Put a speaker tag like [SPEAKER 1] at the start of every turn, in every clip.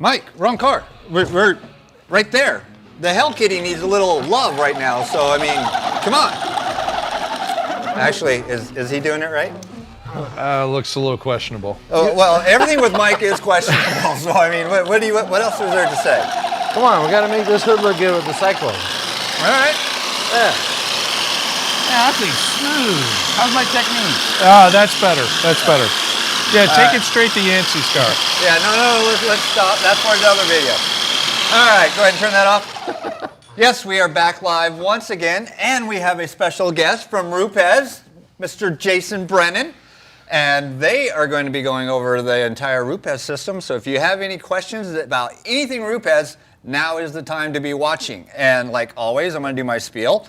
[SPEAKER 1] Mike, wrong car. We're right there. The Hell Kitty needs a little love right now, so I mean, come on. Actually, is he doing it right?
[SPEAKER 2] Looks a little questionable.
[SPEAKER 1] Oh, well, everything with Mike is questionable, so I mean, what else is there to say?
[SPEAKER 3] Come on, we got to make this hood look good with the cyclone.
[SPEAKER 1] All right.
[SPEAKER 3] Yeah.
[SPEAKER 4] Yeah, that's smooth. How's my technique?
[SPEAKER 2] That's better. That's better. Yeah, take it straight to Yancy's car.
[SPEAKER 1] Yeah, no, let's stop. That's for another video. All right, go ahead and turn that off. Yes, we are back live once again, and we have a special guest from Rupes, Mr. Jason Brennan, and they are going to be going over the entire Rupes system. So if you have any questions about anything Rupes, now is the time to be watching. And like always, I'm going to do my spiel.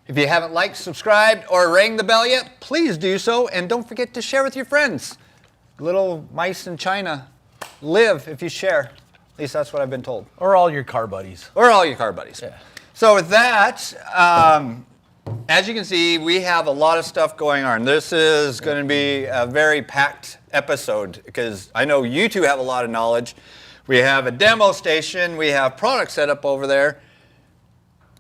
[SPEAKER 1] If you haven't liked, subscribed, or rang the bell yet, please do so, and don't forget to share with your friends. Little mice in China live if you share. At least that's what I've been told.
[SPEAKER 3] Or all your car buddies.
[SPEAKER 1] Or all your car buddies.
[SPEAKER 3] Yeah.
[SPEAKER 1] So with that, as you can see, we have a lot of stuff going on. This is going to be a very packed episode because I know you two have a lot of knowledge. We have a demo station. We have product set up over there.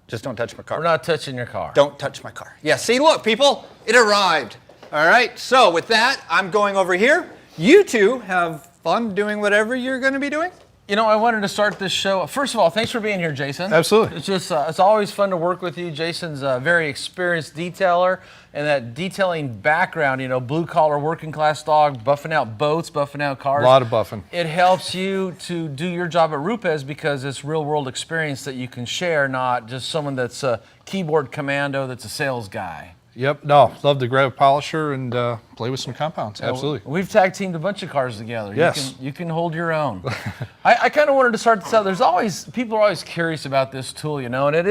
[SPEAKER 1] Just don't touch my car.
[SPEAKER 3] We're not touching your car.
[SPEAKER 1] Don't touch my car. Yeah, see, look, people, it arrived. All right, so with that, I'm going over here. You two have fun doing whatever you're going to be doing.
[SPEAKER 3] You know, I wanted to start this show. First of all, thanks for being here, Jason.
[SPEAKER 2] Absolutely.
[SPEAKER 3] It's just, it's always fun to work with you. Jason's a very experienced detailer, and that detailing background, you know, blue-collar, working-class dog, buffing out boats, buffing out cars.
[SPEAKER 2] A lot of buffing.
[SPEAKER 3] It helps you to do your job at Rupes because it's real-world experience that you can share, not just someone that's a keyboard commando that's a sales guy.
[SPEAKER 2] Yep, no, love to grab a polisher and play with some compounds, absolutely.
[SPEAKER 3] We've tag teamed a bunch of cars together.
[SPEAKER 2] Yes.
[SPEAKER 3] You can hold your own. I kind of wanted to start this out. People are always curious about this tool, you know, and it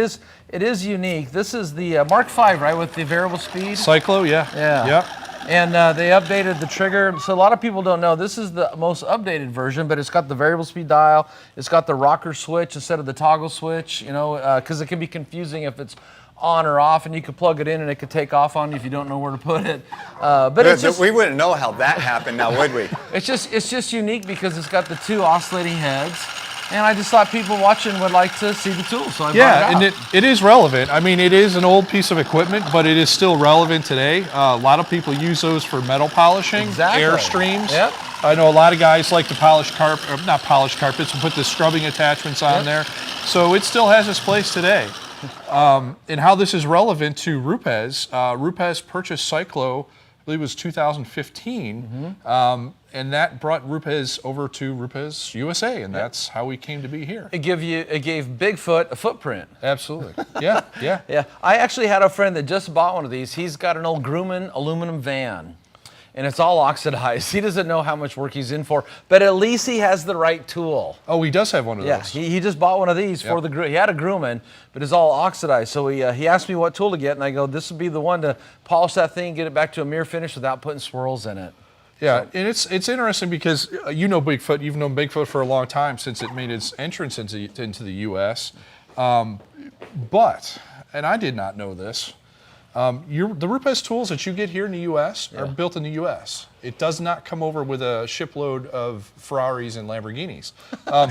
[SPEAKER 3] is unique. This is the Mark V, right, with the variable speed?
[SPEAKER 2] Cyclo, yeah.
[SPEAKER 3] Yeah.
[SPEAKER 2] Yep.
[SPEAKER 3] And they updated the trigger. So a lot of people don't know, this is the most updated version, but it's got the variable speed dial. It's got the rocker switch instead of the toggle switch, you know, because it can be confusing if it's on or off, and you could plug it in and it could take off on you if you don't know where to put it. But it's just,
[SPEAKER 1] we wouldn't know how that happened now, would we?
[SPEAKER 3] It's just unique because it's got the two oscillating heads. And I just thought people watching would like to see the tool, so I brought it out.
[SPEAKER 2] And it is relevant. I mean, it is an old piece of equipment, but it is still relevant today. A lot of people use those for metal polishing, Airstreams.
[SPEAKER 3] Yep.
[SPEAKER 2] I know a lot of guys like to polish not polish carpets, but put the scrubbing attachments on there. So it still has its place today. And how this is relevant to Rupes, Rupes purchased Cyclo, I believe it was 2015, and that brought Rupes over to Rupes USA, and that's how we came to be here.
[SPEAKER 3] It gave Bigfoot a footprint.
[SPEAKER 2] Absolutely. Yeah, yeah.
[SPEAKER 3] Yeah. I actually had a friend that just bought one of these. He's got an old Grumman aluminum van, and it's all oxidized. He doesn't know how much work he's in for, but at least he has the right tool.
[SPEAKER 2] Oh, he does have one of those.
[SPEAKER 3] Yeah, he just bought one of these for the Grumman. He had a Grumman, but it's all oxidized. So he asked me what tool to get, and I go, this would be the one to polish that thing, get it back to a mirror finish without putting swirls in it.
[SPEAKER 2] Yeah, and it's interesting because you know Bigfoot. You've known Bigfoot for a long time since it made its entrance into the U.S. But, and I did not know this, the Rupes tools that you get here in the U.S. are built in the U.S. It does not come over with a shipload of Ferraris and Lamborghinis.
[SPEAKER 1] I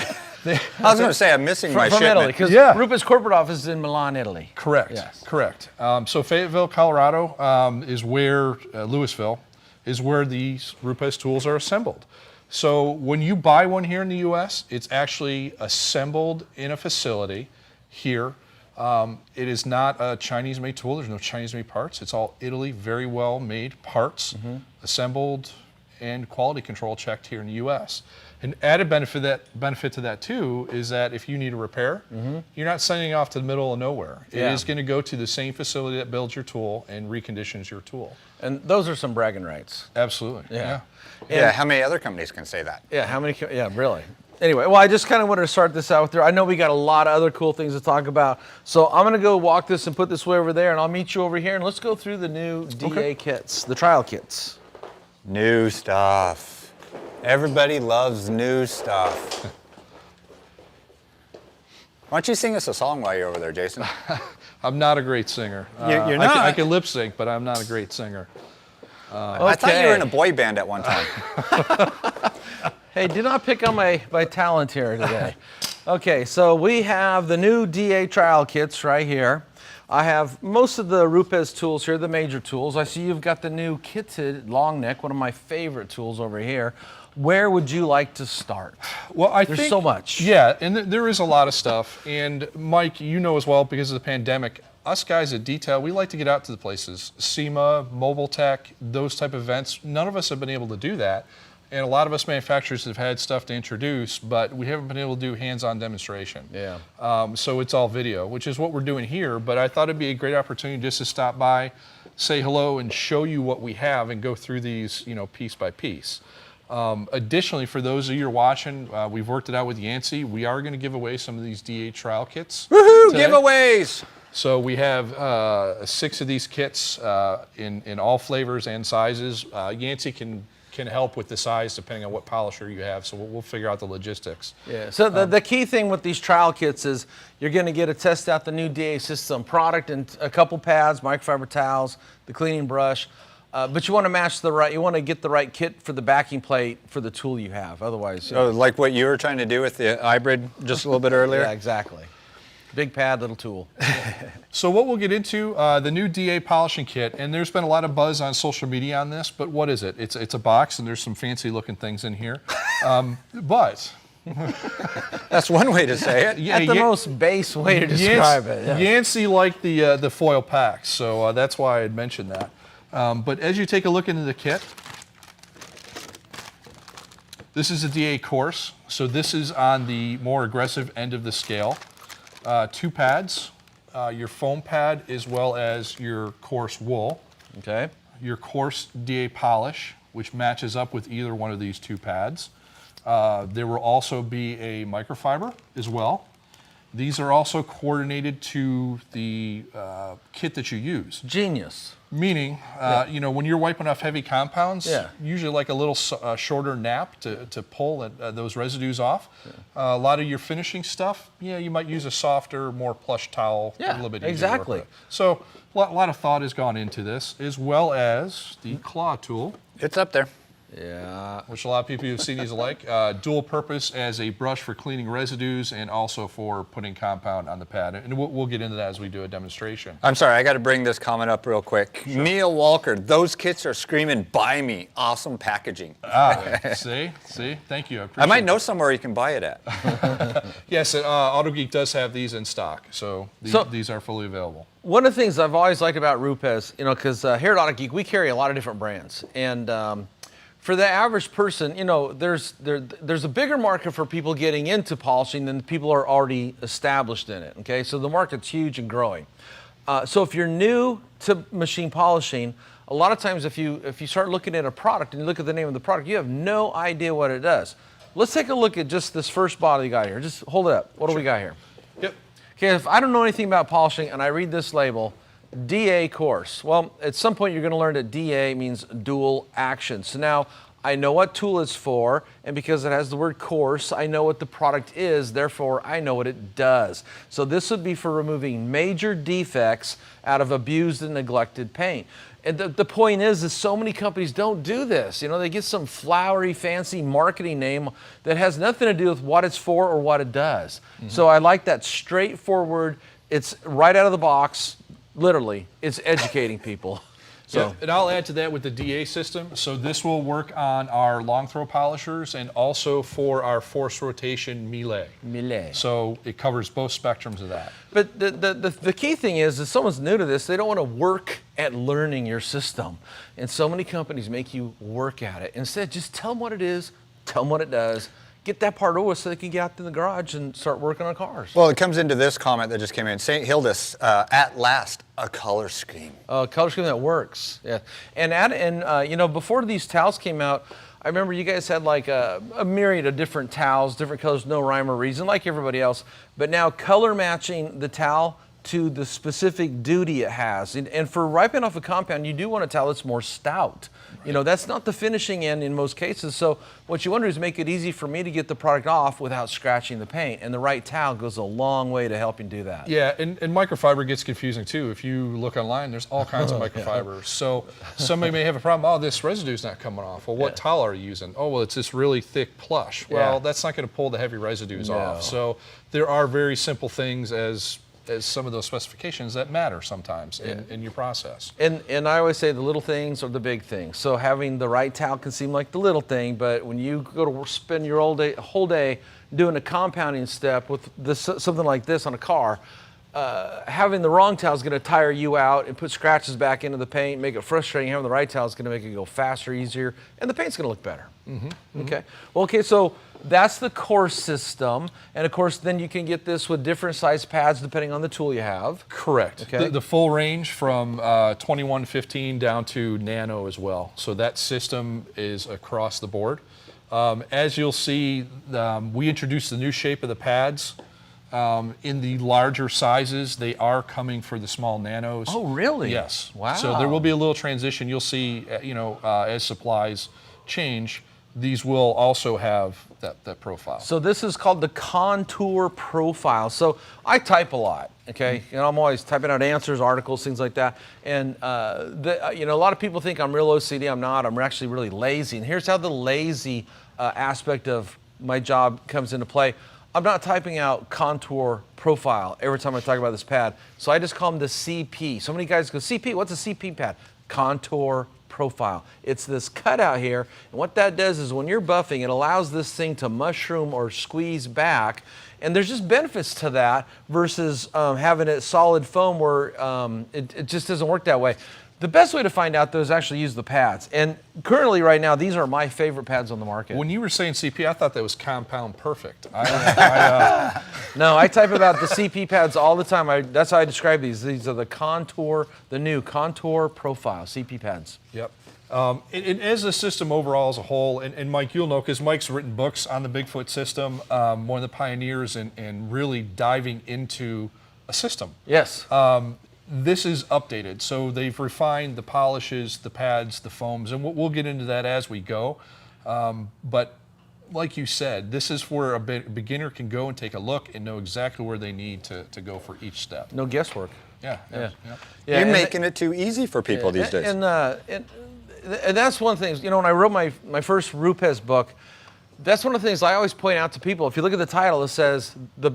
[SPEAKER 1] was going to say, I'm missing my
[SPEAKER 3] from
[SPEAKER 1] shipment.
[SPEAKER 3] Italy, because Rupes corporate office is in Milan, Italy.
[SPEAKER 2] Correct,
[SPEAKER 3] yes.
[SPEAKER 2] Correct. So Fayetteville, Colorado is where, Louisville, is where these Rupes tools are assembled. So when you buy one here in the U.S., it's actually assembled in a facility here. It is not a Chinese-made tool. There's no Chinese-made parts. It's all Italy, very well-made parts, assembled and quality control checked here in the U.S. An added benefit to that too is that if you need a repair, you're not sending it off to the middle of nowhere. It is going to go to the same facility that builds your tool and reconditions your tool.
[SPEAKER 3] And those are some bragging rights.
[SPEAKER 2] Absolutely.
[SPEAKER 3] Yeah.
[SPEAKER 1] Yeah, how many other companies can say that?
[SPEAKER 3] Yeah, how many? Yeah, really. Anyway, well, I just kind of wanted to start this out there. I know we got a lot of other cool things to talk about, so I'm going to go walk this and put this way over there, and I'll meet you over here, and let's go through the new D-A kits, the trial kits.
[SPEAKER 1] New stuff. Everybody loves new stuff. Why don't you sing us a song while you're over there, Jason?
[SPEAKER 2] I'm not a great singer.
[SPEAKER 1] You're not?
[SPEAKER 2] I can lip sync, but I'm not a great singer.
[SPEAKER 1] I thought you were in a boy band at one time.
[SPEAKER 3] Hey, do not pick on my talent here today. Okay, so we have the new DA trial kits right here. I have most of the Rupes tools here, the major tools. I see you've got the new kitted long neck, one of my favorite tools over here. Where would you like to start?
[SPEAKER 2] Well,
[SPEAKER 3] There's so much.
[SPEAKER 2] Yeah, and there is a lot of stuff. And Mike, you know as well, because of the pandemic, us guys at Detail, we like to get out to the places. SEMA, Mobile Tech, those type of events. None of us have been able to do that. And a lot of us manufacturers have had stuff to introduce, but we haven't been able to do hands-on demonstration.
[SPEAKER 3] Yeah.
[SPEAKER 2] So it's all video, which is what we're doing here. But I thought it'd be a great opportunity just to stop by, say hello, and show you what we have and go through these, piece by piece. Additionally, for those of you who are watching, we've worked it out with Yancy. We are going to give away some of these DA trial kits.
[SPEAKER 1] Woohoo! Giveaways!
[SPEAKER 2] So we have 6 of these kits in all flavors and sizes. Yancy can help with the size depending on what polisher you have, so we'll figure out the logistics.
[SPEAKER 3] Yeah, so the key thing with these trial kits is you're going to get to test out the new DA system product and a couple pads, microfiber towels, the cleaning brush, but you want to you want to get the right kit for the backing plate for the tool you have, otherwise.
[SPEAKER 1] Oh, like what you were trying to do with the hybrid just a little bit earlier?
[SPEAKER 3] Yeah, exactly. Big pad, little tool.
[SPEAKER 2] So what we'll get into, the new DA polishing kit, and there's been a lot of buzz on social media on this, but what is it? It's a box, and there's some fancy looking things in here. But
[SPEAKER 1] that's one way to say it.
[SPEAKER 3] Yeah, the most base way to describe it. Yeah.
[SPEAKER 2] Yancy liked the foil packs, so that's why I had mentioned that. But as you take a look into the kit, this is a DA coarse, so this is on the more aggressive end of the scale. 2 pads, your foam pad as well as your coarse wool.
[SPEAKER 3] Okay.
[SPEAKER 2] Your coarse DA polish, which matches up with either one of these 2 pads. There will also be a microfiber as well. These are also coordinated to the kit that you use.
[SPEAKER 3] Genius.
[SPEAKER 2] Meaning, when you're wiping off heavy compounds,
[SPEAKER 3] Yeah.
[SPEAKER 2] usually like a little shorter nap to pull those residues off. A lot of your finishing stuff, you might use a softer, more plush towel, a little bit easier to work
[SPEAKER 3] exactly.
[SPEAKER 2] with. So a lot of thought has gone into this, as well as the claw tool.
[SPEAKER 1] It's up there.
[SPEAKER 3] Yeah.
[SPEAKER 2] Which a lot of people who've seen these like. Dual purpose as a brush for cleaning residues and also for putting compound on the pad. And we'll get into that as we do a demonstration.
[SPEAKER 1] I'm sorry, I got to bring this comment up real quick. Sure. Neil Walker, those kits are screaming, buy me. Awesome packaging.
[SPEAKER 2] See? Thank you.
[SPEAKER 1] I might know somewhere you can buy it at.
[SPEAKER 2] Yes, Autogeek does have these in stock, so these are fully available.
[SPEAKER 3] One of the things I've always liked about Rupes, because here at Autogeek, we carry a lot of different brands. And for the average person, there's a bigger market for people getting into polishing than people are already established in it, okay? So the market's huge and growing. So if you're new to machine polishing, a lot of times if you start looking at a product and you look at the name of the product, you have no idea what it does. Let's take a look at just this first bottle you got here. Just hold it up. What do we got here?
[SPEAKER 2] Yep.
[SPEAKER 3] Okay, if I don't know anything about polishing and I read this label, DA course. Well, at some point you're going to learn that DA means dual action. So now I know what tool it's for, and because it has the word coarse, I know what the product is, therefore I know what it does. So this would be for removing major defects out of abused and neglected paint. And the point is so many companies don't do this. They get some flowery, fancy marketing name that has nothing to do with what it's for or what it does. Mm-hmm. So I like that straightforward, it's right out of the box, literally, it's educating people. So.
[SPEAKER 2] Yeah, and I'll add to that with the DA system. So this will work on our long throw polishers and also for our force rotation melee. So it covers both spectrums of that.
[SPEAKER 3] But the key thing is, if someone's new to this, they don't want to work at learning your system. And so many companies make you work at it. Instead, just tell them what it is, tell them what it does, get that part over so they can get out in the garage and start working on cars.
[SPEAKER 1] Well, it comes into this comment that just came in. St. Hilda's, at last, a color scheme.
[SPEAKER 3] A color scheme that works, yeah. And before these towels came out, I remember you guys had like a myriad of different towels, different colors, no rhyme or reason, like everybody else. But now color matching the towel to the specific duty it has. And for ripening off a compound, you do want a towel that's more stout. You know, that's not the finishing end in most cases. So what you want to do is make it easy for me to get the product off without scratching the paint. And the right towel goes a long way to helping do that.
[SPEAKER 2] Yeah, and microfiber gets confusing too. If you look online, there's all kinds of microfibers. So somebody may have a problem, oh, this residue's not coming off. Well, what towel are you using? Oh, well, it's this really thick plush. Well, that's not going to pull the heavy residues off. So there are very simple things as some of those specifications that matter sometimes in your process.
[SPEAKER 3] And I always say the little things are the big things. So having the right towel can seem like the little thing, but when you go to spend your whole day doing a compounding step with something like this on a car, having the wrong towel is going to tire you out and put scratches back into the paint, make it frustrating. Having the right towel is going to make it go faster, easier, and the paint's going to look better. Okay. Well, okay, so that's the coarse system, and of course then you can get this with different size pads depending on the tool you have.
[SPEAKER 2] Correct.
[SPEAKER 3] Okay.
[SPEAKER 2] The full range from 2115 down to nano as well. So that system is across the board. As you'll see, we introduced the new shape of the pads. In the larger sizes, they are coming for the small nanos.
[SPEAKER 3] Oh, really?
[SPEAKER 2] Yes.
[SPEAKER 3] Wow.
[SPEAKER 2] So there will be a little transition. You'll see, as supplies change, these will also have that profile.
[SPEAKER 3] So this is called the contour profile. So I type a lot, okay? You know, I'm always typing out answers, articles, things like that. And a lot of people think I'm real OCD. I'm not. I'm actually really lazy. And here's how the lazy aspect of my job comes into play. I'm not typing out contour profile every time I talk about this pad. So I just call them the CP. So many guys go, CP, what's a CP pad? Contour profile. It's this cutout here, and what that does is when you're buffing, it allows this thing to mushroom or squeeze back, and there's just benefits to that versus having it solid foam where it just doesn't work that way. The best way to find out though is actually use the pads, and currently right now these are my favorite pads on the market.
[SPEAKER 2] When you were saying CP, I thought that was compound perfect.
[SPEAKER 3] No, I type about the CP pads all the time. That's how I describe these. These are the new contour profile CP pads.
[SPEAKER 2] Yep. And as a system overall as a whole, and Mike, you'll know because Mike's written books on the Bigfoot system, one of the pioneers in really diving into a system.
[SPEAKER 3] Yes.
[SPEAKER 2] This is updated, so they've refined the polishes, the pads, the foams, and we'll get into that as we go. But like you said, this is where a beginner can go and take a look and know exactly where they need to go for each step.
[SPEAKER 3] No guesswork.
[SPEAKER 2] Yeah.
[SPEAKER 1] You're making it too easy for people these days.
[SPEAKER 3] And that's one thing. You know, when I wrote my first Rupes book, that's one of the things I always point out to people. If you look at the title, it says the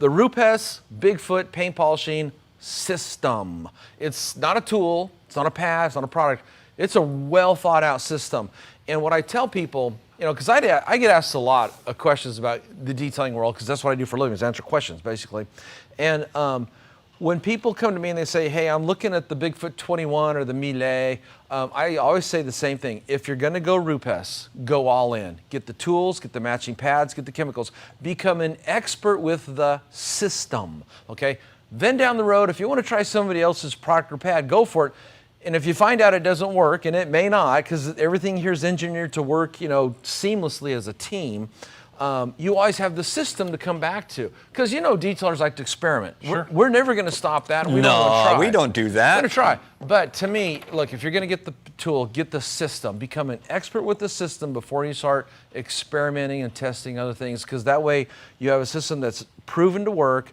[SPEAKER 3] Rupes Bigfoot Paint Polishing System. It's not a tool, it's not a pad, it's not a product. It's a well thought out system. And what I tell people, because I get asked a lot of questions about the detailing world, because that's what I do for a living, is answer questions basically. And when people come to me and they say, hey, I'm looking at the Bigfoot 21 or the Millet, I always say the same thing. If you're going to go Rupes, go all in. Get the tools, get the matching pads, get the chemicals. Become an expert with the system, okay? Then down the road, if you want to try somebody else's product or pad, go for it. And if you find out it doesn't work, and it may not, because everything here is engineered to work, seamlessly as a team, you always have the system to come back to. Because detailers like to experiment.
[SPEAKER 2] Sure.
[SPEAKER 3] We're never going to stop that. We don't want to try.
[SPEAKER 1] We don't do that.
[SPEAKER 3] We're going to try. But to me, look, if you're going to get the tool, get the system. Become an expert with the system before you start experimenting and testing other things, because that way you have a system that's proven to work.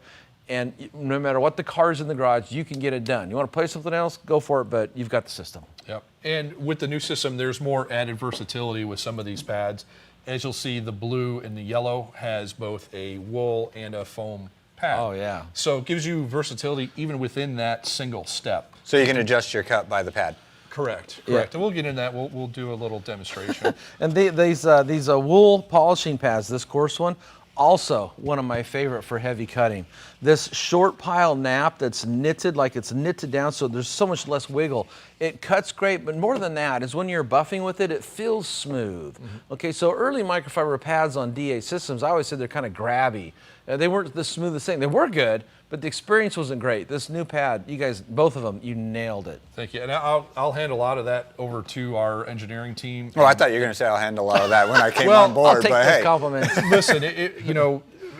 [SPEAKER 3] And no matter what the car's in the garage, you can get it done. You want to play something else, go for it, but you've got the system.
[SPEAKER 2] Yep. And with the new system, there's more added versatility with some of these pads. As you'll see, the blue and the yellow has both a wool and a foam pad.
[SPEAKER 3] Oh, yeah.
[SPEAKER 2] So it gives you versatility even within that single step.
[SPEAKER 1] So you can adjust your cut by the pad.
[SPEAKER 2] Correct.
[SPEAKER 3] Yeah.
[SPEAKER 2] And we'll get into that. We'll do a little demonstration.
[SPEAKER 3] And these wool polishing pads, this coarse one, also one of my favorite for heavy cutting. This short pile nap that's knitted, like it's knitted down so there's so much less wiggle. It cuts great, but more than that is when you're buffing with it, it feels smooth. Okay, so early microfiber pads on D-A systems, I always said they're kind of grabby. They weren't the smoothest thing. They were good, but the experience wasn't great. This new pad, you guys, both of them, you nailed it.
[SPEAKER 2] Thank you. And I'll hand a lot of that over to our engineering team.
[SPEAKER 1] Oh, I thought you were going to say I'll handle a lot of that when I came
[SPEAKER 3] Well,
[SPEAKER 1] on board.
[SPEAKER 3] I'll take
[SPEAKER 1] but
[SPEAKER 3] those
[SPEAKER 1] hey,
[SPEAKER 3] compliments.
[SPEAKER 2] Listen,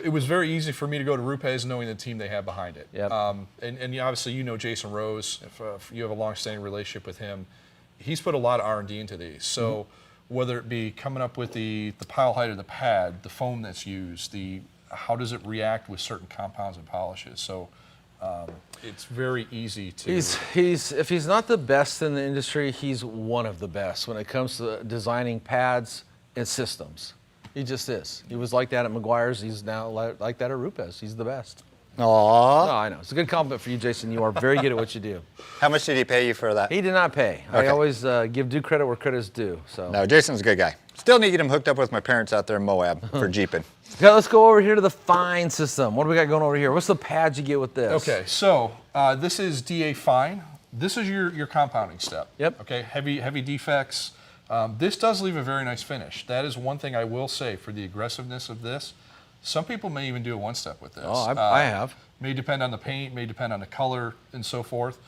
[SPEAKER 2] it was very easy for me to go to Rupes knowing the team they have behind it.
[SPEAKER 3] Yep.
[SPEAKER 2] And obviously you know Jason Rose, if you have a long-standing relationship with him, he's put a lot of R&D into these. So whether it be coming up with the pile height of the pad, the foam that's used, how does it react with certain compounds and polishes. So it's very easy to...
[SPEAKER 3] If he's not the best in the industry, he's one of the best when it comes to designing pads and systems. He just is. He was like that at McGuire's. He's now like that at Rupes. He's the best.
[SPEAKER 1] Aww.
[SPEAKER 3] No, I know. It's a good compliment for you, Jason. You are very good at what you do.
[SPEAKER 1] How much did he pay you for that?
[SPEAKER 3] He did not pay.
[SPEAKER 1] Okay.
[SPEAKER 3] I always give due credit where credit is due. So.
[SPEAKER 1] No, Jason's a good guy. Still need to get him hooked up with my parents out there in Moab for Jeeping.
[SPEAKER 3] Okay, let's go over here to the fine system. What do we got going over here? What's the pads you get with this?
[SPEAKER 2] Okay, so this is DA fine. This is your compounding step.
[SPEAKER 3] Yep.
[SPEAKER 2] Okay, heavy defects. This does leave a very nice finish. That is one thing I will say for the aggressiveness of this. Some people may even do a one-step with this.
[SPEAKER 3] Oh, I have.
[SPEAKER 2] May depend on the paint, may depend on the color, and so forth.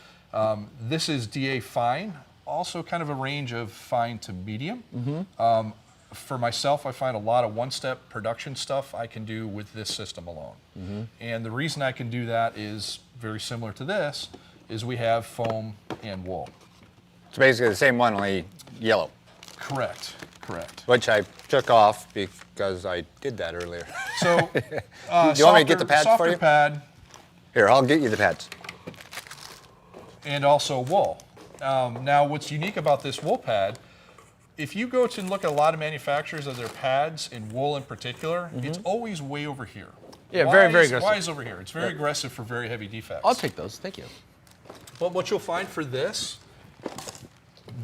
[SPEAKER 2] This is DA fine, also kind of a range of fine to medium.
[SPEAKER 3] Mm-hmm.
[SPEAKER 2] For myself, I find a lot of one-step production stuff I can do with this system alone. Mm-hmm. And the reason I can do that is very similar to this, is we have foam and wool.
[SPEAKER 1] It's basically the same one, only yellow.
[SPEAKER 2] Correct.
[SPEAKER 1] Which I took off because I did that earlier.
[SPEAKER 2] So,
[SPEAKER 1] do you want me to get the pads for you?
[SPEAKER 2] Pad.
[SPEAKER 1] Here, I'll get you the pads.
[SPEAKER 2] And also wool. Now, what's unique about this wool pad, if you go to look at a lot of manufacturers of their pads, in wool in particular, it's always way over here.
[SPEAKER 3] Yeah, very aggressive.
[SPEAKER 2] Why is over here? It's very aggressive for very heavy defects.
[SPEAKER 3] I'll take those. Thank you.
[SPEAKER 2] But what you'll find for this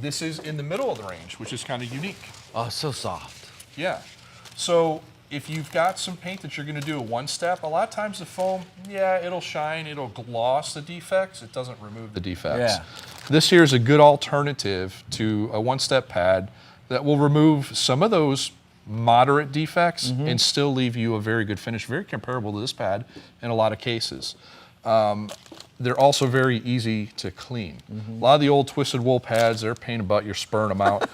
[SPEAKER 2] is in the middle of the range, which is kind of unique.
[SPEAKER 3] Oh, so soft.
[SPEAKER 2] Yeah. So if you've got some paint that you're going to do a one-step, a lot of times the foam, yeah, it'll shine, it'll gloss the defects. It doesn't remove the defects.
[SPEAKER 3] Yeah.
[SPEAKER 2] This here is a good alternative to a one-step pad that will remove some of those moderate defects and still leave you a very good finish, very comparable to this pad in a lot of cases. They're also very easy to clean. A lot of the old twisted wool pads, they're a pain in the butt, you're spurring them out.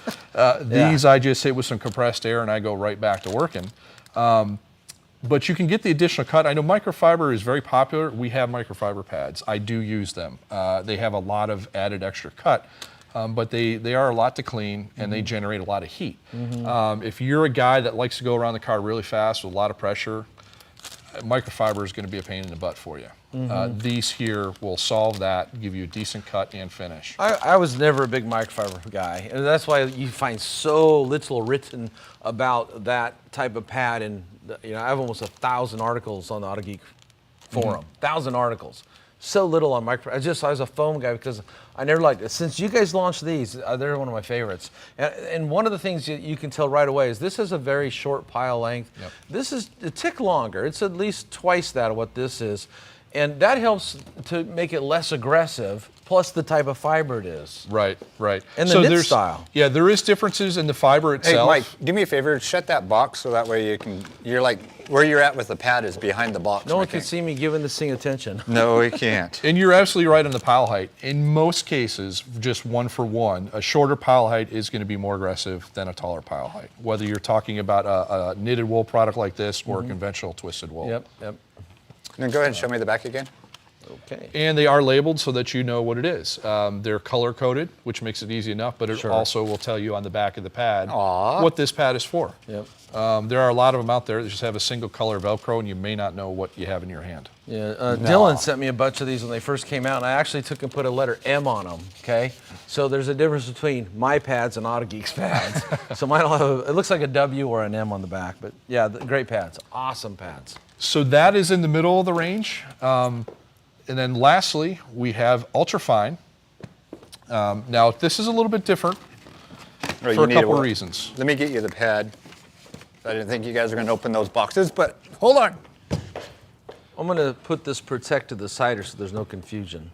[SPEAKER 2] These I just hit with some compressed air and I go right back to working. But you can get the additional cut. I know microfiber is very popular. We have microfiber pads. I do use them. They have a lot of added extra cut, but they are a lot to clean and they generate a lot of heat. If you're a guy that likes to go around the car really fast with a lot of pressure, microfiber is going to be a pain in the butt for you. These here will solve that, give you a decent cut and finish.
[SPEAKER 3] I was never a big microfiber guy, and that's why you find so little written about that type of pad. And I have almost 1,000 articles on the Autogeek forum, 1,000 articles. So little on micro. I was a foam guy because I never liked it. Since you guys launched these, they're one of my favorites. And one of the things you can tell right away is this is a very short pile length.
[SPEAKER 2] Yep.
[SPEAKER 3] This is a tick longer. It's at least twice that of what this is. And that helps to make it less aggressive, plus the type of fiber it is.
[SPEAKER 2] Right.
[SPEAKER 3] And the knit style.
[SPEAKER 2] Yeah, there is differences in the fiber itself.
[SPEAKER 1] Hey, Mike, do me a favor, shut that box so that way you're like, where you're at with the pad is behind the box.
[SPEAKER 3] No one can see me giving this thing attention.
[SPEAKER 1] No, we can't.
[SPEAKER 2] And you're absolutely right on the pile height. In most cases, just one for one, a shorter pile height is going to be more aggressive than a taller pile height, whether you're talking about a knitted wool product like this or a conventional twisted wool.
[SPEAKER 3] Yep.
[SPEAKER 1] Then go ahead and show me the back again.
[SPEAKER 3] Okay.
[SPEAKER 2] And they are labeled so that you know what it is. They're color coded, which makes it easy enough, but it also will tell you on the back of the pad what this pad is for.
[SPEAKER 3] Yep.
[SPEAKER 2] There are a lot of them out there that just have a single color Velcro and you may not know what you have in your hand.
[SPEAKER 3] Yeah, Dylan sent me a bunch of these when they first came out, and I actually took and put a letter M on them, okay? So there's a difference between my pads and Autogeek's pads. So mine will have it looks like a W or an M on the back, but yeah, great pads, awesome pads.
[SPEAKER 2] So that is in the middle of the range. And then lastly, we have ultrafine. Now this is a little bit different for a couple of reasons.
[SPEAKER 1] Let me get you the pad. I didn't think you guys were going to open those boxes, but hold on.
[SPEAKER 3] I'm going to put this protect to the cider so there's no confusion.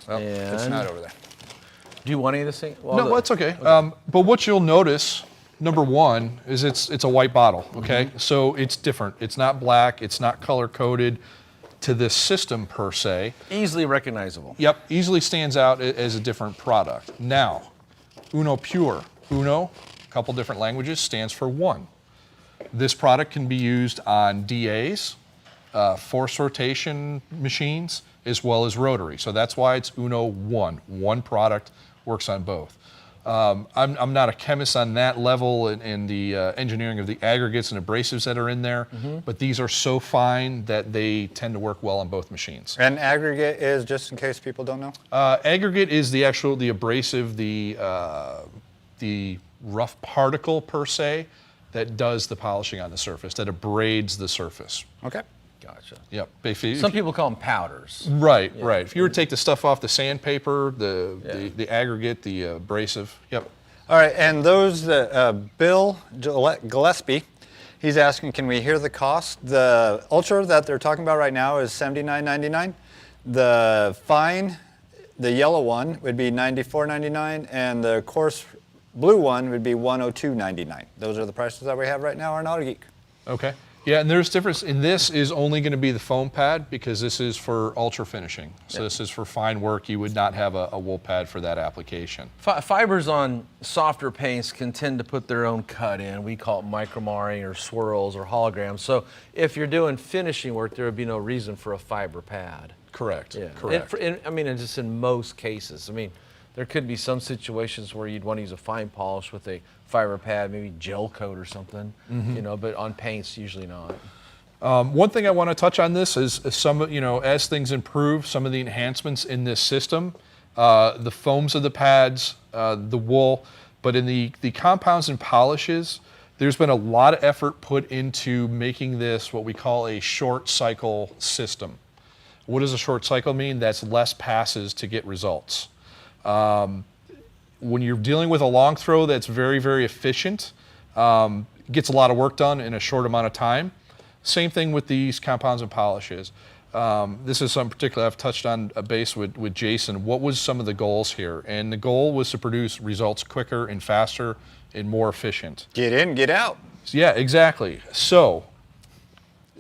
[SPEAKER 1] Well, it's not over there.
[SPEAKER 3] Do you want any of this thing? Well,
[SPEAKER 2] No, that's okay. But what you'll notice, number one, is it's a white bottle, okay? So it's different. It's not black. It's not color-coded to this system per se.
[SPEAKER 3] Easily recognizable.
[SPEAKER 2] Yep, easily stands out as a different product. Now, Uno Pure. Uno, a couple different languages, stands for one. This product can be used on DAs, force rotation machines, as well as rotary. So that's why it's Uno One. One product works on both. I'm not a chemist on that level in the engineering of the aggregates and abrasives that are in there, but these are so fine that they tend to work well on both machines.
[SPEAKER 1] And aggregate is, just in case people don't know?
[SPEAKER 2] Aggregate is the abrasive, the rough particle per se that does the polishing on the surface, that abrades the surface.
[SPEAKER 1] Okay.
[SPEAKER 3] Gotcha.
[SPEAKER 2] Yep. Basically,
[SPEAKER 3] Some people call them powders.
[SPEAKER 2] right. If you were to take the stuff off the sandpaper, the aggregate, the abrasive, yep.
[SPEAKER 1] All right, and those that Bill Gillespie, he's asking, can we hear the cost? The Ultra that they're talking about right now is $79.99. The Fine, the yellow one, would be $94.99, and the Coarse blue one would be $102.99. Those are the prices that we have right now on Autogeek.
[SPEAKER 2] Okay. Yeah, and there's difference. And this is only going to be the foam pad because this is for ultra finishing. So this is for fine work. You would not have a wool pad for that application.
[SPEAKER 3] Fibers on softer paints can tend to put their own cut in. We call it micromarring or swirls or holograms. So if you're doing finishing work, there would be no reason for a fiber pad.
[SPEAKER 2] Correct.
[SPEAKER 3] Yeah.
[SPEAKER 2] Correct.
[SPEAKER 3] And just in most cases. I mean, there could be some situations where you'd want to use a fine polish with a fiber pad, maybe gel coat or something, you know, but on paints, usually not.
[SPEAKER 2] One thing I want to touch on this is some, you know, as things improve, some of the enhancements in this system, the foams of the pads, the wool, but in the compounds and polishes, there's been a lot of effort put into making this what we call a short cycle system. What does a short cycle mean? That's less passes to get results. When you're dealing with a long throw that's very, very efficient, gets a lot of work done in a short amount of time. Same thing with these compounds and polishes. This is something particular I've touched on a base with Jason. What was some of the goals here? And the goal was to produce results quicker and faster and more efficient.
[SPEAKER 1] Get in, get out.
[SPEAKER 2] Yeah, exactly. So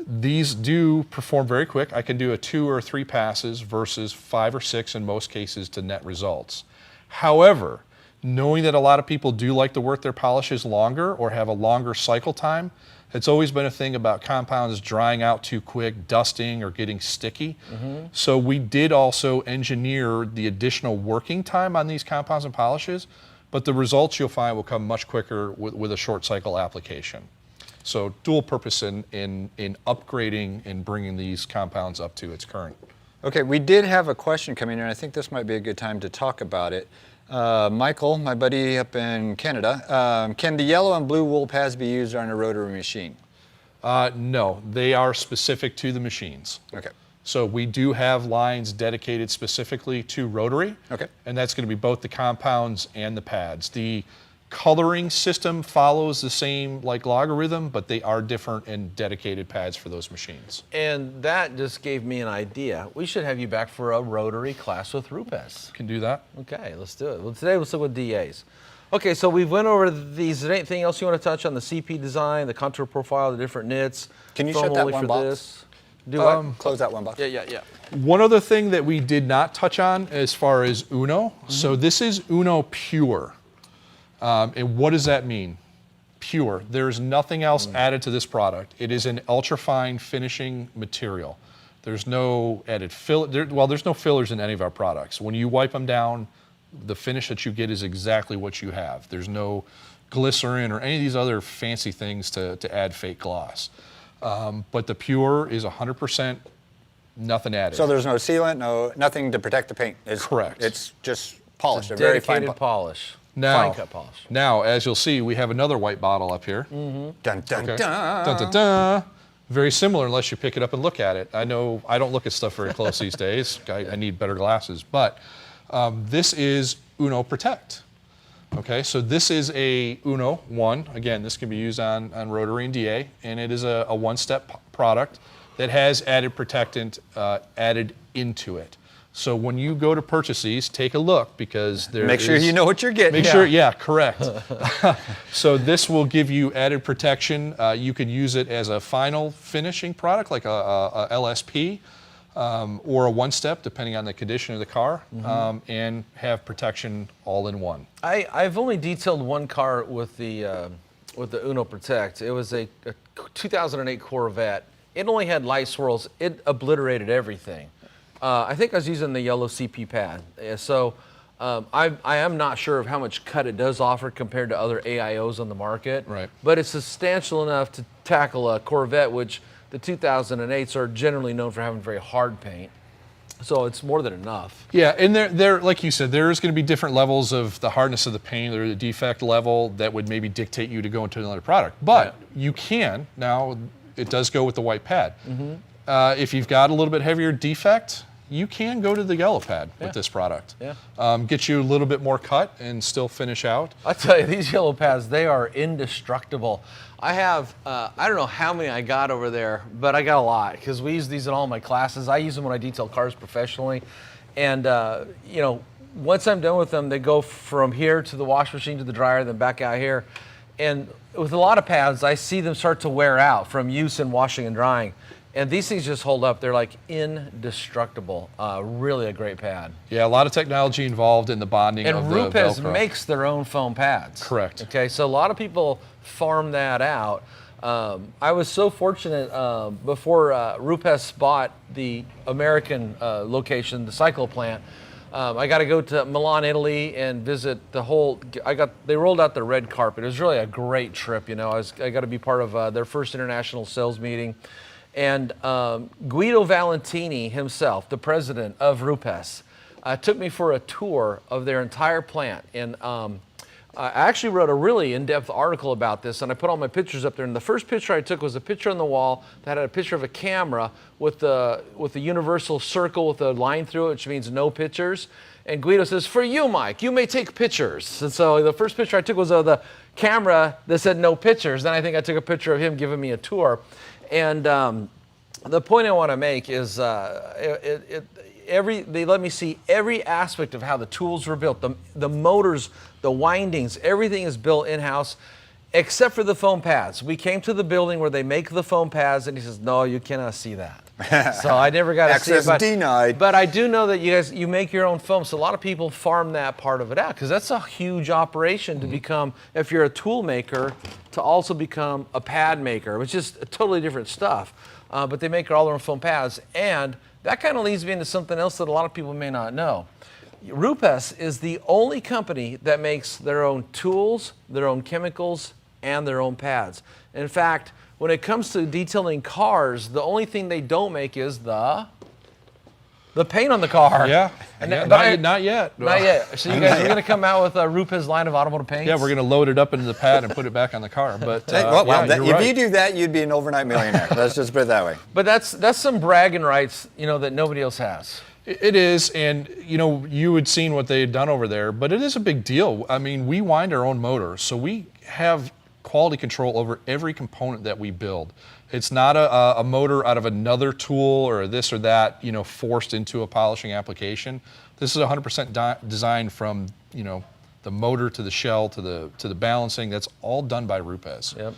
[SPEAKER 2] these do perform very quick. I can do a 2 or 3 passes versus 5 or 6 in most cases to net results. However, knowing that a lot of people do like to work their polishes longer or have a longer cycle time, it's always been a thing about compounds drying out too quick, dusting, or getting sticky. So we did also engineer the additional working time on these compounds and polishes, but the results you'll find will come much quicker with a short cycle application. So dual purpose in upgrading and bringing these compounds up to its current.
[SPEAKER 1] Okay, we did have a question coming in, and I think this might be a good time to talk about it. Michael, my buddy up in Canada, can the yellow and blue wool pads be used on a rotary machine?
[SPEAKER 2] No, they are specific to the machines.
[SPEAKER 1] Okay.
[SPEAKER 2] So we do have lines dedicated specifically to rotary.
[SPEAKER 1] Okay.
[SPEAKER 2] And that's going to be both the compounds and the pads. The coloring system follows the same like logarithm, but they are different and dedicated pads for those machines.
[SPEAKER 3] And that just gave me an idea. We should have you back for a rotary class with Rupes.
[SPEAKER 2] Can do that.
[SPEAKER 3] Okay, let's do it. Well, today we'll stick with DAs. Okay, so we've went over these. Is there anything else you want to touch on? The CP design, the contour profile, the different knits?
[SPEAKER 1] Can you
[SPEAKER 3] foam
[SPEAKER 1] shut that
[SPEAKER 3] only
[SPEAKER 1] one
[SPEAKER 3] for
[SPEAKER 1] box?
[SPEAKER 3] this? Do what?
[SPEAKER 1] Close that one box.
[SPEAKER 3] Yeah.
[SPEAKER 2] One other thing that we did not touch on as far as Uno. So this is Uno Pure. And what does that mean? Pure. There's nothing else added to this product. It is an ultrafine finishing material. There's no added filler. There's no fillers in any of our products. When you wipe them down, the finish that you get is exactly what you have. There's no glycerin or any of these other fancy things to add fake gloss. But the Pure is 100% nothing added.
[SPEAKER 1] So there's no sealant, nothing to protect the paint.
[SPEAKER 2] Correct.
[SPEAKER 1] It's just polished. A very fine
[SPEAKER 3] Dedicated polish.
[SPEAKER 2] Now,
[SPEAKER 3] Fine cut polish.
[SPEAKER 2] Now, as you'll see, we have another white bottle up here.
[SPEAKER 1] Dun, dun,
[SPEAKER 2] Okay.
[SPEAKER 1] dun.
[SPEAKER 2] Dun, dun, dun. Very similar unless you pick it up and look at it. I know I don't look at stuff very close these days. I need better glasses. But this is Uno Protect. Okay, so this is a Uno 1. Again, this can be used on Rotary and DA, and it is a one-step product that has added protectant added into it. So when you go to purchase these, take a look because there
[SPEAKER 1] Make sure you know what you're getting.
[SPEAKER 2] Make sure, yeah, correct. So this will give you added protection. You could use it as a final finishing product, like a LSP, or a one-step, depending on the condition of the car, and have protection all in one.
[SPEAKER 3] I've only detailed one car with the with the Uno Protect. It was a 2008 Corvette. It only had light swirls. It obliterated everything. I think I was using the yellow CP pad. So I am not sure of how much cut it does offer compared to other AIOs on the market.
[SPEAKER 2] Right.
[SPEAKER 3] But it's substantial enough to tackle a Corvette, which the 2008s are generally known for having very hard paint. So it's more than enough.
[SPEAKER 2] Yeah, and there, like you said, there's going to be different levels of the hardness of the paint or the defect level that would maybe dictate you to go into another product. But you can, now it does go with the white pad. If you've got a little bit heavier defect, you can go to the yellow pad with this product. Get you a little bit more cut and still finish out.
[SPEAKER 3] I tell you, these yellow pads, they are indestructible. I have, I don't know how many I got over there, but I got a lot because we use these in all my classes. I use them when I detail cars professionally. And, you know, once I'm done with them, they go from here to the wash machine to the dryer, then back out here. And with a lot of pads, I see them start to wear out from use in washing and drying. And these things just hold up. They're like indestructible. Really a great pad.
[SPEAKER 2] Yeah, a lot of technology involved in the bonding of the
[SPEAKER 3] And Rupes
[SPEAKER 2] Velcro.
[SPEAKER 3] makes their own foam pads.
[SPEAKER 2] Correct.
[SPEAKER 3] Okay, so a lot of people farm that out. I was so fortunate before Rupes bought the American location, the cycle plant. I got to go to Milan, Italy, and visit the whole. They rolled out the red carpet. It was really a great trip. You know, I got to be part of their first international sales meeting. And Guido Valentini himself, the president of Rupes, took me for a tour of their entire plant. And I actually wrote a really in-depth article about this, and I put all my pictures up there. And the first picture I took was a picture on the wall that had a picture of a camera with the universal circle with a line through it, which means no pictures. And Guido says, "For you, Mike, you may take pictures." And so the first picture I took was of the camera that said no pictures. Then I think I took a picture of him giving me a tour. And the point I want to make is they let me see every aspect of how the tools were built, the motors, the windings, everything is built in-house except for the foam pads. We came to the building where they make the foam pads, and he says, "No, you cannot see that." So I never got to see it.
[SPEAKER 1] Access denied.
[SPEAKER 3] But I do know that you make your own foam, so a lot of people farm that part of it out because that's a huge operation to become, if you're a tool maker, to also become a pad maker, which is totally different stuff. But they make all their own foam pads, and that kind of leads me into something else that a lot of people may not know. Rupes is the only company that makes their own tools, their own chemicals, and their own pads. In fact, when it comes to detailing cars, the only thing they don't make is the paint on the car.
[SPEAKER 2] Yeah, not yet.
[SPEAKER 3] Not yet. So you guys are going to come out with a Rupes line of automotive paints?
[SPEAKER 2] Yeah, we're going to load it up into the pad and put it back on the car. But
[SPEAKER 1] if you do that, you'd be an overnight millionaire. Let's just put it that way.
[SPEAKER 3] But that's some bragging rights, you know, that nobody else has.
[SPEAKER 2] It is, and you know, you had seen what they had done over there, but it is a big deal. I mean, we wind our own motor, so we have quality control over every component that we build. It's not a motor out of another tool or this or that, you know, forced into a polishing application. This is 100% designed from, you know, the motor to the shell to the balancing. That's all done by Rupes.
[SPEAKER 3] Yep.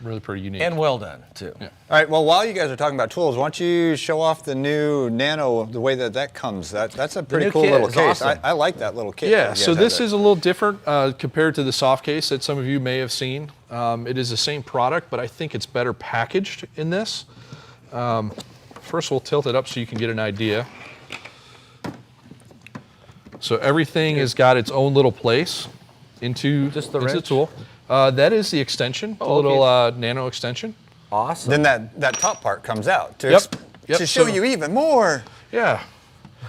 [SPEAKER 2] Really pretty unique.
[SPEAKER 3] And well done, too.
[SPEAKER 2] Yeah.
[SPEAKER 1] All right, well, while you guys are talking about tools, why don't you show off the new Nano, the way that comes. That's a pretty cool little case.
[SPEAKER 3] Awesome.
[SPEAKER 1] I like that little kit.
[SPEAKER 2] Yeah, so this is a little different compared to the soft case that some of you may have seen. It is the same product, but I think it's better packaged in this. First, we'll tilt it up so you can get an idea. So everything has got its own little place into the tool. That is the extension, the little nano extension.
[SPEAKER 3] Awesome.
[SPEAKER 1] Then that top part comes out to show you even more.
[SPEAKER 2] Yeah.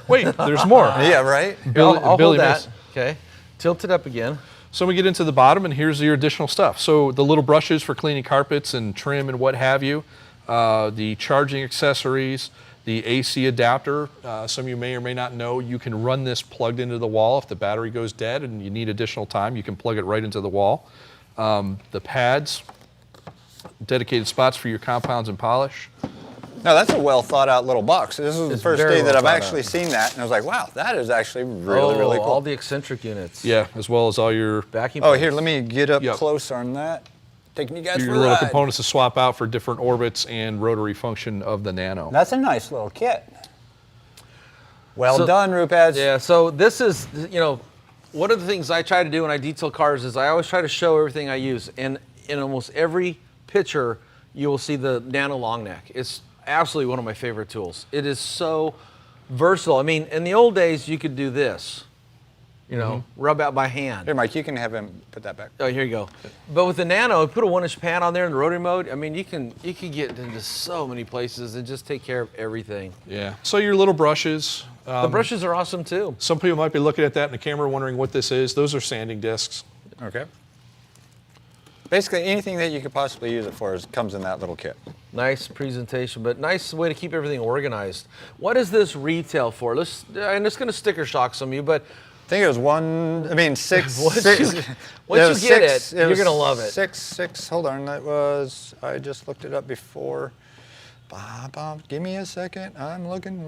[SPEAKER 2] Wait, there's more.
[SPEAKER 1] Yeah, right?
[SPEAKER 3] I'll hold that. Okay. Tilt it up again.
[SPEAKER 2] So we get into the bottom, and here's your additional stuff. So the little brushes for cleaning carpets and trim and what have you, the charging accessories, the AC adapter. Some of you may or may not know you can run this plugged into the wall. If the battery goes dead and you need additional time, you can plug it right into the wall. The pads, dedicated spots for your compounds and polish.
[SPEAKER 1] Now that's a well thought out little box. This is the first day that I've actually seen that, and I was like, wow, that is actually really cool.
[SPEAKER 3] All the eccentric units.
[SPEAKER 2] Yeah, as well as all your
[SPEAKER 3] backing.
[SPEAKER 1] Oh, here, let me get up close on that. Taking you guys for a
[SPEAKER 2] little
[SPEAKER 1] ride.
[SPEAKER 2] components to swap out for different orbits and rotary function of the Nano.
[SPEAKER 1] That's a nice little kit. Well done, Rupes.
[SPEAKER 3] Yeah, so this is, you know, one of the things I try to do when I detail cars is I always try to show everything I use. And in almost every picture, you will see the Nano long neck. It's absolutely one of my favorite tools. It is so versatile. I mean, in the old days, you could do this, you know, rub out by hand.
[SPEAKER 1] Here, Mike, you can have him put that back.
[SPEAKER 3] Oh, here you go. But with the Nano, put a 1-inch pad on there in the rotary mode. I mean, you can get into so many places and just take care of everything.
[SPEAKER 2] Yeah. So your little brushes.
[SPEAKER 3] The brushes are awesome too.
[SPEAKER 2] Some people might be looking at that in the camera wondering what this is. Those are sanding discs.
[SPEAKER 1] Okay. Basically, anything that you could possibly use it for comes in that little kit.
[SPEAKER 3] Nice presentation, but nice way to keep everything organized. What is this retail for? And it's going to sticker shock some of you, but
[SPEAKER 1] I think it was six.
[SPEAKER 3] Once
[SPEAKER 1] Once
[SPEAKER 3] you get it, you're going to love it.
[SPEAKER 1] Six, hold on, that was, I just looked it up before. Give me a second, I'm looking.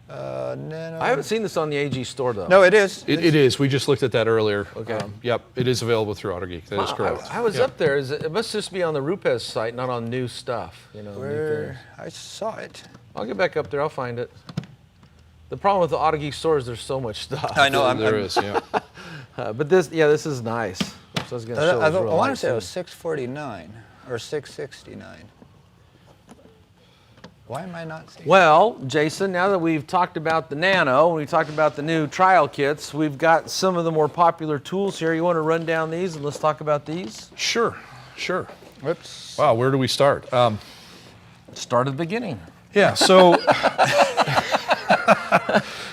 [SPEAKER 1] Nano.
[SPEAKER 3] I haven't seen this on the AG store though.
[SPEAKER 1] No, it is.
[SPEAKER 2] It is. We just looked at that earlier.
[SPEAKER 3] Okay.
[SPEAKER 2] Yep, it is available through Autogeek. That is correct.
[SPEAKER 3] I was up there. It must just be on the Rupes site, not on new stuff. You know, new
[SPEAKER 1] Where
[SPEAKER 3] things.
[SPEAKER 1] I saw it.
[SPEAKER 3] I'll get back up there. I'll find it. The problem with the Autogeek store is there's so much stuff.
[SPEAKER 1] I know.
[SPEAKER 2] There is, yeah.
[SPEAKER 3] But this is nice. So I was going to show
[SPEAKER 1] I
[SPEAKER 3] this real
[SPEAKER 1] want to
[SPEAKER 3] light
[SPEAKER 1] say it was
[SPEAKER 3] thing.
[SPEAKER 1] $649 or $669. Why am I not seeing?
[SPEAKER 3] Well, Jason, now that we've talked about the Nano, we talked about the new trial kits, we've got some of the more popular tools here. You want to run down these and let's talk about these?
[SPEAKER 2] Sure.
[SPEAKER 1] Whoops.
[SPEAKER 2] Wow, where do we start?
[SPEAKER 3] Start at the beginning.
[SPEAKER 2] Yeah, so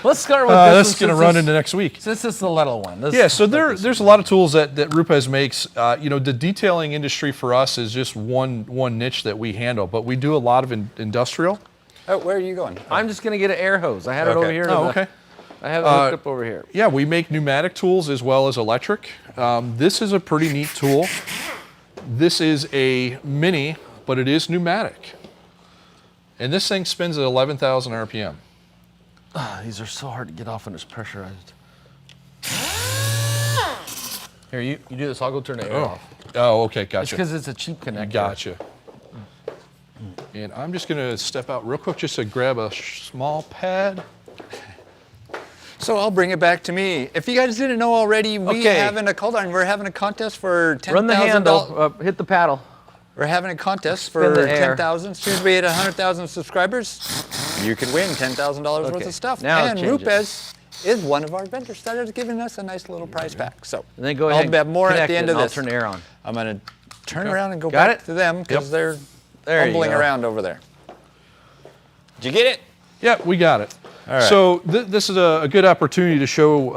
[SPEAKER 3] Let's start with this.
[SPEAKER 2] that's going to run into next week.
[SPEAKER 3] Since it's the little one.
[SPEAKER 2] Yeah, so there's a lot of tools that Rupes makes. You know, the detailing industry for us is just one niche that we handle, but we do a lot of industrial.
[SPEAKER 1] Oh, where are you going?
[SPEAKER 3] I'm just going to get an air hose. I had it
[SPEAKER 1] Okay.
[SPEAKER 3] over here.
[SPEAKER 2] Oh, okay.
[SPEAKER 3] I have it hooked up over here.
[SPEAKER 2] Yeah, we make pneumatic tools as well as electric. This is a pretty neat tool. This is a mini, but it is pneumatic. And this thing spins at 11,000 RPM.
[SPEAKER 3] These are so hard to get off when it's pressurized. Here, you do this. I'll go turn the air off.
[SPEAKER 2] Oh, okay,
[SPEAKER 3] It's
[SPEAKER 2] gotcha.
[SPEAKER 3] because it's a cheap connector.
[SPEAKER 2] Gotcha. And I'm just going to step out real quick just to grab a small pad.
[SPEAKER 1] So I'll bring it back to me. If you guys didn't know already, we're having a contest for $10,000.
[SPEAKER 3] Run the handle. Hit the paddle.
[SPEAKER 1] We're having a contest
[SPEAKER 3] Spin
[SPEAKER 1] for
[SPEAKER 3] the air.
[SPEAKER 1] 10,000. As soon as we hit 100,000 subscribers, you can win $10,000 worth of stuff.
[SPEAKER 3] Now
[SPEAKER 1] and
[SPEAKER 3] change it.
[SPEAKER 1] Rupes is one of our vendors that is giving us a nice little prize pack. So
[SPEAKER 3] And then go ahead
[SPEAKER 1] I'll have more at
[SPEAKER 3] connect
[SPEAKER 1] the end
[SPEAKER 3] it
[SPEAKER 1] of
[SPEAKER 3] and
[SPEAKER 1] this.
[SPEAKER 3] I'll turn the air on.
[SPEAKER 1] I'm going to turn around and go
[SPEAKER 3] Got
[SPEAKER 1] back
[SPEAKER 3] it?
[SPEAKER 1] to them because they're
[SPEAKER 3] There you
[SPEAKER 1] fumbling
[SPEAKER 3] go.
[SPEAKER 1] around over there. Did you get it?
[SPEAKER 2] Yeah, we got it.
[SPEAKER 1] All right.
[SPEAKER 2] So this is a good opportunity to show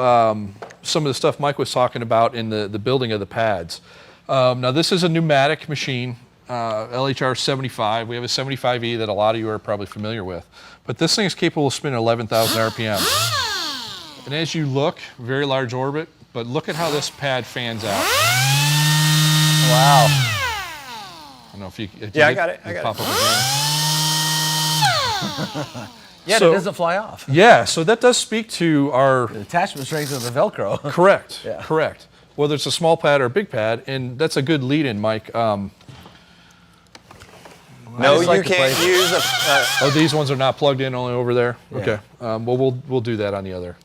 [SPEAKER 2] some of the stuff Mike was talking about in the building of the pads. Now this is a pneumatic machine, LHR 75. We have a 75E that a lot of you are probably familiar with. But this thing is capable of spinning 11,000 RPM. And as you look, very large orbit, but look at how this pad fans out.
[SPEAKER 1] Wow.
[SPEAKER 2] I don't know if you
[SPEAKER 1] Yeah, I got it.
[SPEAKER 2] pop up again.
[SPEAKER 3] Yeah,
[SPEAKER 2] So-
[SPEAKER 3] it doesn't fly off.
[SPEAKER 2] Yeah, so that does speak to our
[SPEAKER 3] The attachment strength of the Velcro.
[SPEAKER 2] correct.
[SPEAKER 3] Yeah.
[SPEAKER 2] Correct. Whether it's a small pad or a big pad, and that's a good lead-in, Mike.
[SPEAKER 1] No,
[SPEAKER 3] just
[SPEAKER 1] you
[SPEAKER 3] like to
[SPEAKER 1] can't
[SPEAKER 3] play-
[SPEAKER 1] use a.
[SPEAKER 2] Oh, these ones are not plugged in, only over there.
[SPEAKER 3] Yeah.
[SPEAKER 2] Okay. Well, we'll do that on the other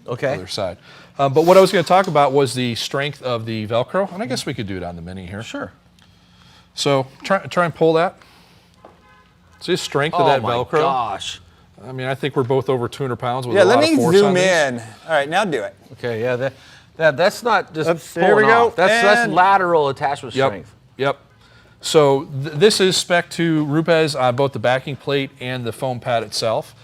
[SPEAKER 2] side. But what I was going to talk about was the strength of the Velcro, and I guess we could do it on the Mini here.
[SPEAKER 3] Sure.
[SPEAKER 2] So try and pull that. See the strength of that
[SPEAKER 3] Oh my
[SPEAKER 2] Velcro.
[SPEAKER 3] gosh.
[SPEAKER 2] I mean, I think we're both over 200 pounds with
[SPEAKER 1] Yeah,
[SPEAKER 2] a
[SPEAKER 1] let
[SPEAKER 2] lot of
[SPEAKER 1] me
[SPEAKER 2] force on
[SPEAKER 1] zoom
[SPEAKER 2] these.
[SPEAKER 1] in. All right, now do it.
[SPEAKER 3] Okay, yeah, that's not just
[SPEAKER 1] Oops, there we
[SPEAKER 3] pulling
[SPEAKER 1] go.
[SPEAKER 3] off. That's
[SPEAKER 1] And-
[SPEAKER 3] lateral attachment strength.
[SPEAKER 2] Yep. So this is spec to Rupes on both the backing plate and the foam pad itself.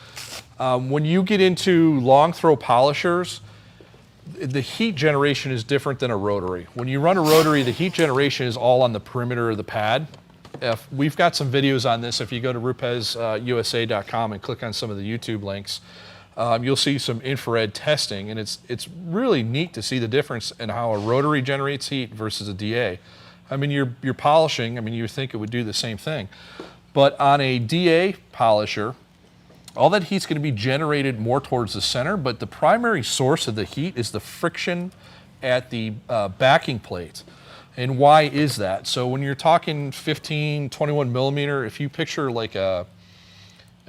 [SPEAKER 2] When you get into long throw polishers, the heat generation is different than a rotary. When you run a rotary, the heat generation is all on the perimeter of the pad. We've got some videos on this. If you go to rupesusa.com and click on some of the YouTube links, you'll see some infrared testing, and it's really neat to see the difference in how a rotary generates heat versus a DA. I mean, you're polishing. I mean, you think it would do the same thing, but on a DA polisher, all that heat's going to be generated more towards the center, but the primary source of the heat is the friction at the backing plate. And why is that? So when you're talking 15, 21 millimeter, if you picture like an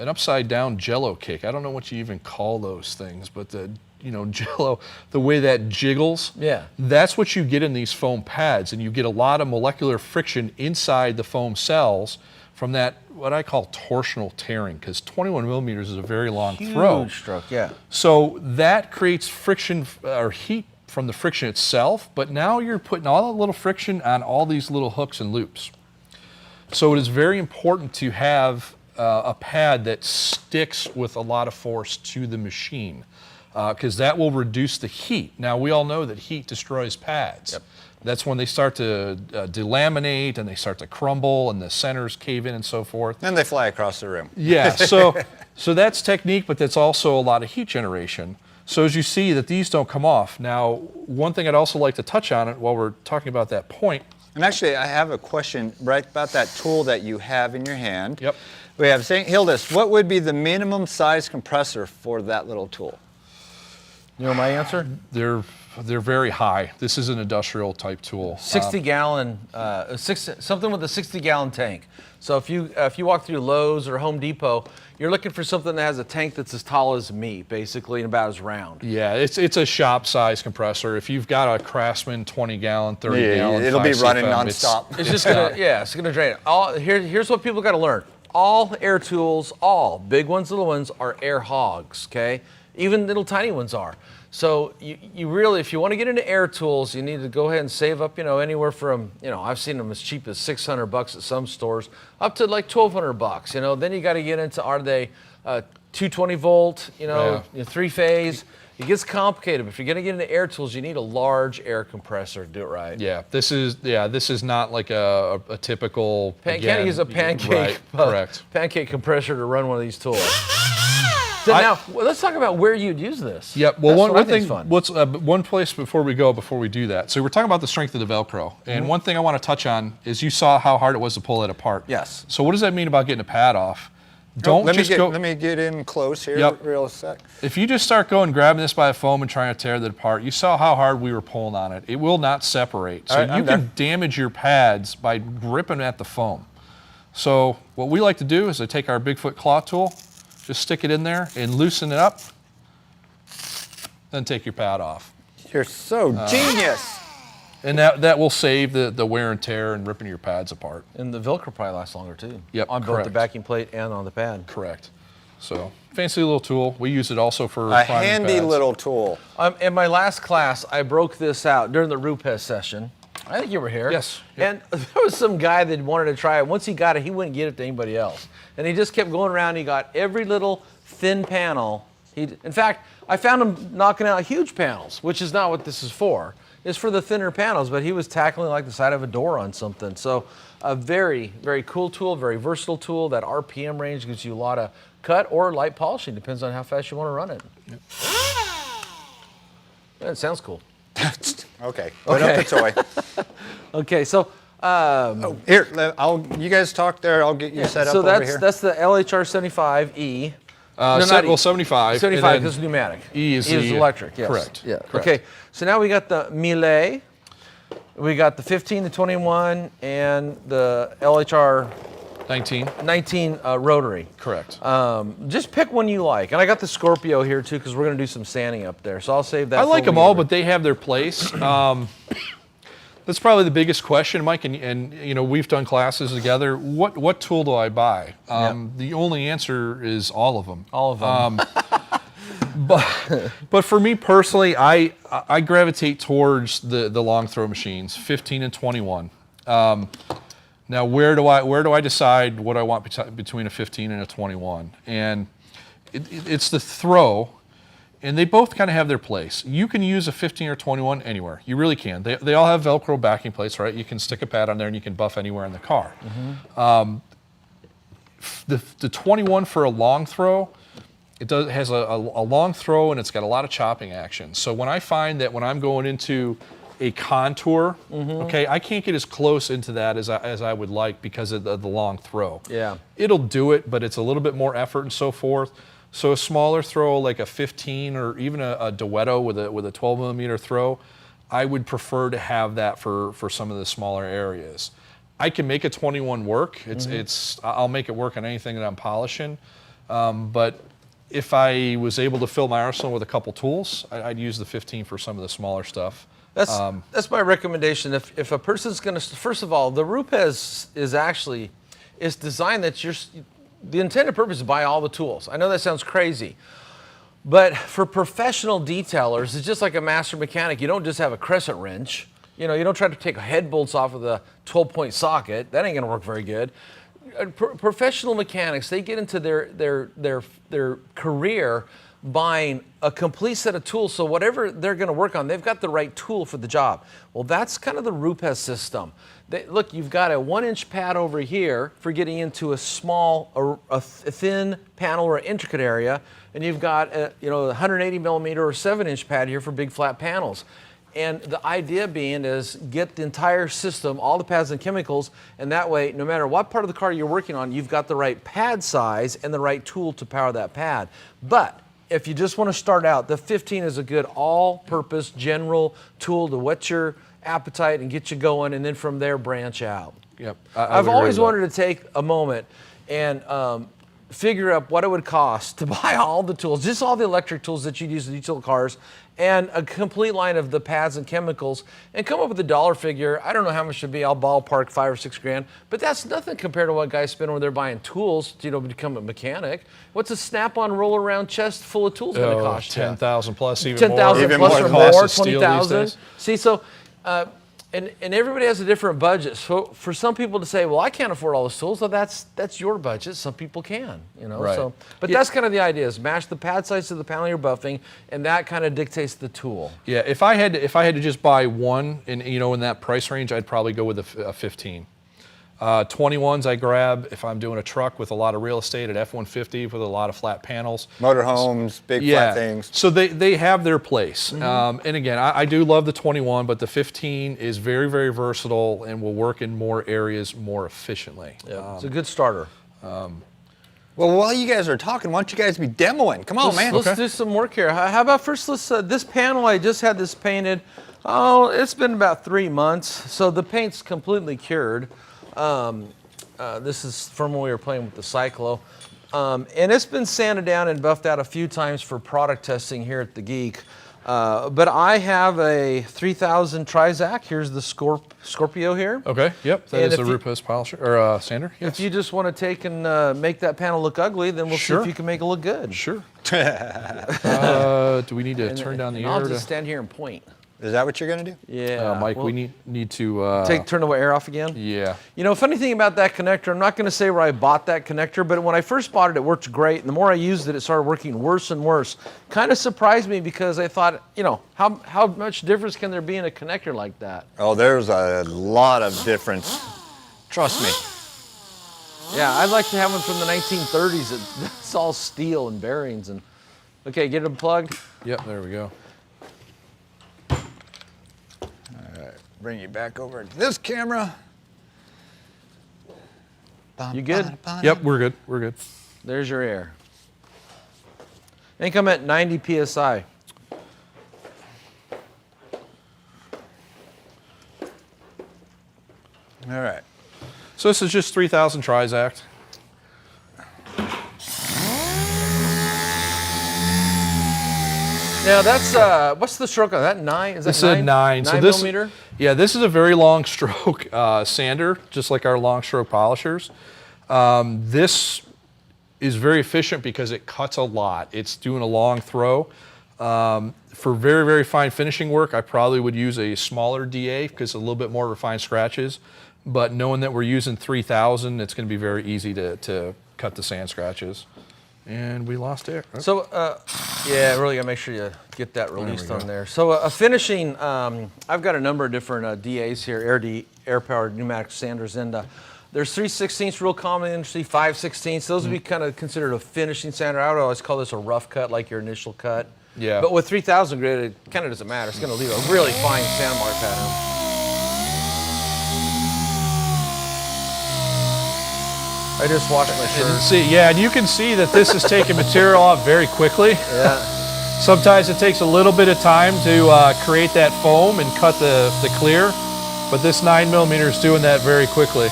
[SPEAKER 2] upside down Jello cake, I don't know what you even call those things, but the Jello, the way that jiggles.
[SPEAKER 3] Yeah.
[SPEAKER 2] That's what you get in these foam pads, and you get a lot of molecular friction inside the foam cells from that, what I call torsional tearing, because 21 millimeters is a very long throw.
[SPEAKER 3] Huge stroke, yeah.
[SPEAKER 2] So that creates friction or heat from the friction itself, but now you're putting all that little friction on all these little hooks and loops. So it is very important to have a pad that sticks with a lot of force to the machine, because that will reduce the heat. Now, we all know that heat destroys pads.
[SPEAKER 3] Yep.
[SPEAKER 2] That's when they start to delaminate and they start to crumble and the centers cave in and so forth.
[SPEAKER 1] And they fly across the room.
[SPEAKER 2] Yeah, so that's technique, but that's also a lot of heat generation. So as you see that these don't come off. Now, one thing I'd also like to touch on it while we're talking about that point.
[SPEAKER 1] And actually, I have a question right about that tool that you have in your hand.
[SPEAKER 2] Yep.
[SPEAKER 1] We have St. Hildis. What would be the minimum size compressor for that little tool?
[SPEAKER 3] You know my answer?
[SPEAKER 2] They're very high. This is an industrial type tool.
[SPEAKER 3] 60-gallon, something with a 60-gallon tank. So if you walk through Lowe's or Home Depot, you're looking for something that has a tank that's as tall as me, basically, and about as round.
[SPEAKER 2] Yeah, it's a shop size compressor. If you've got a Craftsman 20-gallon, 30-gallon,
[SPEAKER 1] it'll be running
[SPEAKER 2] 5 CFM,
[SPEAKER 1] nonstop.
[SPEAKER 3] It's just gonna, it's gonna drain it. Here's what people got to learn. All air tools, all big ones, little ones, are air hogs. Okay, even little tiny ones are. So you really, if you want to get into air tools, you need to go ahead and save up, anywhere from, I've seen them as cheap as $600 at some stores, up to like $1,200. Then you got to get into, are they 220 volt, three phase? It gets complicated, but if you're going to get into air tools, you need a large air compressor to do it right.
[SPEAKER 2] Yeah, this is not like a typical.
[SPEAKER 3] Can't use a pancake,
[SPEAKER 2] right, correct.
[SPEAKER 3] Pancake compressor to run one of these tools. So now, let's talk about where you'd use this.
[SPEAKER 2] Yep. Well, one thing.
[SPEAKER 3] Fun.
[SPEAKER 2] One place before we do that. So we're talking about the strength of the Velcro, and one thing I want to touch on is you saw how hard it was to pull it apart.
[SPEAKER 3] Yes.
[SPEAKER 2] So what does that mean about getting a pad off?
[SPEAKER 1] Let me get in close here real sec.
[SPEAKER 2] If you just start grabbing this by the foam and trying to tear it apart, you saw how hard we were pulling on it. It will not separate. So you can damage your pads by gripping at the foam. So what we like to do is I take our Bigfoot claw tool, just stick it in there and loosen it up, then take your pad off.
[SPEAKER 1] You're so genius.
[SPEAKER 2] And that will save the wear and tear and ripping your pads apart.
[SPEAKER 3] And the Velcro probably lasts longer too.
[SPEAKER 2] Yep,
[SPEAKER 3] on both the backing plate and on the pad.
[SPEAKER 2] Correct. So fancy little tool. We use it also for
[SPEAKER 1] a handy pads. Little tool.
[SPEAKER 3] In my last class, I broke this out during the Rupes session. I think you were here.
[SPEAKER 2] Yes.
[SPEAKER 3] Yep. And there was some guy that wanted to try it. Once he got it, he wouldn't get it to anybody else. And he just kept going around. He got every little thin panel. In fact, I found him knocking out huge panels, which is not what this is for. It's for the thinner panels, but he was tackling like the side of a door on something. So a very, very cool tool, very versatile tool. That RPM range gives you a lot of cut or light polishing. Depends on how fast you want to run it. Yep. Yeah, it sounds cool.
[SPEAKER 1] Okay. Put up the toy.
[SPEAKER 3] Okay, so
[SPEAKER 1] here, you guys talk there. I'll get you set up over here.
[SPEAKER 3] So that's the LHR 75E.
[SPEAKER 2] No, 75.
[SPEAKER 3] 75 because pneumatic.
[SPEAKER 2] E is
[SPEAKER 3] electric. Yes.
[SPEAKER 2] Correct.
[SPEAKER 3] Yeah.
[SPEAKER 2] Correct.
[SPEAKER 3] Okay. So now we got the Millet, we got the 15 to 21, and the LHR 19 Rotary.
[SPEAKER 2] Correct.
[SPEAKER 3] Just pick one you like, and I got the Scorpio here too because we're going to do some sanding up there. So I'll save that.
[SPEAKER 2] I like them all, but they have their place. That's probably the biggest question, Mike, and we've done classes together. What tool do I buy? The only answer is all of them.
[SPEAKER 3] All of them.
[SPEAKER 2] But for me personally, I gravitate towards the long throw machines, 15 and 21. Now, where do I decide what I want between a 15 and a 21? And it's the throw. And they both kind of have their place. You can use a 15 or 21 anywhere. You really can. They all have Velcro backing plates, right? You can stick a pad on there and you can buff anywhere in the car. Mm-hmm. The 21 for a long throw, has a long throw and it's got a lot of chopping action. So when I find that when I'm going into a contour, okay, I can't get as close into that as I would like because of the long throw.
[SPEAKER 3] Yeah.
[SPEAKER 2] It'll do it, but it's a little bit more effort and so forth. So a smaller throw, like a 15 or even a Duetto with a 12 millimeter throw, I would prefer to have that for some of the smaller areas. I can make a 21 work. I'll make it work on anything that I'm polishing, but if I was able to fill my arsenal with a couple tools, I'd use the 15 for some of the smaller stuff.
[SPEAKER 3] That's my recommendation. If a person's going to, first of all, the Rupes is actually, it's designed that the intended purpose is to buy all the tools. I know that sounds crazy, but for professional detailers, it's just like a master mechanic. You don't just have a crescent wrench. You know, you don't try to take head bolts off of the 12-point socket. That ain't going to work very good. Professional mechanics, they get into their career buying a complete set of tools, so whatever they're going to work on, they've got the right tool for the job. Well, that's kind of the Rupes system. Look, you've got a 1-inch pad over here for getting into a small, a thin panel or an intricate area, and you've got a 180 millimeter or 7-inch pad here for big flat panels. And the idea being is get the entire system, all the pads and chemicals, and that way, no matter what part of the car you're working on, you've got the right pad size and the right tool to power that pad. But if you just want to start out, the 15 is a good all-purpose general tool to whet your appetite and get you going, and then from there branch out.
[SPEAKER 2] Yep.
[SPEAKER 3] I've always wanted to take a moment and figure out what it would cost to buy all the tools, just all the electric tools that you'd use in utility cars, and a complete line of the pads and chemicals, and come up with a dollar figure. I don't know how much it would be. I'll ballpark $5 or $6 grand, but that's nothing compared to what guys spend when they're buying tools to become a mechanic. What's a Snap-on roll-around chest full of tools going to cost?
[SPEAKER 2] 10,000 plus, even
[SPEAKER 3] 10,000
[SPEAKER 2] more.
[SPEAKER 3] plus or
[SPEAKER 2] Cost
[SPEAKER 3] more,
[SPEAKER 2] of steel
[SPEAKER 3] 20,000.
[SPEAKER 2] these days.
[SPEAKER 3] See, so. And everybody has a different budget. So for some people to say, well, I can't afford all those tools, well, that's your budget. Some people can,
[SPEAKER 2] Right.
[SPEAKER 3] So, but that's kind of the idea: is match the pad size to the panel you're buffing, and that kind of dictates the tool.
[SPEAKER 2] Yeah, if I had to just buy one, in that price range, I'd probably go with a 15. 21s I grab if I'm doing a truck with a lot of real estate at F-150 with a lot of flat panels.
[SPEAKER 1] Motorhomes, big flat things.
[SPEAKER 2] So they have their place. And again, I do love the 21, but the 15 is very, very versatile and will work in more areas more efficiently.
[SPEAKER 3] Yeah, it's a good starter.
[SPEAKER 1] Well, while you guys are talking, why don't you guys be demoing? Come on, man.
[SPEAKER 3] Let's do some work here. How about first, this panel, I just had this painted. Oh, it's been about 3 months. So the paint's completely cured. This is from when we were playing with the Cyclo. And it's been sanded down and buffed out a few times for product testing here at the Geek. But I have a 3000 Trizac. Here's the Scorpio here.
[SPEAKER 2] Okay, yep, that
[SPEAKER 3] And
[SPEAKER 2] is a
[SPEAKER 3] if you-
[SPEAKER 2] Rupes polisher, or sander. Yes.
[SPEAKER 3] If you just want to take and make that panel look ugly, then we'll see
[SPEAKER 2] Sure.
[SPEAKER 3] if you can make it look good.
[SPEAKER 2] Sure. Do we need to turn down the
[SPEAKER 3] And I'll
[SPEAKER 2] air?
[SPEAKER 3] just stand here and point.
[SPEAKER 1] Is that what you're going to do?
[SPEAKER 3] Yeah.
[SPEAKER 2] Mike,
[SPEAKER 3] well,
[SPEAKER 2] we need to...
[SPEAKER 3] turn the air off again?
[SPEAKER 2] Yeah.
[SPEAKER 3] Funny thing about that connector, I'm not going to say where I bought that connector, but when I first bought it, it worked great. And the more I used it, it started working worse and worse. Kind of surprised me because I thought, how much difference can there be in a connector like that?
[SPEAKER 1] Oh, there's a lot of difference. Trust me.
[SPEAKER 3] Yeah, I'd like to have one from the 1930s. It's all steel and bearings. And okay, get it unplugged.
[SPEAKER 2] Yep, there we go.
[SPEAKER 1] Bring you back over to this camera.
[SPEAKER 3] You good?
[SPEAKER 2] Yep, we're good. We're good.
[SPEAKER 3] There's your air. I think I'm at 90 PSI.
[SPEAKER 1] All right.
[SPEAKER 2] So this is just 3000 Trizac.
[SPEAKER 3] Now that's what's the stroke on that? 9? Is that
[SPEAKER 2] This is a 9.
[SPEAKER 3] 9
[SPEAKER 2] So this,
[SPEAKER 3] millimeter?
[SPEAKER 2] yeah, this is a very long stroke sander, just like our long stroke polishers. This is very efficient because it cuts a lot. It's doing a long throw. For very, very fine finishing work, I probably would use a smaller DA because a little bit more refined scratches. But knowing that we're using 3000, it's going to be very easy to cut the sand scratches. And we lost air. Oh.
[SPEAKER 3] So, yeah, really gotta make sure you get that released on there. So a finishing, I've got a number of different DAs here, air-powered pneumatic sanders, and there's 3/16 real common in the industry, 5/16. Those would be kind of considered a finishing sander. I would always call this a rough cut, like your initial cut.
[SPEAKER 2] Yeah.
[SPEAKER 3] But with 3000 grit, it kind of doesn't matter. It's gonna leave a really fine sandmark pattern. I just washed my shirt.
[SPEAKER 2] And you can see that this is taking material off very quickly.
[SPEAKER 3] Yeah.
[SPEAKER 2] Sometimes it takes a little bit of time to create that foam and cut the clear, but this 9mm is doing that very quickly.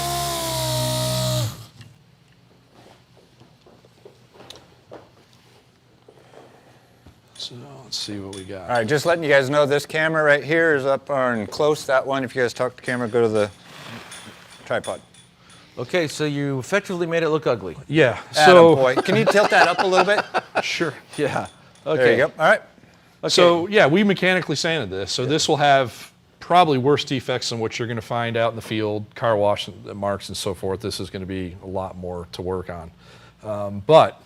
[SPEAKER 2] So let's see what we got.
[SPEAKER 1] All right, just letting you guys know, this camera right here is up and close. That one, if you guys talk to the camera, go to the tripod.
[SPEAKER 3] Okay, so you effectively made it look ugly.
[SPEAKER 2] Yeah.
[SPEAKER 1] So, boy, can you tilt that up a little bit?
[SPEAKER 2] Sure.
[SPEAKER 3] Yeah. Okay.
[SPEAKER 1] There you go. All right.
[SPEAKER 3] Okay.
[SPEAKER 2] So yeah, we mechanically sanded this. So this will have probably worse defects than what you're going to find out in the field, car wash marks and so forth. This is going to be a lot more to work on. But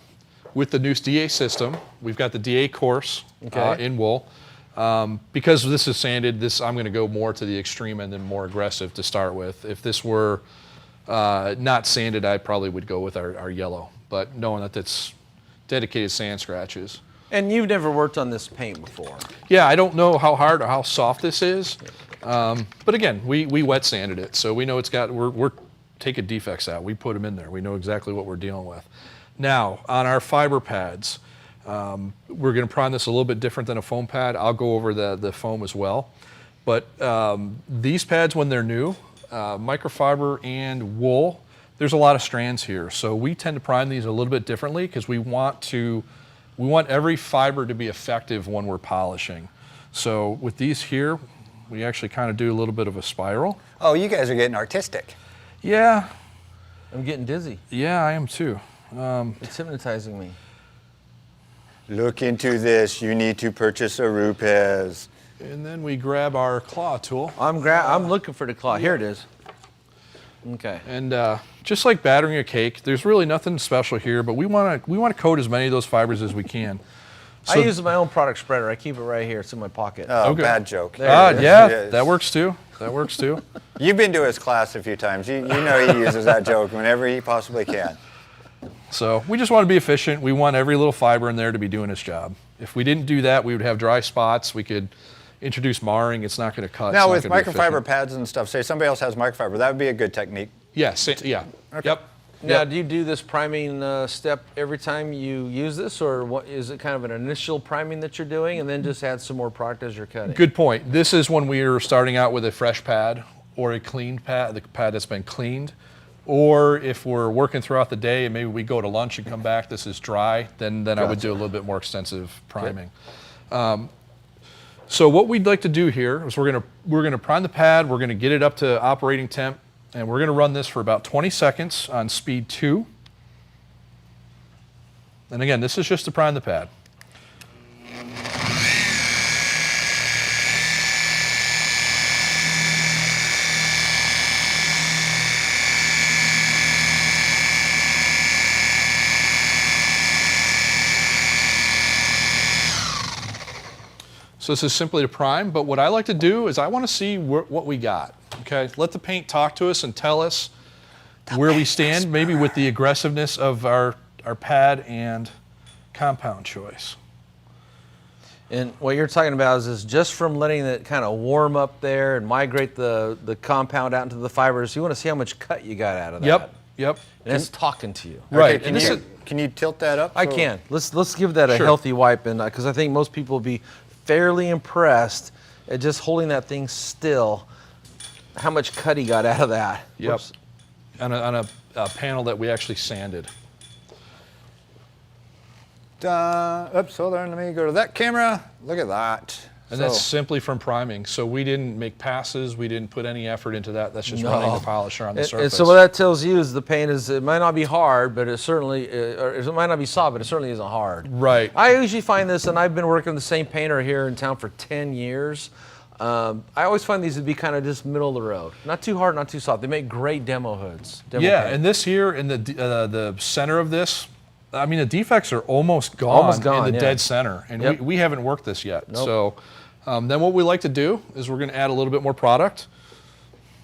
[SPEAKER 2] with the new DA system, we've got the DA coarse in wool. Because this is sanded, I'm going to go more to the extreme and then more aggressive to start with. If this were not sanded, I probably would go with our yellow. But knowing that it's dedicated sand scratches.
[SPEAKER 3] And you've never worked on this paint before.
[SPEAKER 2] Yeah, I don't know how hard or how soft this is. But again, we wet sanded it, so we know it's got, we're taking defects out. We put them in there. We know exactly what we're dealing with. Now, on our fiber pads, we're going to prime this a little bit different than a foam pad. I'll go over the foam as well. But these pads, when they're new, microfiber and wool, there's a lot of strands here. So we tend to prime these a little bit differently because we want every fiber to be effective when we're polishing. So with these here, we actually kind of do a little bit of a spiral.
[SPEAKER 1] Oh, you guys are getting artistic.
[SPEAKER 2] Yeah.
[SPEAKER 3] I'm getting dizzy.
[SPEAKER 2] Yeah, I am too.
[SPEAKER 3] It's hypnotizing me.
[SPEAKER 1] Look into this. You need to purchase a Rupes.
[SPEAKER 2] And then we grab our claw tool.
[SPEAKER 3] I'm looking for the claw. Here it is. Okay.
[SPEAKER 2] And just like battering a cake, there's really nothing special here, but we want to coat as many of those fibers as we can.
[SPEAKER 3] I use my own product spreader. I keep it right here. It's in my pocket.
[SPEAKER 1] Oh,
[SPEAKER 2] Okay.
[SPEAKER 1] bad joke.
[SPEAKER 2] Yeah, that works too. That works too.
[SPEAKER 1] You've been to his class a few times. You know he uses that joke whenever he possibly can.
[SPEAKER 2] So we just want to be efficient. We want every little fiber in there to be doing its job. If we didn't do that, we would have dry spots. We could introduce marring. It's not going to cut.
[SPEAKER 1] Now with microfiber pads and stuff, say somebody else has microfiber, that would be a good technique.
[SPEAKER 2] Yes. Yeah.
[SPEAKER 1] Okay.
[SPEAKER 2] Yep.
[SPEAKER 3] Now, do you do this priming step every time you use this, or what is it kind of an initial priming that you're doing, and then just add some more product as you're cutting?
[SPEAKER 2] Good point. This is when we are starting out with a fresh pad or a cleaned pad, the pad that's been cleaned. Or if we're working throughout the day and maybe we go to lunch and come back, this is dry, then I would do a little bit more extensive priming. So what we'd like to do here is we're gonna prime the pad, we're gonna get it up to operating temp, and we're gonna run this for about 20 seconds on speed 2. And again, this is just to prime the pad. So this is simply to prime, but what I like to do is I want to see what we got, okay? Let the paint talk to us and tell us where we stand, maybe with the aggressiveness of our pad and compound choice.
[SPEAKER 3] And what you're talking about is just from letting it kind of warm up there and migrate the compound out into the fibers, you want to see how much cut you got out of that.
[SPEAKER 2] Yep.
[SPEAKER 3] And it's talking to you.
[SPEAKER 2] Right.
[SPEAKER 1] Okay, can you tilt that up?
[SPEAKER 3] I can. Let's give that a
[SPEAKER 2] Sure.
[SPEAKER 3] healthy wipe, and because I think most people will be fairly impressed at just holding that thing still, how much cut he got out of that.
[SPEAKER 2] Yep.
[SPEAKER 3] Whoops.
[SPEAKER 2] On a panel that we actually sanded.
[SPEAKER 1] Oops, hold on, let me go to that camera. Look at that.
[SPEAKER 2] And that's simply from priming. So we didn't make passes, we didn't put any effort into that. That's just running the polisher on the surface.
[SPEAKER 3] And so what that tells you is the paint it might not be hard, but it certainly, or it might not be soft, but it certainly isn't hard.
[SPEAKER 2] Right.
[SPEAKER 3] I usually find this, and I've been working with the same painter here in town for 10 years. I always find these to be kind of just middle of the road. Not too hard, not too soft. They make great demo hoods.
[SPEAKER 2] Yeah, and this here in the center of this, I mean, the defects are almost gone, in the dead center. And we haven't worked this yet.
[SPEAKER 3] Nope.
[SPEAKER 2] So then what we like to do is we're going to add a little bit more product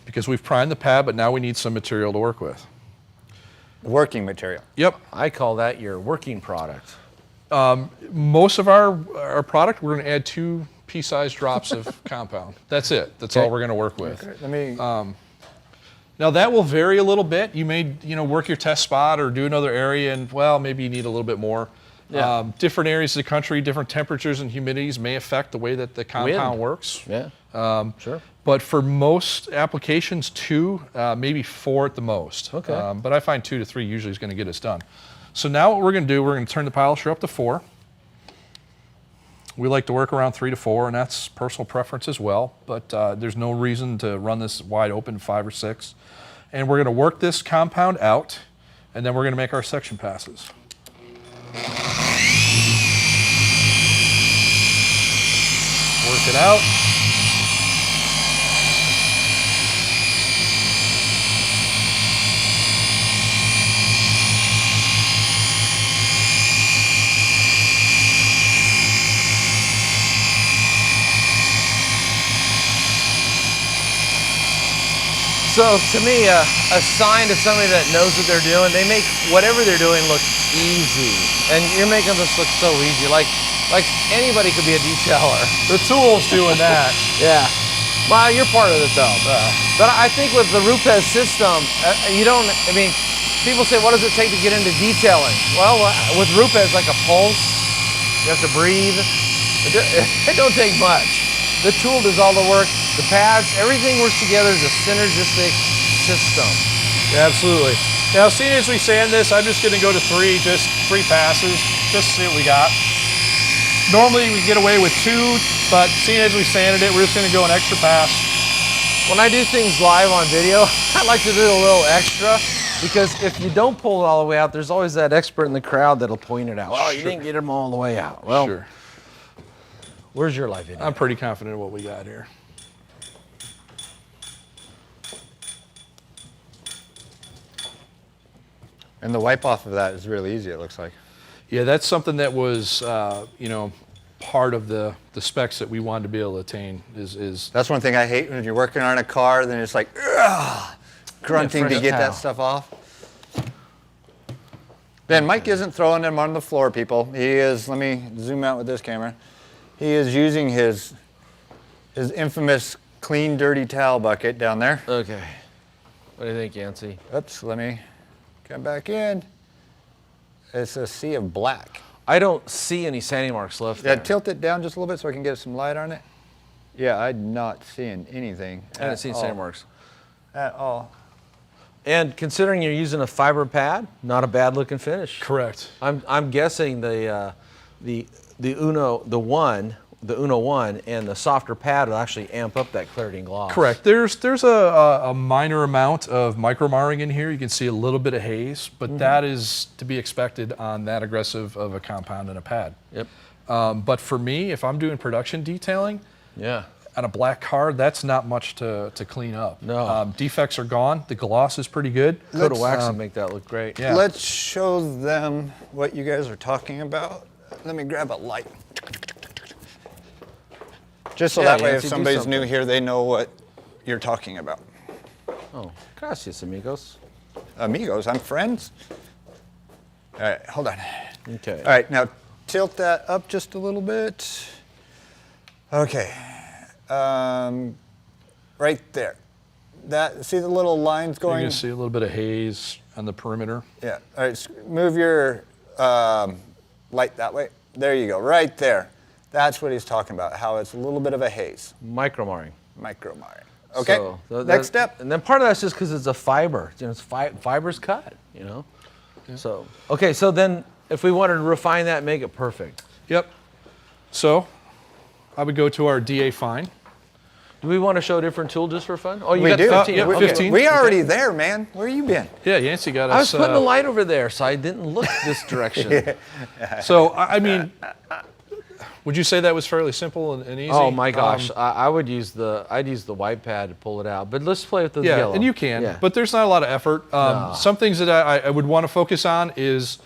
[SPEAKER 2] because we've primed the pad, but now we need some material to work with.
[SPEAKER 1] Working material.
[SPEAKER 2] Yep.
[SPEAKER 3] I call that your working product.
[SPEAKER 2] Most of our product, we're going to add 2 pea-sized drops of compound. That's it. That's all we're going to work with.
[SPEAKER 1] Okay, let me.
[SPEAKER 2] Now that will vary a little bit. You may, work your test spot or do another area, and well, maybe you need a little bit more.
[SPEAKER 3] Yeah.
[SPEAKER 2] Different areas of the country, different temperatures and humidities may affect the way that the compound works.
[SPEAKER 3] Yeah. Sure.
[SPEAKER 2] But for most applications, 2, maybe 4 at the most.
[SPEAKER 3] Okay.
[SPEAKER 2] But I find 2 to 3 usually is going to get us done. So now what we're going to do, we're going to turn the polisher up to 4. We like to work around 3 to 4, and that's personal preference as well. But there's no reason to run this wide open 5 or 6. And we're going to work this compound out, and then we're going to make our section passes. Work it out.
[SPEAKER 3] So to me, a sign to somebody that knows what they're doing, they make whatever they're doing look easy. And you're making this look so easy. Like anybody could be a detailer.
[SPEAKER 2] The tool's doing that.
[SPEAKER 3] Yeah. Well, you're part of it though. But I think with the Rupes system, you don't, I mean, people say, what does it take to get into detailing? Well, with Rupes, like a pulse, you have to breathe. It don't take much. The tool does all the work. The pads, everything works together as a synergistic system.
[SPEAKER 2] Yeah, absolutely. Now, seeing as we sand this, I'm just going to go to 3, just 3 passes, just to see what we got. Normally, we get away with 2, but seeing as we sanded it, we're just going to go an extra pass.
[SPEAKER 3] When I do things live on video, I like to do a little extra, because if you don't pull it all the way out, there's always that expert in the crowd that'll point it out. Well, you didn't get them all the way out. Well,
[SPEAKER 2] Sure.
[SPEAKER 3] Where's your live video?
[SPEAKER 2] I'm pretty confident in what we got here.
[SPEAKER 1] And the wipe off of that is really easy, it looks like.
[SPEAKER 2] Yeah, that's something that was, you know, part of the specs that we wanted to be able to attain is
[SPEAKER 1] That's one thing I hate when you're working on a car, then it's like, ugh, grunting to get that stuff off. Ben, Mike isn't throwing them on the floor, people. He is, let me zoom out with this camera. He is using his infamous clean, dirty towel bucket down there.
[SPEAKER 3] Okay. What do you think, Yancy?
[SPEAKER 1] Oops, let me come back in. It's a sea of black.
[SPEAKER 3] I don't see any sanding marks left
[SPEAKER 1] Yeah,
[SPEAKER 3] there.
[SPEAKER 1] tilt it down just a little bit so I can get some light on it. Yeah, I'm not seeing anything.
[SPEAKER 3] I haven't seen sanding marks.
[SPEAKER 1] At all.
[SPEAKER 3] And considering you're using a fiber pad, not a bad looking finish.
[SPEAKER 2] correct.
[SPEAKER 3] I'm guessing the Uno One and the softer pad will actually amp up that clarity and gloss.
[SPEAKER 2] Correct. There's a minor amount of micromarring in here. You can see a little bit of haze, but that is to be expected on that aggressive of a compound and a pad.
[SPEAKER 3] Yep.
[SPEAKER 2] But for me, if I'm doing production detailing,
[SPEAKER 3] Yeah.
[SPEAKER 2] on a black car, that's not much to clean up.
[SPEAKER 3] No.
[SPEAKER 2] Defects are gone. The gloss is pretty good.
[SPEAKER 3] Coat of wax would make that look great.
[SPEAKER 2] Yeah.
[SPEAKER 1] Let's show them what you guys are talking about. Let me grab a light. Just so
[SPEAKER 3] Yeah,
[SPEAKER 1] that way
[SPEAKER 3] Yancy,
[SPEAKER 1] if
[SPEAKER 3] do
[SPEAKER 1] somebody's new
[SPEAKER 3] something.
[SPEAKER 1] here, they know what you're talking about.
[SPEAKER 3] Oh, gracias, amigos.
[SPEAKER 1] Amigos, I'm friends. All right, hold on.
[SPEAKER 3] Okay.
[SPEAKER 1] All right, now tilt that up just a little bit. Okay, right there. That, see the little lines
[SPEAKER 2] You're
[SPEAKER 1] going?
[SPEAKER 2] going to see a little bit of haze on the perimeter.
[SPEAKER 1] Yeah, all right, move your light that way. There you go, right there. That's what he's talking about, how it's a little bit of a haze,
[SPEAKER 3] Micromarring.
[SPEAKER 1] micromarring. Okay,
[SPEAKER 3] So,
[SPEAKER 1] next step.
[SPEAKER 3] And then part of that's just because it's a fiber. You know, it's fiber's cut, you know? Yeah. So, okay, so then if we wanted to refine that and make it perfect,
[SPEAKER 2] Yep. So I would go to our DA fine.
[SPEAKER 3] do we want to show a different tool just for fun? Oh, you
[SPEAKER 1] We
[SPEAKER 3] got
[SPEAKER 1] do.
[SPEAKER 3] 15.
[SPEAKER 2] Yeah,
[SPEAKER 3] Okay.
[SPEAKER 2] 15.
[SPEAKER 1] We already there, man. Where you been?
[SPEAKER 2] Yeah, Yancy got
[SPEAKER 3] I was
[SPEAKER 2] us.
[SPEAKER 3] putting the light over there, so I didn't look this direction.
[SPEAKER 2] So I mean, would you say that was fairly simple and easy?
[SPEAKER 3] Oh my gosh, I'd use the white pad to pull it out. But let's play with the
[SPEAKER 2] Yeah,
[SPEAKER 3] yellow.
[SPEAKER 2] and you can,
[SPEAKER 3] Yeah.
[SPEAKER 2] but there's not a lot of effort. Some things that I would want to focus on is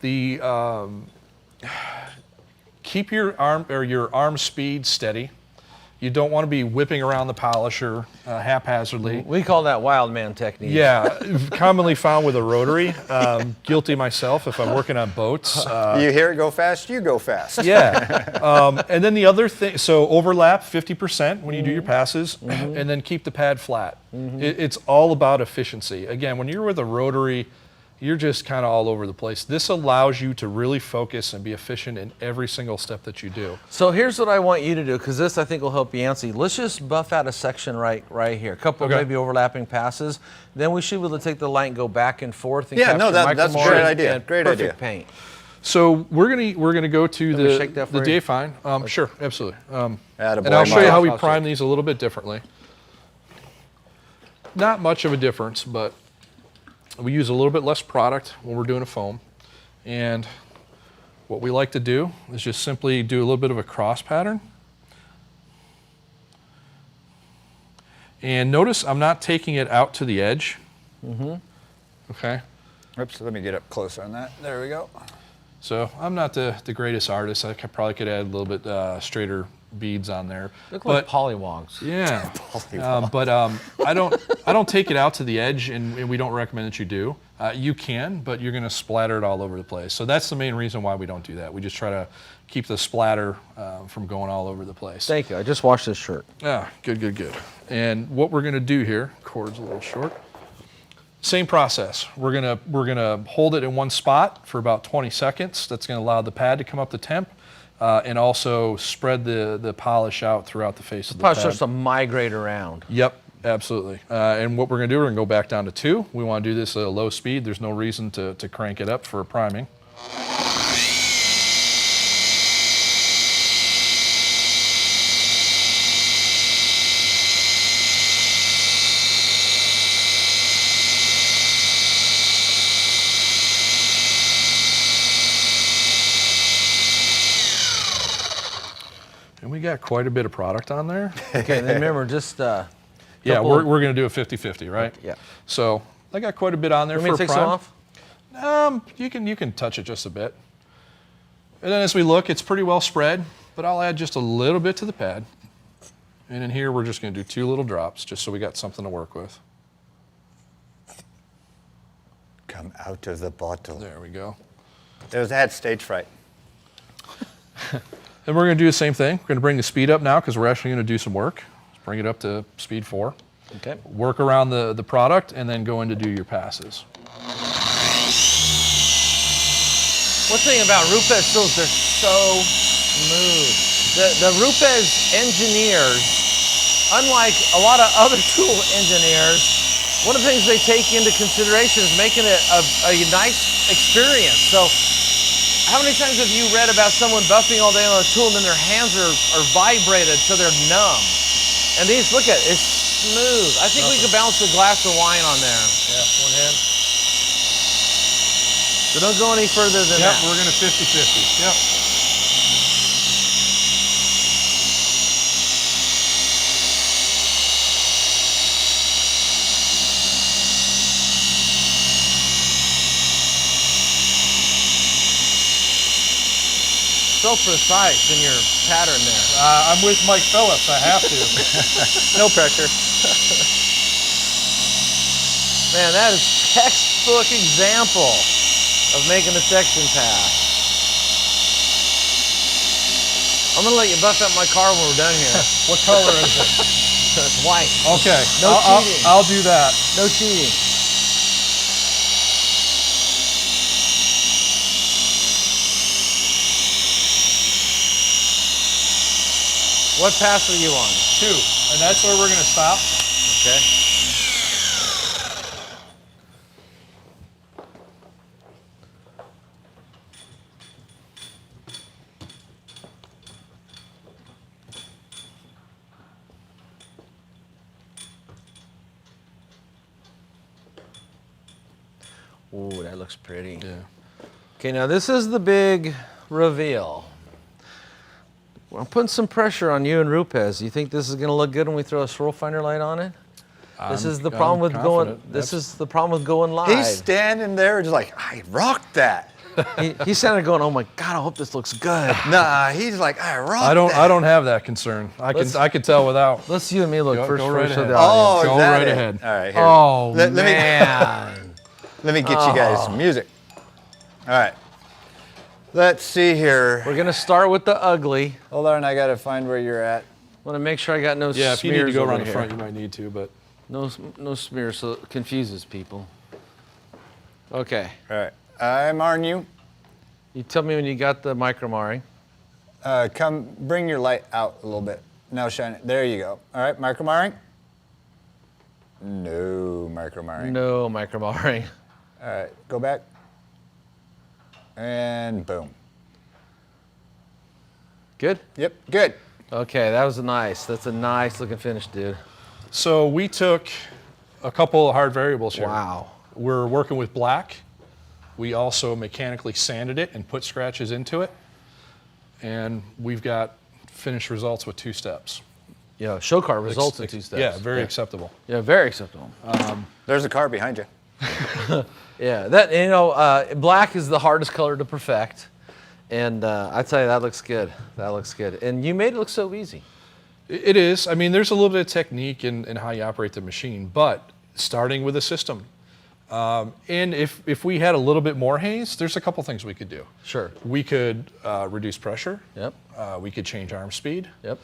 [SPEAKER 2] the keep your arm speed steady. You don't want to be whipping around the polisher haphazardly.
[SPEAKER 3] We call that wild man technique.
[SPEAKER 2] Yeah, commonly found with a rotary. Guilty myself if I'm working on boats.
[SPEAKER 1] You hear it go fast, you go fast.
[SPEAKER 2] Yeah, and then the other thing, so overlap 50% when you do your passes, and then keep the pad flat. It's all about efficiency. Again, when you're with a rotary, you're just kind of all over the place. This allows you to really focus and be efficient in every single step that you do.
[SPEAKER 3] So here's what I want you to do, because this I think will help Yancy. Let's just buff out a section right here, a couple
[SPEAKER 2] Okay.
[SPEAKER 3] maybe overlapping passes. Then we should be able to take the light and go back and forth and
[SPEAKER 1] Yeah,
[SPEAKER 3] capture
[SPEAKER 1] no, that's a
[SPEAKER 3] micromarring
[SPEAKER 1] great idea.
[SPEAKER 3] and
[SPEAKER 1] Great
[SPEAKER 3] perfect
[SPEAKER 1] idea.
[SPEAKER 3] paint.
[SPEAKER 2] So we're gonna go to
[SPEAKER 3] we shake that
[SPEAKER 2] the
[SPEAKER 3] for you?
[SPEAKER 2] DA fine. Sure, absolutely. And
[SPEAKER 1] Attaboy,
[SPEAKER 2] I'll show you how we
[SPEAKER 3] I'll
[SPEAKER 2] prime
[SPEAKER 3] shake.
[SPEAKER 2] these a little bit differently. Not much of a difference, but we use a little bit less product when we're doing a foam. And what we like to do is just simply do a little bit of a cross pattern. And notice I'm not taking it out to the edge. Okay.
[SPEAKER 1] Oops, let me get up closer on that. There we go.
[SPEAKER 2] So I'm not the greatest artist. I probably could add a little bit straighter beads on there.
[SPEAKER 3] Look like pollywogs.
[SPEAKER 2] Yeah, but I don't take it out to the edge, and we don't recommend that you do. You can, but you're going to splatter it all over the place. So that's the main reason why we don't do that. We just try to keep the splatter from going all over the place.
[SPEAKER 3] Thank you. I just washed this shirt.
[SPEAKER 2] Yeah, good. And what we're going to do here, cord's a little short. Same process. We're gonna hold it in one spot for about 20 seconds. That's going to allow the pad to come up to temp. And also spread the polish out throughout the face of the pad.
[SPEAKER 3] Polish starts to migrate around.
[SPEAKER 2] Yep, absolutely. And what we're going to do, we're going to go back down to 2. We want to do this at a low speed. There's no reason to crank it up for priming. And we got quite a bit of product on there.
[SPEAKER 3] Okay, then remember, just
[SPEAKER 2] Yeah,
[SPEAKER 3] couple-
[SPEAKER 2] we're going to do a 50-50, right?
[SPEAKER 3] Yeah.
[SPEAKER 2] So I got quite a bit on there
[SPEAKER 3] Let me
[SPEAKER 2] for
[SPEAKER 3] take
[SPEAKER 2] a prime.
[SPEAKER 3] some off.
[SPEAKER 2] You can touch it just a bit. And then as we look, it's pretty well spread, but I'll add just a little bit to the pad. And in here, we're just going to do 2 little drops, just so we got something to work with.
[SPEAKER 1] Come out of the bottle.
[SPEAKER 2] There we go.
[SPEAKER 1] I had stage fright.
[SPEAKER 2] And we're going to do the same thing. We're going to bring the speed up now because we're actually going to do some work. Let's bring it up to speed 4.
[SPEAKER 3] Okay.
[SPEAKER 2] Work around the product and then go in to do your passes.
[SPEAKER 3] One thing about Rupes tools, they're so smooth. The Rupes engineers, unlike a lot of other tool engineers, one of the things they take into consideration is making it a nice experience. So how many times have you read about someone buffing all day on a tool and then their hands are vibrated so they're numb? And these, look at it, it's smooth. I think we could balance a glass of wine on there.
[SPEAKER 2] Yeah, one hand.
[SPEAKER 3] So don't go any further than
[SPEAKER 2] Yep,
[SPEAKER 3] that.
[SPEAKER 2] we're going to 50-50. Yep.
[SPEAKER 3] So precise in your pattern there.
[SPEAKER 2] I'm with Mike Phillips. I have to.
[SPEAKER 1] No pressure.
[SPEAKER 3] Man, that is textbook example of making a section pass. I'm gonna let you buff up my car when we're done here.
[SPEAKER 2] What color is it?
[SPEAKER 3] It's white.
[SPEAKER 2] Okay.
[SPEAKER 3] No cheating.
[SPEAKER 2] I'll do that.
[SPEAKER 3] No cheating. What pass are you on?
[SPEAKER 2] 2. And that's where we're going to stop.
[SPEAKER 3] Okay. Ooh, that looks pretty.
[SPEAKER 2] Yeah.
[SPEAKER 3] Okay, now this is the big reveal. I'm putting some pressure on you and Rupes. You think this is going to look good when we throw a swirl finder light on it? This is the problem with going. This is the problem with going live.
[SPEAKER 1] He's standing there just like, I rocked that.
[SPEAKER 3] He's standing there going, "Oh my God, I hope this looks good."
[SPEAKER 1] Nah, he's like, I rocked that.
[SPEAKER 2] I don't have that concern. I can tell without.
[SPEAKER 3] Let's you and me look
[SPEAKER 2] Go-
[SPEAKER 3] first.
[SPEAKER 2] go right
[SPEAKER 3] first of
[SPEAKER 2] ahead.
[SPEAKER 3] the audience.
[SPEAKER 1] Oh,
[SPEAKER 2] Go
[SPEAKER 1] is that
[SPEAKER 2] right
[SPEAKER 1] it?
[SPEAKER 2] ahead.
[SPEAKER 1] All right, here.
[SPEAKER 3] Oh
[SPEAKER 1] Let me-
[SPEAKER 3] man.
[SPEAKER 1] Let me get you guys some music. All right. Let's see here.
[SPEAKER 3] We're gonna start with the ugly.
[SPEAKER 1] Hold on, I gotta find where you're at.
[SPEAKER 3] Want to make sure I got no
[SPEAKER 2] Yeah,
[SPEAKER 3] smears
[SPEAKER 2] if you need to go
[SPEAKER 3] over
[SPEAKER 2] around the
[SPEAKER 3] here.
[SPEAKER 2] front, you might need to, but
[SPEAKER 3] No smears, so it confuses people. Okay.
[SPEAKER 1] All right. I'm on you.
[SPEAKER 3] You tell me when you got the micro marring.
[SPEAKER 1] Come, bring your light out a little bit. Now shine it. There you go. All right, micro marring. No micro marring.
[SPEAKER 3] No micro marring.
[SPEAKER 1] All right, go back. And boom.
[SPEAKER 3] Good?
[SPEAKER 1] Yep, good.
[SPEAKER 3] Okay, that was nice. That's a nice looking finish, dude.
[SPEAKER 2] So we took a couple of hard variables here.
[SPEAKER 3] Wow.
[SPEAKER 2] We're working with black. We also mechanically sanded it and put scratches into it. And we've got finished results with 2 steps.
[SPEAKER 3] Yeah, show car results in 2 steps.
[SPEAKER 2] Yeah, very acceptable.
[SPEAKER 3] Yeah, very acceptable.
[SPEAKER 1] There's a car behind you.
[SPEAKER 3] Yeah, that, you know, black is the hardest color to perfect. And I tell you, that looks good. That looks good. And you made it look so easy.
[SPEAKER 2] It is. I mean, there's a little bit of technique in how you operate the machine, but starting with a system. And if we had a little bit more haze, there's a couple things we could do.
[SPEAKER 3] Sure.
[SPEAKER 2] We could reduce pressure.
[SPEAKER 3] Yep.
[SPEAKER 2] We could change arm speed.
[SPEAKER 3] Yep.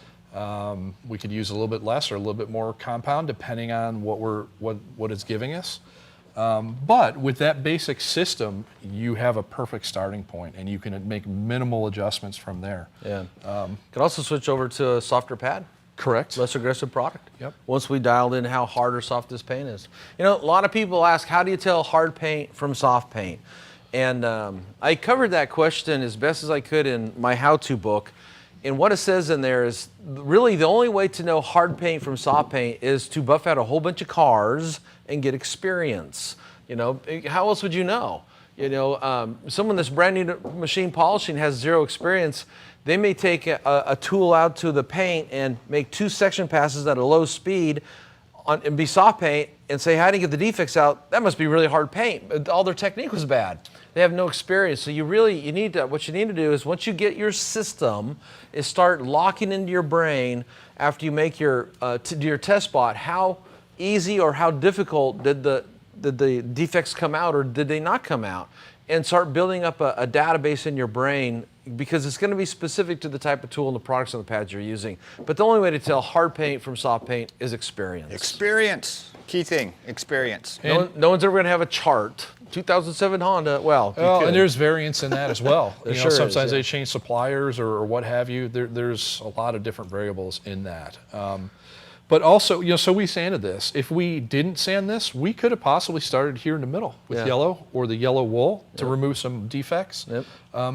[SPEAKER 2] We could use a little bit less or a little bit more compound, depending on what it's giving us. But with that basic system, you have a perfect starting point, and you can make minimal adjustments from there.
[SPEAKER 3] Yeah. Could also switch over to a softer pad.
[SPEAKER 2] Correct.
[SPEAKER 3] Less aggressive product.
[SPEAKER 2] Yep.
[SPEAKER 3] Once we dialed in how hard or soft this paint is. You know, a lot of people ask, how do you tell hard paint from soft paint? And I covered that question as best as I could in my how-to book. And what it says in there is really the only way to know hard paint from soft paint is to buff out a whole bunch of cars and get experience. You know, how else would you know? You know, someone that's brand new to machine polishing has 0 experience. They may take a tool out to the paint and make 2 section passes at a low speed and be soft paint and say, how do you get the defects out? That must be really hard paint. But all their technique was bad. They have no experience. So what you need to do is once you get your system, is start locking into your brain after you make your test spot, how easy or how difficult did the defects come out or did they not come out? And start building up a database in your brain, because it's going to be specific to the type of tool and the products and the pads you're using. But the only way to tell hard paint from soft paint is experience.
[SPEAKER 1] Experience. Key thing, experience.
[SPEAKER 3] No one's ever going to have a chart. 2007 Honda, well,
[SPEAKER 2] And there's variance in that as well.
[SPEAKER 3] There
[SPEAKER 2] You know,
[SPEAKER 3] sure is,
[SPEAKER 2] sometimes
[SPEAKER 3] yeah.
[SPEAKER 2] they change suppliers or what have you. There's a lot of different variables in that. But also, you know, so we sanded this. If we didn't sand this, we could have possibly started here in the middle with yellow or the yellow wool to remove some defects.
[SPEAKER 3] Yep.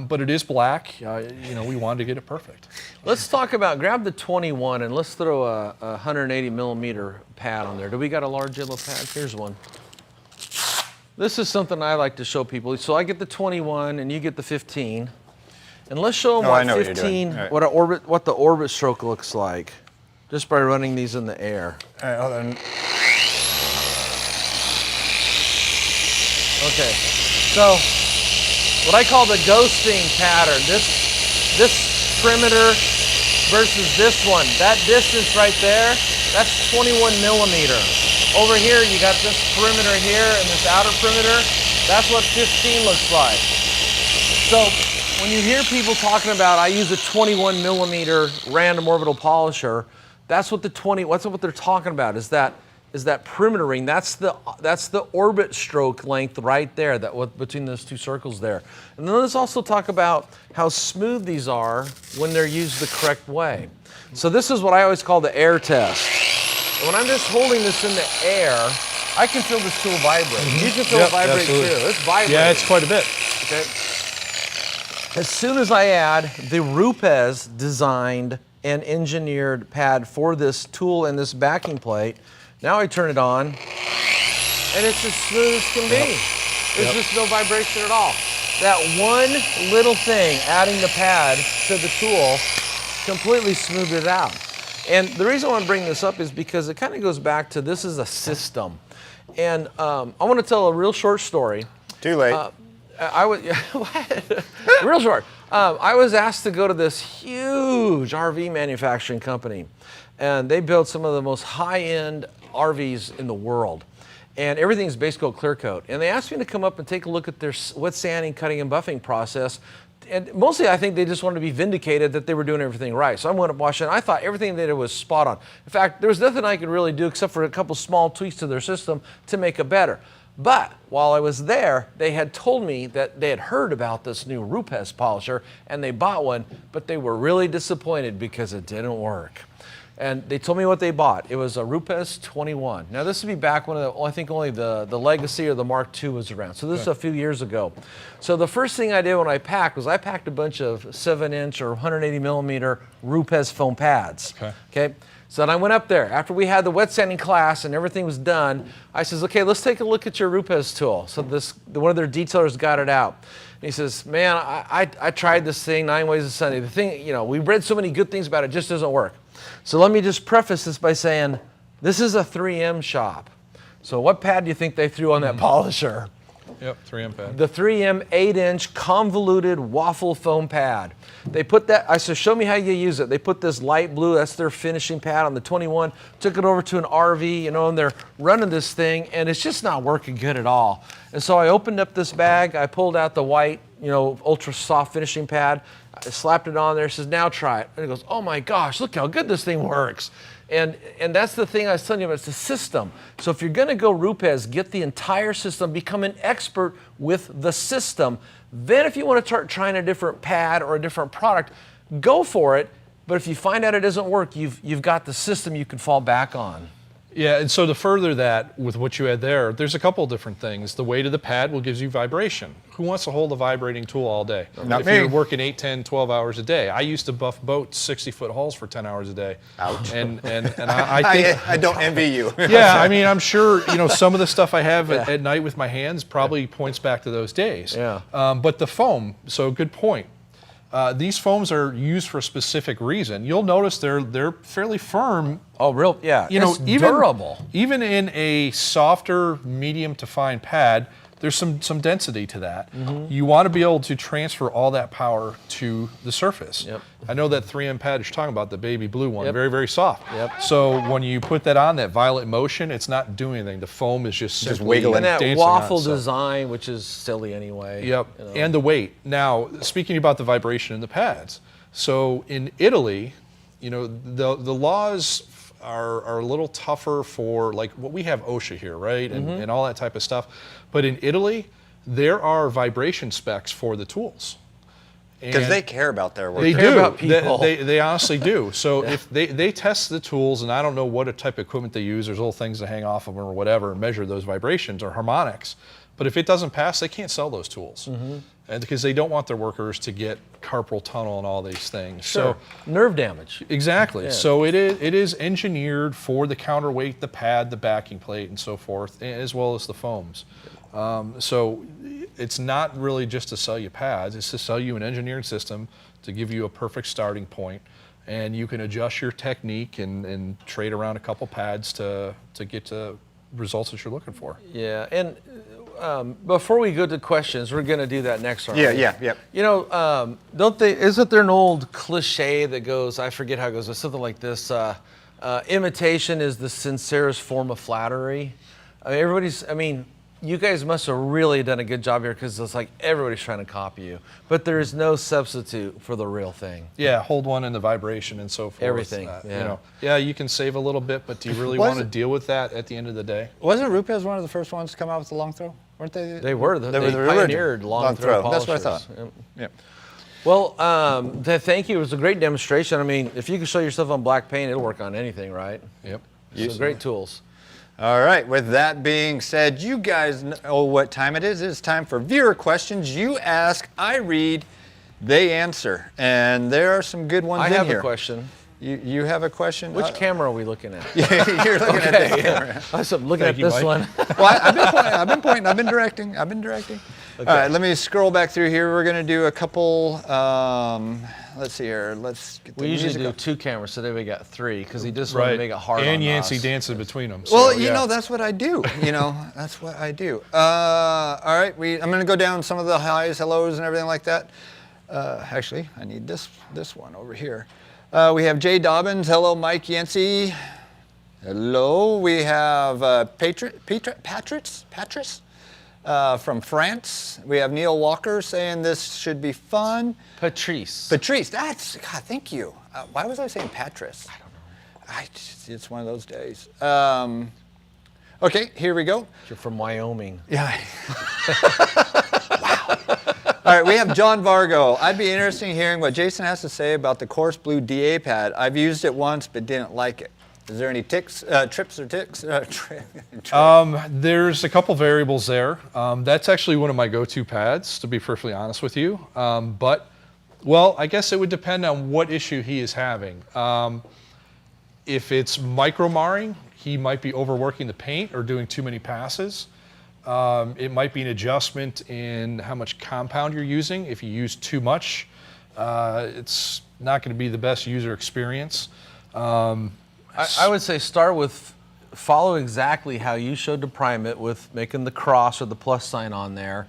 [SPEAKER 2] But it is black. You know, we wanted to get it perfect.
[SPEAKER 3] Let's talk about, grab the 21 and let's throw a 180 millimeter pad on there. Do we got a large yellow pad? Here's one. This is something I like to show people. So I get the 21 and you get the 15. And let's show them
[SPEAKER 1] I know
[SPEAKER 3] what
[SPEAKER 1] what you're doing.
[SPEAKER 3] 15,
[SPEAKER 1] All right.
[SPEAKER 3] what the orbit stroke looks like, just by running these in the air.
[SPEAKER 1] All right, hold on.
[SPEAKER 3] Okay, so what I call the ghosting pattern, this perimeter versus this one, that distance right there, that's 21 millimeter. Over here, you got this perimeter here and this outer perimeter, that's what 15 looks like. So when you hear people talking about, I use a 21 millimeter random orbital polisher, that's what what they're talking about, is that perimeter ring. That's the orbit stroke length right there, between those 2 circles there. And then let's also talk about how smooth these are when they're used the correct way. So this is what I always call the air test. And when I'm just holding this in the air, I can feel this tool vibrate. You can feel it vibrate
[SPEAKER 2] absolutely.
[SPEAKER 3] too. It's vibrating.
[SPEAKER 2] Yeah, it's quite a bit.
[SPEAKER 3] Okay. As soon as I add the Rupes designed and engineered pad for this tool and this backing plate, now I turn it on, and it's as smooth as can be. There's just no vibration at all. That one little thing, adding the pad to the tool, completely smoothed it out. And the reason I want to bring this up is because it kind of goes back to, this is a system. And I want to tell a real short story.
[SPEAKER 1] Too late.
[SPEAKER 3] Real short. I was asked to go to this huge RV manufacturing company, and they build some of the most high-end RVs in the world, and everything's base coat, clear coat. And they asked me to come up and take a look at their wet sanding, cutting, and buffing process. And mostly, I think they just wanted to be vindicated that they were doing everything right. So I went up watching, and I thought everything they did was spot on. In fact, there was nothing I could really do except for a couple small tweaks to their system to make it better. But while I was there, they had told me that they had heard about this new Rupes polisher, and they bought one, but they were really disappointed because it didn't work. And they told me what they bought. It was a Rupes 21. Now this would be back when I think only the Legacy or the Mark II was around. So this is a few years ago. So the first thing I did when I packed was I packed a bunch of 7-inch or 180 millimeter Rupes foam pads. Okay. So then I went up there after we had the wet sanding class and everything was done. I says, okay, let's take a look at your Rupes tool. So one of their detailers got it out. And he says, man, I tried this thing 9 ways to Sunday. The thing, we read so many good things about it, just doesn't work. So let me just preface this by saying, this is a 3M shop. So what pad do you think they threw on that polisher?
[SPEAKER 2] Yep, 3M pad.
[SPEAKER 3] The 3M 8-inch convoluted waffle foam pad. They put that, I said, show me how you use it. They put this light blue, that's their finishing pad on the 21, took it over to an RV, and they're running this thing, and it's just not working good at all. And so I opened up this bag, I pulled out the white, ultra soft finishing pad, I slapped it on there, says, now try it. And it goes, oh my gosh, look how good this thing works. And that's the thing I was telling you about, it's the system. So if you're gonna go Rupes, get the entire system, become an expert with the system. Then if you wanna start trying a different pad or a different product, go for it. But if you find out it doesn't work, you've got the system you can fall back on.
[SPEAKER 2] Yeah, and so to further that with what you had there, there's a couple different things. The weight of the pad gives you vibration. Who wants to hold a vibrating tool all day?
[SPEAKER 1] Not
[SPEAKER 2] if
[SPEAKER 1] me.
[SPEAKER 2] you're working 8, 10, 12 hours a day. I used to buff boats 60-foot hulls for 10 hours a day.
[SPEAKER 1] Ouch.
[SPEAKER 2] And I think...
[SPEAKER 1] I don't envy you.
[SPEAKER 2] Yeah, I mean, I'm sure, some of the stuff I have at night with my hands probably points back to those days.
[SPEAKER 3] Yeah.
[SPEAKER 2] But the foam, so good point. These foams are used for a specific reason. You'll notice they're fairly firm.
[SPEAKER 3] Oh, real? Yeah. It's
[SPEAKER 2] even
[SPEAKER 3] durable.
[SPEAKER 2] Even in a softer, medium to fine pad, there's some density to that. You want to be able to transfer all that power to the surface.
[SPEAKER 3] Yep.
[SPEAKER 2] I know that 3M pad you're talking about, the baby blue one, very, very soft.
[SPEAKER 3] Yep.
[SPEAKER 2] So when you put that on, that violet motion, it's not doing anything. The foam is just simply
[SPEAKER 1] wiggling.
[SPEAKER 3] And that
[SPEAKER 2] dancing
[SPEAKER 3] waffle
[SPEAKER 2] on itself.
[SPEAKER 3] design, which is silly anyway.
[SPEAKER 2] Yep, and the weight. Now, speaking about the vibration in the pads, so in Italy, the laws are a little tougher for, like, what we have OSHA here, right, and all that type of stuff. But in Italy, there are vibration specs for the tools.
[SPEAKER 1] Because they care about their work.
[SPEAKER 2] They
[SPEAKER 3] care
[SPEAKER 2] do.
[SPEAKER 3] about people.
[SPEAKER 2] They honestly do. So if they test the tools, and I don't know what type of equipment they use, there's little things to hang off of them or whatever, and measure those vibrations or harmonics. But if it doesn't pass, they can't sell those tools. And because they don't want their workers to get carpal tunnel and all these things.
[SPEAKER 3] Sure. So nerve damage.
[SPEAKER 2] Exactly.
[SPEAKER 3] Yeah.
[SPEAKER 2] So it is engineered for the counterweight, the pad, the backing plate, and so forth, as well as the foams. So it's not really just to sell you pads, it's to sell you an engineered system to give you a perfect starting point, and you can adjust your technique and trade around a couple pads to get to results that you're looking for.
[SPEAKER 3] Yeah, and before we go to questions, we're going to do that next, aren't we?
[SPEAKER 1] Yeah.
[SPEAKER 3] Isn't there an old cliche that goes, I forget how it goes, but something like this, imitation is the sincerest form of flattery. You guys must have really done a good job here, because it's like everybody's trying to copy you. But there is no substitute for the real thing.
[SPEAKER 2] Yeah, hold one in the vibration and so forth.
[SPEAKER 3] Everything,
[SPEAKER 2] you can save a little bit, but do you really want to deal with that at the end of the day?
[SPEAKER 1] Wasn't Rupes one of the first ones to come out with the long throw? Weren't they?
[SPEAKER 3] They were. They pioneered long throw polishers.
[SPEAKER 1] That's what I thought.
[SPEAKER 3] Yep. Well, thank you. It was a great demonstration. I mean, if you can show yourself on black paint, it'll work on anything, right?
[SPEAKER 2] Yep.
[SPEAKER 3] So great tools.
[SPEAKER 1] All right, with that being said, you guys know what time it is. It's time for viewer questions. You ask, I read, they answer. And there are some good ones in here.
[SPEAKER 3] I have a question.
[SPEAKER 1] You have a question?
[SPEAKER 3] Which camera are we looking at?
[SPEAKER 1] You're looking at this camera.
[SPEAKER 3] I'm looking at this one.
[SPEAKER 1] Well, I've been pointing. I've been directing. Okay. All right, let me scroll back through here. We're going to do a couple. Let's see here. Let's get the
[SPEAKER 3] We usually
[SPEAKER 1] music
[SPEAKER 3] do
[SPEAKER 1] up.
[SPEAKER 3] 2 cameras, today we got 3, because he just wanted to make it hard on
[SPEAKER 2] And
[SPEAKER 3] us.
[SPEAKER 2] Yancy dances between them.
[SPEAKER 1] Well,
[SPEAKER 2] So,
[SPEAKER 1] that's what I do. That's what I do. All right, I'm going to go down some of the highs, hellos, and everything like that. Actually, I need this one over here. We have Jay Dobbins. Hello, Mike Yancy. Hello. We have Patrice from France. We have Neil Walker saying this should be fun.
[SPEAKER 3] Patrice.
[SPEAKER 1] God, thank you. Why was I saying Patrice? I don't know. It's one of those days. Okay, here we go.
[SPEAKER 3] You're from Wyoming.
[SPEAKER 1] Yeah. Wow. All right, we have John Vargo. I'd be interested in hearing what Jason has to say about the Coarse Blue D-A pad. I've used it once but didn't like it. Is there any trips or ticks?
[SPEAKER 2] There's a couple variables there. That's actually one of my go-to pads, to be perfectly honest with you. Well, I guess it would depend on what issue he is having. If it's micro marring, he might be overworking the paint or doing too many passes. It might be an adjustment in how much compound you're using. If you use too much, it's not going to be the best user experience.
[SPEAKER 3] I would say start with follow exactly how you showed to prime it with making the cross or the plus sign on there,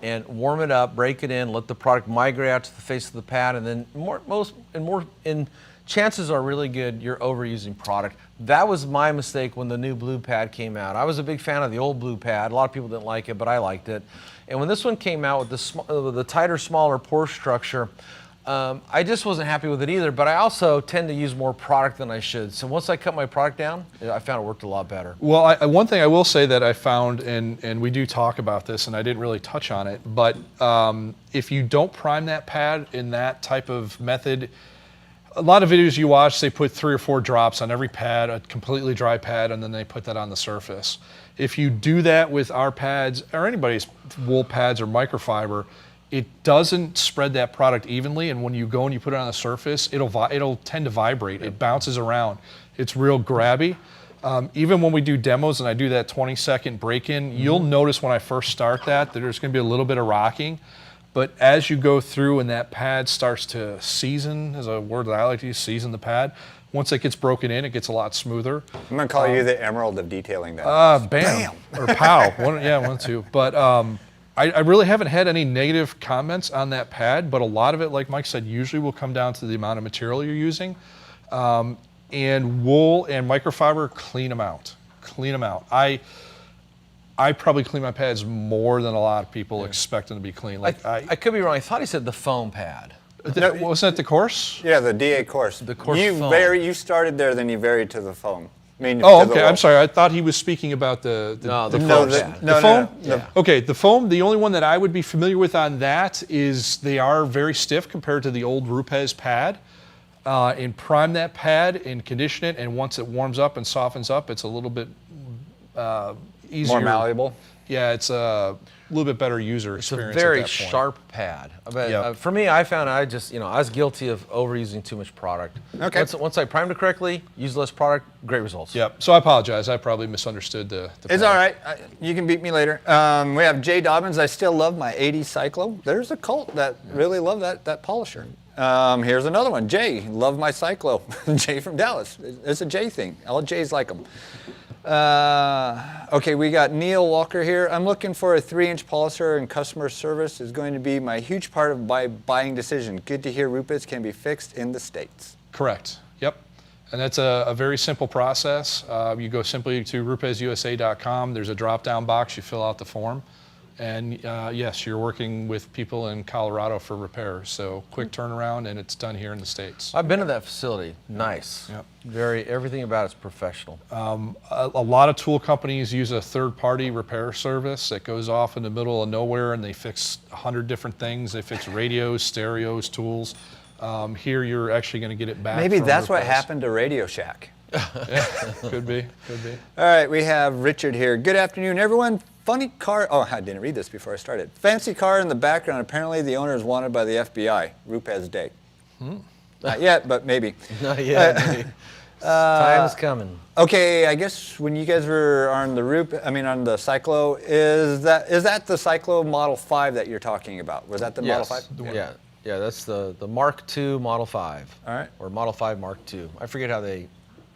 [SPEAKER 3] and warm it up, break it in, let the product migrate out to the face of the pad, and then chances are really good you're overusing product. That was my mistake when the new blue pad came out. I was a big fan of the old blue pad. A lot of people didn't like it, but I liked it. And when this one came out with the tighter, smaller pore structure, I just wasn't happy with it either, but I also tend to use more product than I should. So once I cut my product down, I found it worked a lot better.
[SPEAKER 2] Well, one thing I will say that I found, and we do talk about this, and I didn't really touch on it, but if you don't prime that pad in that type of method, a lot of videos you watch, they put 3 or 4 drops on every pad, a completely dry pad, and then they put that on the surface. If you do that with our pads, or anybody's wool pads or microfiber, it doesn't spread that product evenly, and when you go and you put it on the surface, it'll tend to vibrate. It bounces around. It's real grabby. Even when we do demos and I do that 20-second break-in, you'll notice when I first start that there's going to be a little bit of rocking. But as you go through and that pad starts to season, is a word that I like to use, season the pad, once it gets broken in, it gets a lot smoother.
[SPEAKER 1] I'm going to call you the Emerald of detailing that.
[SPEAKER 2] Bam. Or pow. One, two. But I really haven't had any negative comments on that pad, but a lot of it, like Mike said, usually will come down to the amount of material you're using. And wool and microfiber, clean them out. Clean them out. I probably clean my pads more than a lot of people expect them to be clean. Like
[SPEAKER 3] I could be wrong. I thought he said the foam pad.
[SPEAKER 2] Wasn't that the Coarse?
[SPEAKER 1] Yeah, the D-A Coarse.
[SPEAKER 3] The Coarse foam.
[SPEAKER 1] You started there, then you varied to the foam.
[SPEAKER 2] Oh, okay. I'm sorry. I thought he was speaking about the
[SPEAKER 3] foam pad.
[SPEAKER 2] The foam?
[SPEAKER 1] No.
[SPEAKER 2] Okay, the foam, the only one that I would be familiar with on that is they are very stiff compared to the old Rupes pad. And prime that pad and condition it, and once it warms up and softens up, it's a little bit easier.
[SPEAKER 1] More malleable?
[SPEAKER 2] Yeah, it's a little bit better user experience.
[SPEAKER 3] It's a very
[SPEAKER 2] at that point.
[SPEAKER 3] sharp pad. But for me, I found I was guilty of overusing too much product.
[SPEAKER 1] Okay.
[SPEAKER 3] Once I primed it correctly, used less product, great results.
[SPEAKER 2] Yep. So I apologize. I probably misunderstood the
[SPEAKER 1] It's
[SPEAKER 2] pad.
[SPEAKER 1] all right. You can beat me later. We have Jay Dobbins. I still love my 80 Cyclo. There's a cult that really love that polisher. Here's another one. Jay, love my Cyclo. Jay from Dallas. It's a Jay thing. All Jays like them. Okay, we got Neil Walker here. I'm looking for a 3-inch polisher, and customer service is going to be my huge part of my buying decision. Good to hear Rupes can be fixed in the States.
[SPEAKER 2] Correct. Yep. And that's a very simple process. You go simply to rupesusa.com. There's a drop-down box. You fill out the form. And yes, you're working with people in Colorado for repairs. So quick turnaround, and it's done here in the States.
[SPEAKER 3] I've been to that facility. Nice.
[SPEAKER 2] Yep.
[SPEAKER 3] Everything about it's professional.
[SPEAKER 2] A lot of tool companies use a third-party repair service that goes off in the middle of nowhere, and they fix 100 different things. They fix radios, stereos, tools. Here, you're actually going to get it back.
[SPEAKER 1] Maybe
[SPEAKER 2] from
[SPEAKER 1] that's what
[SPEAKER 2] Rupes.
[SPEAKER 1] happened to Radio Shack.
[SPEAKER 2] Yeah, could be.
[SPEAKER 1] All right, we have Richard here. Good afternoon, everyone. Funny car. Oh, I didn't read this before I started. Fancy car in the background. Apparently, the owner is wanted by the FBI. Rupes Day. Not yet, but maybe.
[SPEAKER 3] Not yet. Time is coming.
[SPEAKER 1] Okay, I guess when you guys were on the on the Cyclo, is that the Cyclo Model 5 that you're talking about? Was that the Model 5?
[SPEAKER 3] Yeah, that's the Mark II Model 5.
[SPEAKER 1] All right.
[SPEAKER 3] Or Model 5 Mark II. I forget how they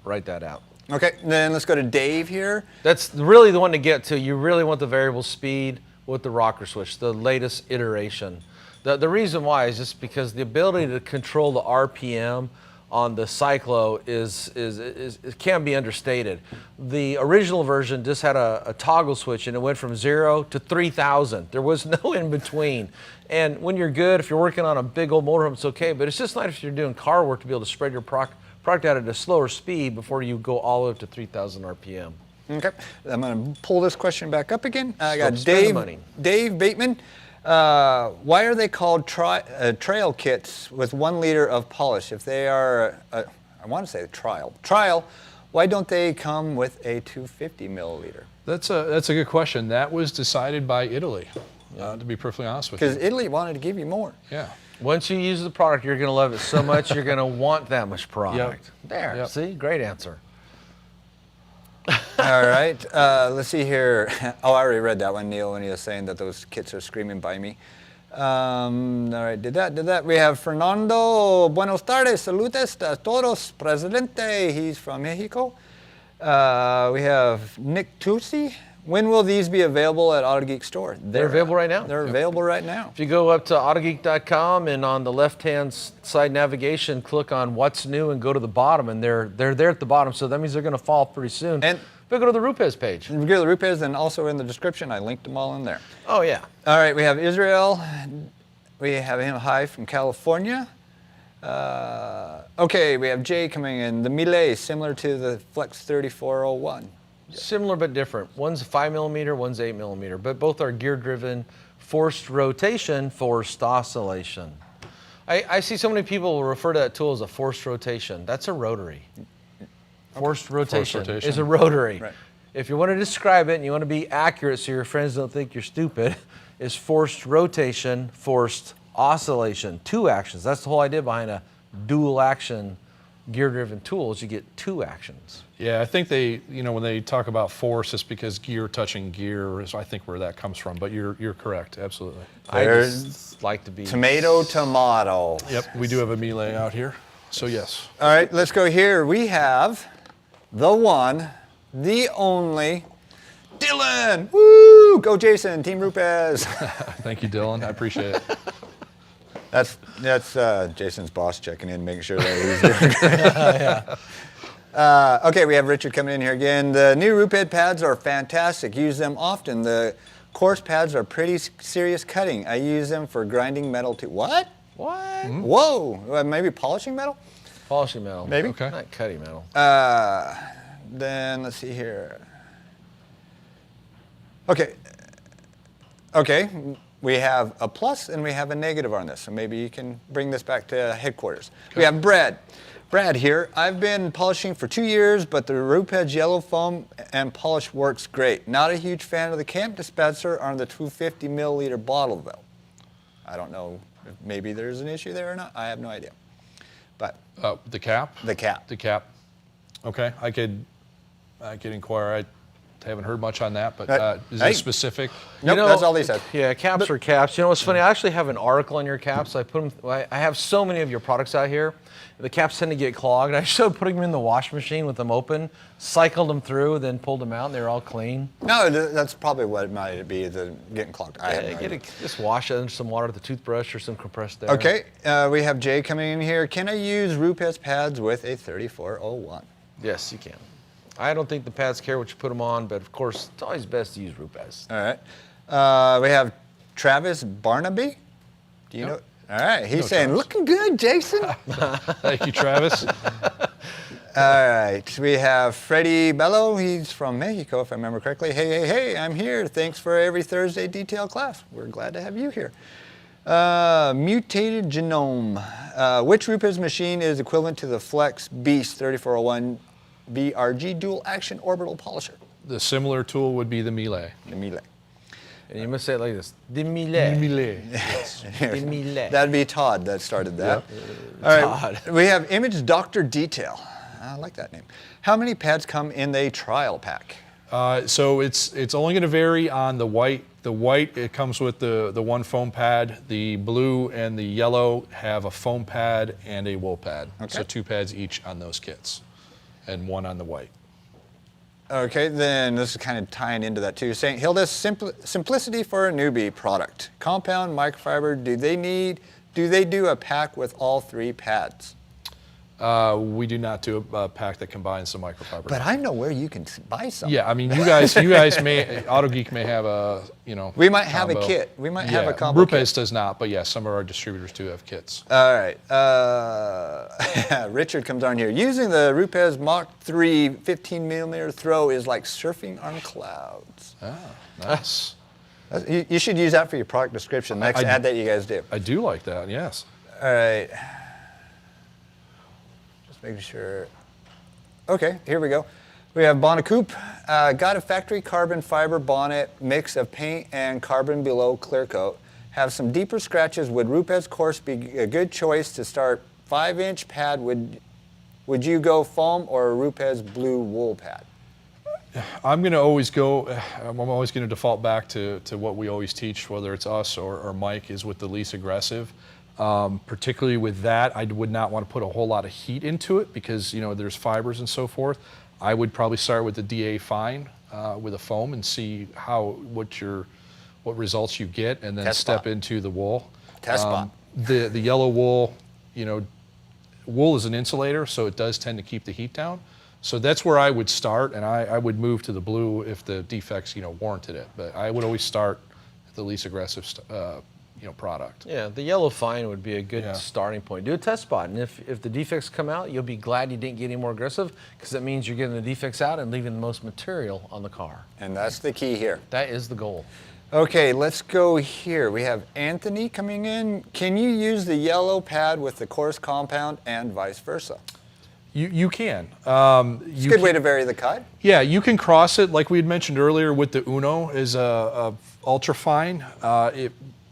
[SPEAKER 3] write that out.
[SPEAKER 1] Okay, then let's go to Dave here.
[SPEAKER 3] That's really the one to get to. You really want the variable speed with the rocker switch, the latest iteration. The reason why is just because the ability to control the RPM on the Cyclo it can be understated. The original version just had a toggle switch, and it went from 0 to 3,000. There was no in between. And when you're good, if you're working on a big old motorhome, it's okay. But it's just nice if you're doing car work to be able to spread your product out at a slower speed before you go all the way up to 3,000 RPM.
[SPEAKER 1] Okay, I'm going to pull this question back up again. I got
[SPEAKER 3] Spend the money.
[SPEAKER 1] Dave Bateman. Why are they called trail kits with 1 liter of polish? If they are, I want to say trial, why don't they come with a 250 milliliter?
[SPEAKER 2] That's a good question. That was decided by Italy, to be perfectly honest with you.
[SPEAKER 1] Because Italy wanted to give you more.
[SPEAKER 2] Yeah.
[SPEAKER 3] Once you use the product, you're going to love it so much, you're going to want that much product. There,
[SPEAKER 2] Yep.
[SPEAKER 3] see? Great answer.
[SPEAKER 1] All right, let's see here. Oh, I already read that one, Neil, when he was saying that those kits are screaming by me. All right, did that. We have Fernando. Buenos tardes, saludos a todos, presidente. He's from Mexico. We have Nick Tusi. When will these be available at Autogeek store?
[SPEAKER 3] They're available right now.
[SPEAKER 1] They're available right now.
[SPEAKER 3] If you go up to autogeek.com and on the left-hand side navigation, click on What's New and go to the bottom, and they're there at the bottom, so that means they're going to fall pretty soon.
[SPEAKER 1] And
[SPEAKER 3] but go to the Rupes page.
[SPEAKER 1] go to the Rupes, and also in the description, I linked them all in there.
[SPEAKER 3] Oh, yeah.
[SPEAKER 1] All right, we have Israel. We have him hi from California. Okay, we have Jay coming in. The Miele, similar to the Flex 3401.
[SPEAKER 3] Similar but different. One's 5 millimeter, one's 8 millimeter, but both are gear-driven, forced rotation, forced oscillation. I see so many people refer to that tool as a forced rotation. That's a rotary. Forced rotation is a rotary.
[SPEAKER 1] Right.
[SPEAKER 3] If you want to describe it and you want to be accurate so your friends don't think you're stupid, is forced rotation, forced oscillation. 2 actions. That's the whole idea behind a dual action gear-driven tools. You get 2 actions.
[SPEAKER 2] Yeah, I think they, when they talk about force, it's because gear touching gear is, I think, where that comes from. But you're correct, absolutely.
[SPEAKER 3] I
[SPEAKER 1] There's
[SPEAKER 3] just like to be
[SPEAKER 1] Tomato.
[SPEAKER 2] Yep, we do have a Miele out here, so yes.
[SPEAKER 1] All right, let's go here. We have the one, the only, Dylan. Woo! Go Jason, Team Rupes.
[SPEAKER 2] Thank you, Dylan. I appreciate it.
[SPEAKER 1] That's Jason's boss checking in, making sure that he's doing great. Okay, we have Richard coming in here again. The new Rupes pads are fantastic. Use them often. The coarse pads are pretty serious cutting. I use them for grinding metal too. What?
[SPEAKER 3] What?
[SPEAKER 1] Mm-hmm. Whoa, maybe polishing metal?
[SPEAKER 3] Polishing metal.
[SPEAKER 1] Maybe.
[SPEAKER 2] Okay.
[SPEAKER 3] Not cutting metal.
[SPEAKER 1] Then let's see here. Okay, we have a plus and we have a negative on this, so maybe you can bring this back to headquarters. Okay. We have Brad here. I've been polishing for 2 years, but the Rupes yellow foam and polish works great. Not a huge fan of the camp dispenser on the 250 milliliter bottle though. I don't know if maybe there's an issue there or not. I have no idea. But
[SPEAKER 2] The cap?
[SPEAKER 1] the cap.
[SPEAKER 2] The cap. Okay, I could inquire. I haven't heard much on that, but is it specific?
[SPEAKER 1] Nope, that's all they said.
[SPEAKER 3] Yeah, caps are caps. You know what's funny? I actually have an article on your caps. I put them. I have so many of your products out here. The caps tend to get clogged. I started putting them in the wash machine with them open, cycled them through, then pulled them out, and they're all clean.
[SPEAKER 1] No, that's probably what it might be, the getting clogged. I have no idea.
[SPEAKER 3] Just wash it in some water with the toothbrush or some compressed air.
[SPEAKER 1] Okay, we have Jay coming in here. Can I use Rupes pads with a 3401?
[SPEAKER 3] Yes, you can. I don't think the pads care what you put them on, but of course, it's always best to use Rupes.
[SPEAKER 1] All right. We have Travis Barnaby. Do you know? All right, he's saying,
[SPEAKER 2] Travis.
[SPEAKER 1] looking good, Jason.
[SPEAKER 2] Thank you, Travis.
[SPEAKER 1] All right, we have Freddie Bello. He's from Mexico, if I remember correctly. Hey, I'm here. Thanks for every Thursday detail class. We're glad to have you here. Mutated genome. Which Rupes machine is equivalent to the Flex Beast 3401 BRG dual action orbital polisher?
[SPEAKER 2] The similar tool would be the Miele.
[SPEAKER 1] The Miele.
[SPEAKER 3] And you must say it like this: de Miele.
[SPEAKER 2] Miele.
[SPEAKER 3] De Miele.
[SPEAKER 1] That'd be Todd that started that. All right, we have Image Doctor Detail. I like that name. How many pads come in a trial pack?
[SPEAKER 2] So it's only going to vary on the white. The white, it comes with the one foam pad. The blue and the yellow have a foam pad and a wool pad.
[SPEAKER 1] Okay.
[SPEAKER 2] So 2 pads each on those kits, and 1 on the white.
[SPEAKER 1] Okay, then this is kind of tying into that too. St. Hilda's simplicity for a newbie product. Compound, microfiber, do they do a pack with all 3 pads?
[SPEAKER 2] We do not do a pack that combines the microfiber.
[SPEAKER 1] But I know where you can buy some.
[SPEAKER 2] Yeah, I mean, you guys may, Autogeek may have a,
[SPEAKER 1] We might have a
[SPEAKER 2] combo.
[SPEAKER 1] kit. We might have a combo
[SPEAKER 2] Rupes
[SPEAKER 1] kit.
[SPEAKER 2] does not, but yeah, some of our distributors do have kits.
[SPEAKER 1] All right. Richard comes on here. Using the Rupes Mach 3 15 millimeter throw is like surfing on clouds.
[SPEAKER 2] Ah, nice.
[SPEAKER 1] You should use that for your product description, next ad that you guys do.
[SPEAKER 2] I do like that, yes.
[SPEAKER 1] All right. Just making sure. Okay, here we go. We have bonnet coupe. Got a factory carbon fiber bonnet, mix of paint and carbon below clear coat. Have some deeper scratches. Would Rupes course be a good choice to start 5-inch pad? Would you go foam or a Rupes blue wool pad?
[SPEAKER 2] I'm always going to default back to what we always teach, whether it's us or Mike, is with the least aggressive. Particularly with that, I would not want to put a whole lot of heat into it because, there's fibers and so forth. I would probably start with the DA fine with a foam and see what results you get, and then
[SPEAKER 1] Test
[SPEAKER 2] step
[SPEAKER 1] spot.
[SPEAKER 2] into the wool.
[SPEAKER 1] Test spot.
[SPEAKER 2] The yellow wool, wool is an insulator, so it does tend to keep the heat down. So that's where I would start, and I would move to the blue if the defects, warranted it. But I would always start at the least aggressive, product.
[SPEAKER 3] Yeah, the yellow fine would be a good
[SPEAKER 2] Yeah.
[SPEAKER 3] starting point. Do a test spot, and if the defects come out, you'll be glad you didn't get any more aggressive, because that means you're getting the defects out and leaving the most material on the car.
[SPEAKER 1] And that's the key here.
[SPEAKER 3] That is the goal.
[SPEAKER 1] Okay, let's go here. We have Anthony coming in. Can you use the yellow pad with the coarse compound and vice versa?
[SPEAKER 2] You can.
[SPEAKER 1] It's a good way to vary the cut.
[SPEAKER 2] Yeah, you can cross it, like we had mentioned earlier with the Uno, is a ultra fine.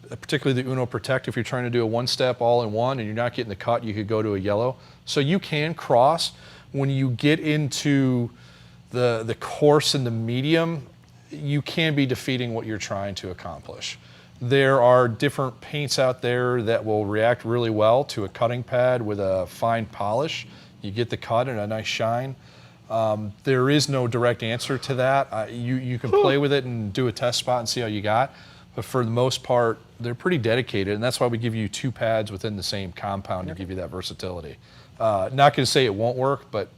[SPEAKER 2] Particularly the Uno Protect, if you're trying to do a one-step all-in-one and you're not getting the cut, you could go to a yellow. So you can cross. When you get into the coarse and the medium, you can be defeating what you're trying to accomplish. There are different paints out there that will react really well to a cutting pad with a fine polish. You get the cut and a nice shine. There is no direct answer to that. You can play with it and do a test spot and see how you got. But for the most part, they're pretty dedicated, and that's why we give you 2 pads within the same compound to give you that versatility. Not going to say it won't work, but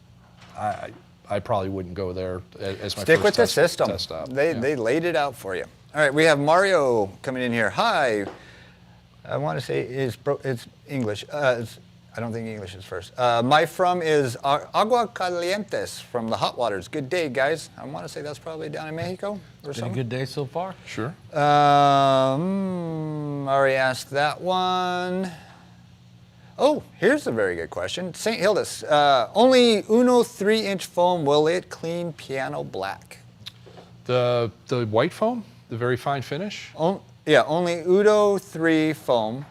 [SPEAKER 2] I probably wouldn't go there as my
[SPEAKER 1] Stick
[SPEAKER 2] first
[SPEAKER 1] with the system.
[SPEAKER 2] test stop.
[SPEAKER 1] They laid it out for you. All right, we have Mario coming in here. Hi. I want to say it's English. I don't think English is first. My from is Agua Calientes from the Hot Waters. Good day, guys. I want to say that's probably down in Mexico or
[SPEAKER 3] Been a
[SPEAKER 1] something.
[SPEAKER 3] good day so far.
[SPEAKER 2] Sure.
[SPEAKER 1] Already asked that one. Oh, here's a very good question. St. Hilda's. Only Uno 3-inch foam, will it clean piano black?
[SPEAKER 2] The white foam, the very fine finish.
[SPEAKER 1] Yeah, only Uno 3 foam.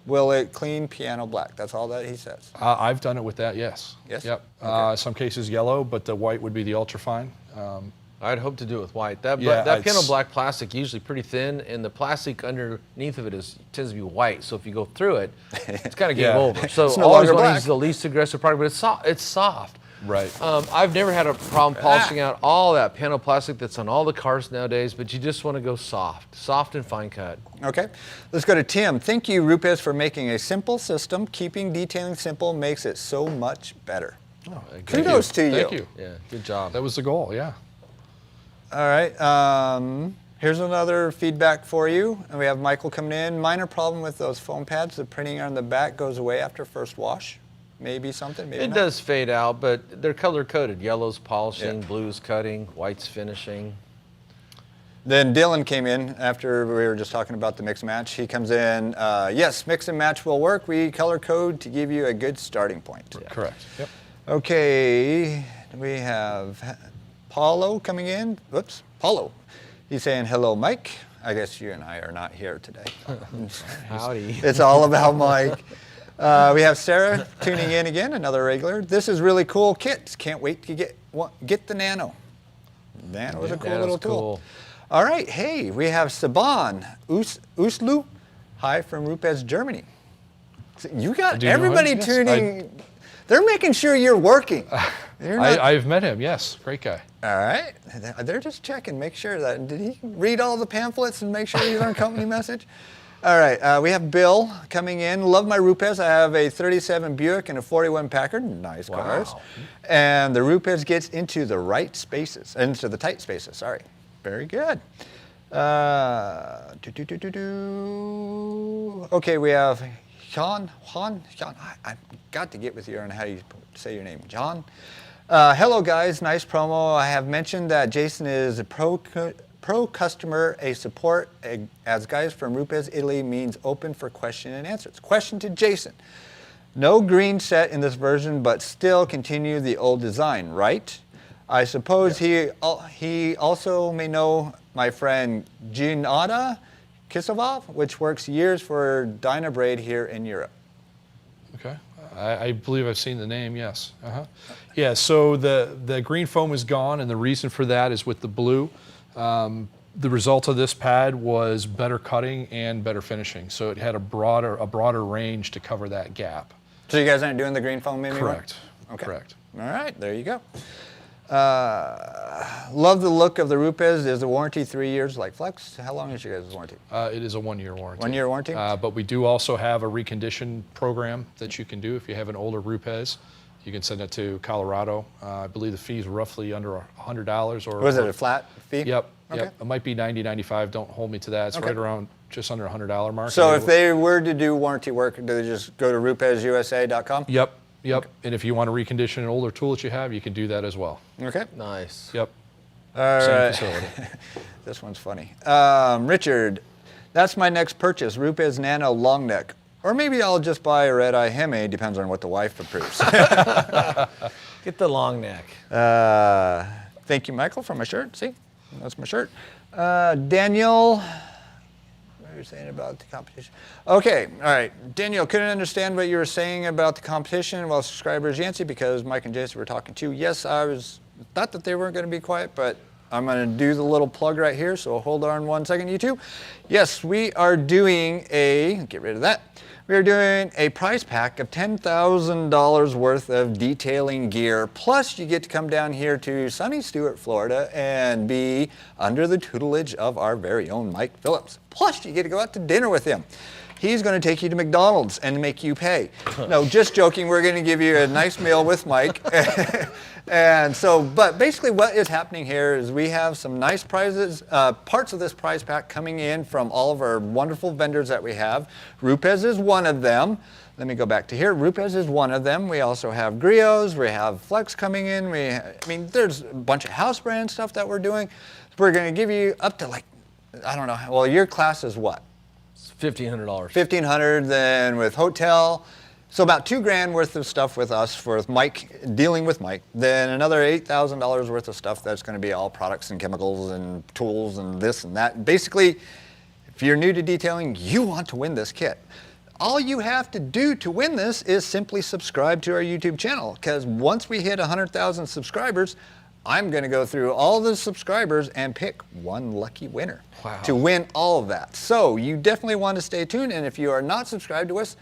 [SPEAKER 1] Will it clean piano black? That's all that he says.
[SPEAKER 2] I've done it with that, yes.
[SPEAKER 1] Yes?
[SPEAKER 2] Yep.
[SPEAKER 1] Okay.
[SPEAKER 2] Some cases yellow, but the white would be the ultra fine.
[SPEAKER 3] I'd hope to do it with white. That
[SPEAKER 2] Yeah,
[SPEAKER 3] piano black plastic usually pretty thin, and the plastic underneath of it tends to be white. So if you go through it, it's kind of game
[SPEAKER 2] Yeah.
[SPEAKER 3] over. So
[SPEAKER 1] It's no
[SPEAKER 3] always
[SPEAKER 1] longer
[SPEAKER 3] want to
[SPEAKER 1] black.
[SPEAKER 3] use the least aggressive product, but it's soft.
[SPEAKER 2] Right.
[SPEAKER 3] I've never had a problem polishing out all that piano plastic that's on all the cars nowadays, but you just want to go soft and fine cut.
[SPEAKER 1] Okay, let's go to Tim. Thank you, Rupes, for making a simple system. Keeping detailing simple makes it so much better. Kudos to you.
[SPEAKER 2] Thank you.
[SPEAKER 3] Yeah, good job.
[SPEAKER 2] That was the goal, yeah.
[SPEAKER 1] All right, here's another feedback for you. And we have Michael coming in. Minor problem with those foam pads. The printing on the back goes away after first wash. Maybe something, maybe
[SPEAKER 3] It
[SPEAKER 1] not.
[SPEAKER 3] does fade out, but they're color coded. Yellow's polishing,
[SPEAKER 1] Yeah.
[SPEAKER 3] blue's cutting, white's finishing.
[SPEAKER 1] Then Dylan came in after we were just talking about the mix and match. He comes in, yes, mix and match will work. We color code to give you a good starting point.
[SPEAKER 2] Correct. Yep.
[SPEAKER 1] Okay, we have Paulo coming in. Whoops, Paulo. He's saying, hello, Mike. I guess you and I are not here today.
[SPEAKER 3] Howdy.
[SPEAKER 1] It's all about Mike. We have Sarah tuning in again, another regular. This is really cool kits. Can't wait to get the Nano. Nano is a cool
[SPEAKER 3] Nano's
[SPEAKER 1] little tool.
[SPEAKER 3] cool.
[SPEAKER 1] All right, hey, we have Saban Uslu. Hi from Rupes, Germany. So you got
[SPEAKER 2] Do you know him?
[SPEAKER 1] everybody
[SPEAKER 2] Yes,
[SPEAKER 1] tuning. They're making sure you're working. You're not-
[SPEAKER 2] I've met him, yes. Great guy.
[SPEAKER 1] all right, they're just checking, make sure that, did he read all the pamphlets and make sure he's on company message? All right, we have Bill coming in. Love my Rupes. I have a 37 Buick and a 41 Packard. Nice cars. And the Rupes gets into the right spaces, into the tight spaces, sorry. Very good. Okay, we have John. I've got to get with you on how you say your name. John. Hello, guys. Nice promo. I have mentioned that Jason is pro customer a support as guys from Rupes, Italy means open for question and answers. Question to Jason. No green set in this version, but still continue the old design, right? I suppose he also may know my friend Ginada Kisovov, which works years for Dynabraid here in Europe.
[SPEAKER 2] Okay. I believe I've seen the name, yes. Yeah, so the green foam is gone, and the reason for that is with the blue. The result of this pad was better cutting and better finishing, so it had a broader range to cover that gap.
[SPEAKER 1] So you guys aren't doing the green foam anymore?
[SPEAKER 2] Correct.
[SPEAKER 1] Okay.
[SPEAKER 2] Correct.
[SPEAKER 1] All right, there you go. Love the look of the Rupes. Is the warranty 3 years like Flex? How long is your guys' warranty?
[SPEAKER 2] It is a 1-year warranty.
[SPEAKER 1] 1 year warranty?
[SPEAKER 2] But we do also have a recondition program that you can do if you have an older Rupes. You can send it to Colorado. I believe the fee is roughly under $100. Or
[SPEAKER 1] Was it a flat fee?
[SPEAKER 2] Yep.
[SPEAKER 1] Okay.
[SPEAKER 2] Yep. It might be $90, $95. Don't hold me to that. It's right around just under $100 mark.
[SPEAKER 1] So if they were to do warranty work, do they just go to rupesusa.com?
[SPEAKER 2] Yep. Yep. And if you want to recondition an older tool that you have, you can do that as well.
[SPEAKER 1] Okay.
[SPEAKER 3] Nice.
[SPEAKER 2] Yep.
[SPEAKER 1] All
[SPEAKER 2] Same
[SPEAKER 1] right.
[SPEAKER 2] facility.
[SPEAKER 1] This one's funny. Richard, that's my next purchase, Rupes Nano Long Neck. Or maybe I'll just buy a Red Eye Hemi, depends on what the wife approves.
[SPEAKER 3] Get the long neck.
[SPEAKER 1] Thank you, Michael, for my shirt. See, that's my shirt. Daniel, what were you saying about the competition? Okay, all right. Daniel, couldn't understand what you were saying about the competition while subscribers Yancy, because Mike and Jason were talking too. Yes, I thought that they weren't going to be quiet, but I'm going to do the little plug right here, so hold on 1 second, you two. Yes, we are doing get rid of that. We are doing a prize pack of $10,000 worth of detailing gear, plus you get to come down here to sunny Stuart, Florida, and be under the tutelage of our very own Mike Phillips. Plus you get to go out to dinner with him. He's going to take you to McDonald's and make you pay. No, just joking. We're going to give you a nice meal with Mike. And so, but basically what is happening here is we have some nice prizes, parts of this prize pack coming in from all of our wonderful vendors that we have. Rupes is one of them. Let me go back to here. Rupes is one of them. We also have Griots. We have Flex coming in. I mean, there's a bunch of house brand stuff that we're doing. We're going to give you up to like, I don't know. Well, your class is what?
[SPEAKER 3] $1,500.
[SPEAKER 1] $1,500, then with hotel. So about $2,000 worth of stuff with us for Mike, dealing with Mike. Then another $8,000 worth of stuff that's going to be all products and chemicals and tools and this and that. Basically, if you're new to detailing, you want to win this kit. All you have to do to win this is simply subscribe to our YouTube channel, because once we hit 100,000 subscribers, I'm going to go through all the subscribers and pick one lucky winner to win all of that. So you definitely want to stay tuned, and if you are not subscribed to us,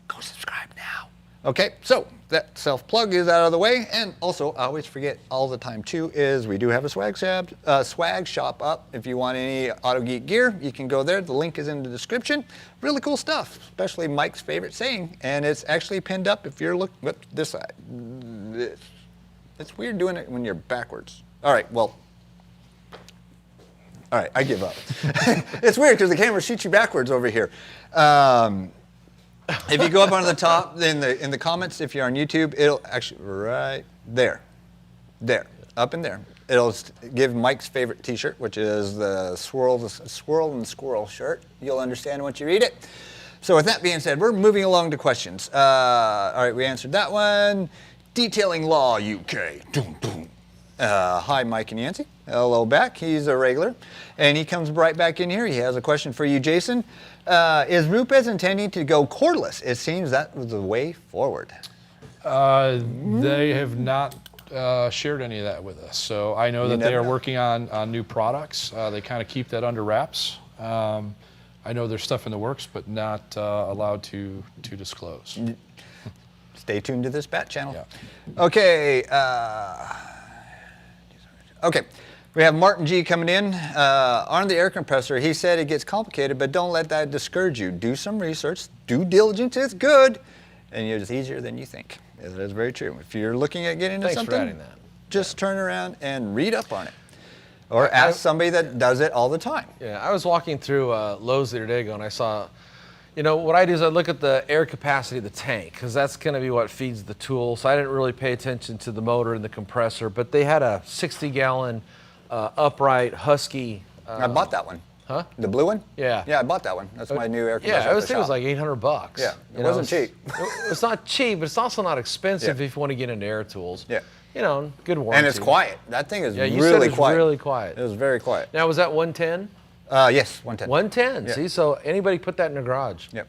[SPEAKER 1] go subscribe now. Okay, so that self-plug is out of the way, and also I always forget all the time too is we do have a swag shop up. If you want any Autogeek gear, you can go there. The link is in the description. Really cool stuff, especially Mike's favorite saying, and it's actually pinned up if you're looking at this side. It's weird doing it when you're backwards. All right, well, all right, I give up. It's weird because the camera shoots you backwards over here. If you go up on the top in the comments, if you're on YouTube, it'll actually right there, up in there. It'll give Mike's favorite T-shirt, which is the swirl and squirrel shirt. You'll understand once you read it. So with that being said, we're moving along to questions. All right, we answered that one. Detailing Law UK. Hi, Mike and Yancy. Hello back. He's a regular. And he comes right back in here. He has a question for you, Jason. Is Rupes intending to go cordless? It seems that was the way forward.
[SPEAKER 2] They have not shared any of that with us. So I know that they are working on new products. They kind of keep that under wraps. I know there's stuff in the works, but not allowed to disclose.
[SPEAKER 1] Stay tuned to this Bat channel.
[SPEAKER 2] Yeah.
[SPEAKER 1] Okay. Okay. We have Martin G coming in. On the air compressor, he said it gets complicated, but don't let that discourage you. Do some research. Due diligence is good, and it's easier than you think. That is very true. If you're looking at getting into something,
[SPEAKER 3] for adding that.
[SPEAKER 1] Just turn around and read up on it. Or ask somebody that does it all the time.
[SPEAKER 3] Yeah, I was walking through Lowe's the other day ago, and I saw, you know, what I do is I look at the air capacity of the tank, because that's going to be what feeds the tool. So I didn't really pay attention to the motor and the compressor, but they had a 60-gallon upright, husky.
[SPEAKER 1] I bought that one.
[SPEAKER 3] Huh?
[SPEAKER 1] The blue one?
[SPEAKER 3] Yeah.
[SPEAKER 1] Yeah, I bought that one. That's my new air compressor.
[SPEAKER 3] Yeah, I
[SPEAKER 1] at
[SPEAKER 3] was
[SPEAKER 1] the
[SPEAKER 3] thinking it was
[SPEAKER 1] shop.
[SPEAKER 3] like $800.
[SPEAKER 1] Yeah, it
[SPEAKER 3] You know,
[SPEAKER 1] wasn't cheap.
[SPEAKER 3] It's not cheap, but it's also not expensive
[SPEAKER 1] Yeah.
[SPEAKER 3] if you want to get into air tools.
[SPEAKER 1] Yeah.
[SPEAKER 3] You know, good warranty.
[SPEAKER 1] And it's quiet. That thing is
[SPEAKER 3] Yeah, you
[SPEAKER 1] really
[SPEAKER 3] said it's
[SPEAKER 1] quiet.
[SPEAKER 3] really quiet.
[SPEAKER 1] It was very quiet.
[SPEAKER 3] Now, was that 110?
[SPEAKER 1] Yes, 110.
[SPEAKER 3] 110.
[SPEAKER 1] Yeah.
[SPEAKER 3] See, so anybody put that in their garage.
[SPEAKER 1] Yep.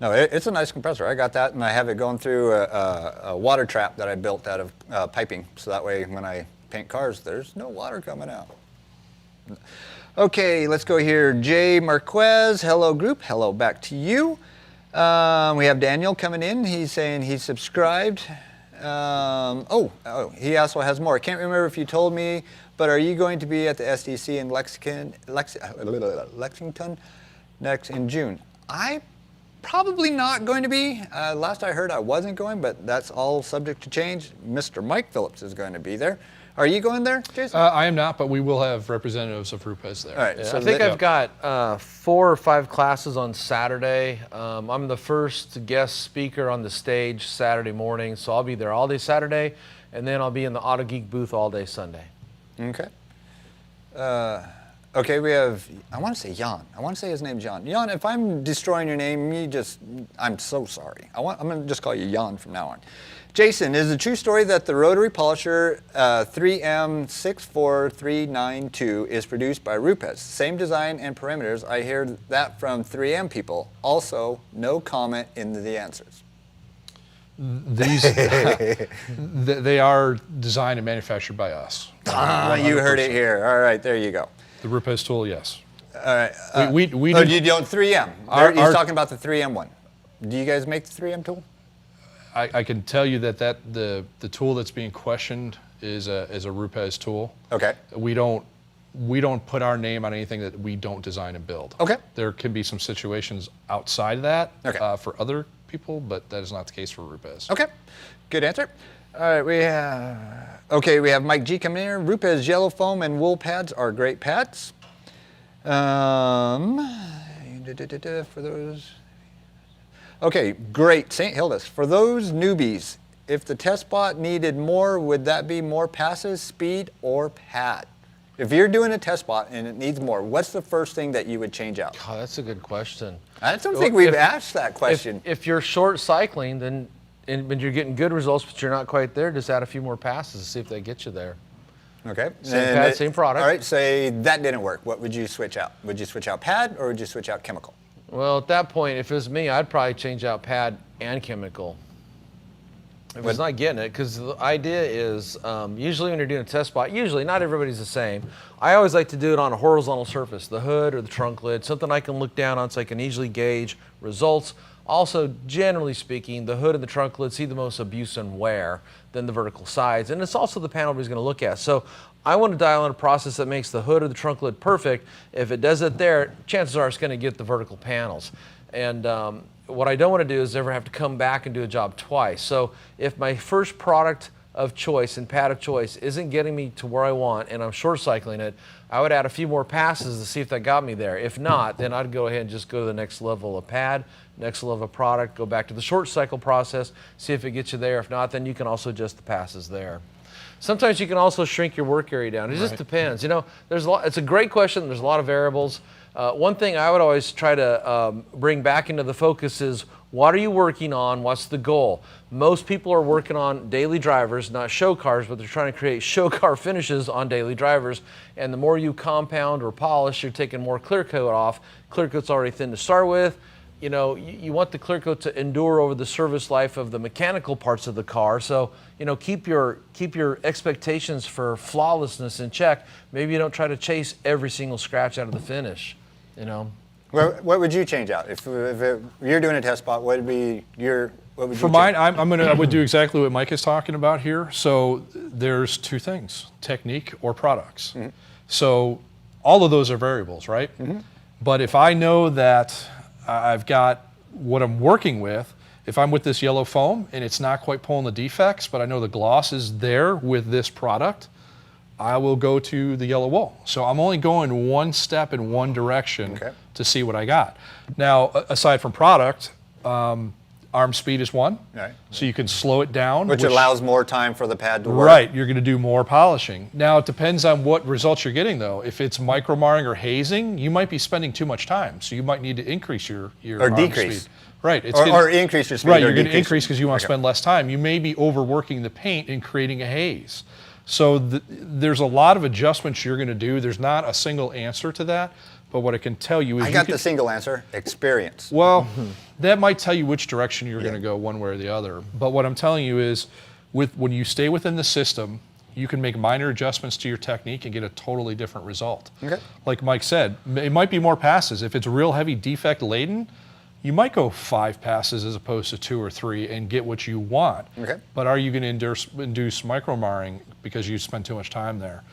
[SPEAKER 1] No, it's a nice compressor. I got that, and I have it going through a water trap that I built out of piping, so that way when I paint cars, there's no water coming out. Okay, let's go here. Jay Marquez, hello group. Hello back to you. We have Daniel coming in. He's saying he's subscribed. He also has more. I can't remember if you told me, but are you going to be at the SDC in Lexington next in June? I probably not going to be. Last I heard I wasn't going, but that's all subject to change. Mr. Mike Phillips is going to be there. Are you going there, Jason?
[SPEAKER 2] I am not, but we will have representatives of Rupes there.
[SPEAKER 1] All right.
[SPEAKER 3] Yeah,
[SPEAKER 1] So
[SPEAKER 3] I think
[SPEAKER 1] that-
[SPEAKER 3] I've got 4 or 5 classes on Saturday. I'm the first guest speaker on the stage Saturday morning, so I'll be there all day Saturday, and then I'll be in the Autogeek booth all day Sunday.
[SPEAKER 1] Okay. Okay, we have, I want to say Jan. I want to say his name's Jan. Jan, if I'm destroying your name, I'm so sorry. I'm going to just call you Jan from now on. Jason, is it a true story that the Rotary Polisher 3M64392 is produced by Rupes? Same design and parameters. I hear that from 3M people. Also, no comment in the answers.
[SPEAKER 2] These, they are designed and manufactured by us.
[SPEAKER 1] You heard it here. All right, there you go.
[SPEAKER 2] The Rupes tool, yes.
[SPEAKER 1] All right.
[SPEAKER 2] We
[SPEAKER 1] Oh,
[SPEAKER 2] do,
[SPEAKER 1] you don't 3M. He's talking about the 3M one. Do you guys make the 3M tool?
[SPEAKER 2] I can tell you that the tool that's being questioned is a Rupes tool.
[SPEAKER 1] Okay.
[SPEAKER 2] We don't put our name on anything that we don't design and build.
[SPEAKER 1] Okay.
[SPEAKER 2] There can be some situations outside of that for other people, but that is not the case for Rupes.
[SPEAKER 1] Okay, good answer. All right, we have Mike G coming in. Rupes yellow foam and wool pads are great pads. For those. Okay, great. St. Hilda's. For those newbies, if the test spot needed more, would that be more passes, speed, or pad? If you're doing a test spot and it needs more, what's the first thing that you would change out?
[SPEAKER 3] Oh, that's a good question.
[SPEAKER 1] I don't think we've asked that question.
[SPEAKER 3] If you're short cycling, then when you're getting good results, but you're not quite there, just add a few more passes to see if they get you there.
[SPEAKER 1] Okay.
[SPEAKER 3] Same pad, same product.
[SPEAKER 1] All right, say that didn't work. What would you switch out? Would you switch out pad or would you switch out chemical?
[SPEAKER 3] Well, at that point, if it was me, I'd probably change out pad and chemical. If it's not getting it, because the idea is usually when you're doing a test spot, usually not everybody's the same. I always like to do it on a horizontal surface, the hood or the trunk lid, something I can look down on so I can easily gauge results. Also, generally speaking, the hood and the trunk lid see the most abuse and wear than the vertical sides, and it's also the panel he's going to look at. So I want to dial in a process that makes the hood or the trunk lid perfect. If it does it there, chances are it's going to get the vertical panels. And what I don't want to do is ever have to come back and do a job twice. So if my first product of choice and pad of choice isn't getting me to where I want and I'm short cycling it, I would add a few more passes to see if that got me there. If not, then I'd go ahead and just go to the next level of pad, next level of product, go back to the short cycle process, see if it gets you there. If not, then you can also adjust the passes there. Sometimes you can also shrink your work area down. It just depends. You know, there's a lot. It's a great question. There's a lot of variables. One thing I would always try to bring back into the focus is, what are you working on? What's the goal? Most people are working on daily drivers, not show cars, but they're trying to create show car finishes on daily drivers. And the more you compound or polish, you're taking more clear coat off. Clear coat's already thin to start with. You know, you want the clear coat to endure over the service life of the mechanical parts of the car. So, you know, keep your expectations for flawlessness in check. Maybe you don't try to chase every single scratch out of the finish, you know.
[SPEAKER 1] What would you change out? If you're doing a test spot, what would be your, what would you
[SPEAKER 2] For
[SPEAKER 1] change?
[SPEAKER 2] mine, I would do exactly what Mike is talking about here. So there's two things, technique or products.
[SPEAKER 1] Mm-hmm.
[SPEAKER 2] So all of those are variables, right? Mm-hmm. But if I know that I've got what I'm working with, if I'm with this yellow foam and it's not quite pulling the defects, but I know the gloss is there with this product, I will go to the yellow wool. So I'm only going one step in one direction to see what I got. Now, aside from product, Arm speed is 1,
[SPEAKER 1] Right.
[SPEAKER 2] so you can slow it down.
[SPEAKER 1] Which allows more time for the pad to work.
[SPEAKER 2] Right, you're going to do more polishing. Now, it depends on what results you're getting, though. If it's micro-marring or hazing, you might be spending too much time, so you might need to increase your
[SPEAKER 1] Or
[SPEAKER 2] arm
[SPEAKER 1] decrease.
[SPEAKER 2] speed. Right.
[SPEAKER 1] Or increase your speed.
[SPEAKER 2] Right,
[SPEAKER 1] or
[SPEAKER 2] you're going to
[SPEAKER 1] decrease
[SPEAKER 2] increase because you want to
[SPEAKER 1] Okay.
[SPEAKER 2] spend less time. You may be overworking the paint and creating a haze. So there's a lot of adjustments you're going to do. There's not a single answer to that, but what I can tell you is
[SPEAKER 1] I got the single answer, experience.
[SPEAKER 2] well, that might tell you which direction you're going to go one way or the other. But what I'm telling you is when you stay within the system, you can make minor adjustments to your technique and get a totally different result.
[SPEAKER 1] Okay.
[SPEAKER 2] Like Mike said, it might be more passes. If it's real heavy defect laden, you might go 5 passes as opposed to 2 or 3 and get what you want.
[SPEAKER 1] Okay.
[SPEAKER 2] But are you going to induce micro-marring because you spend too much time there?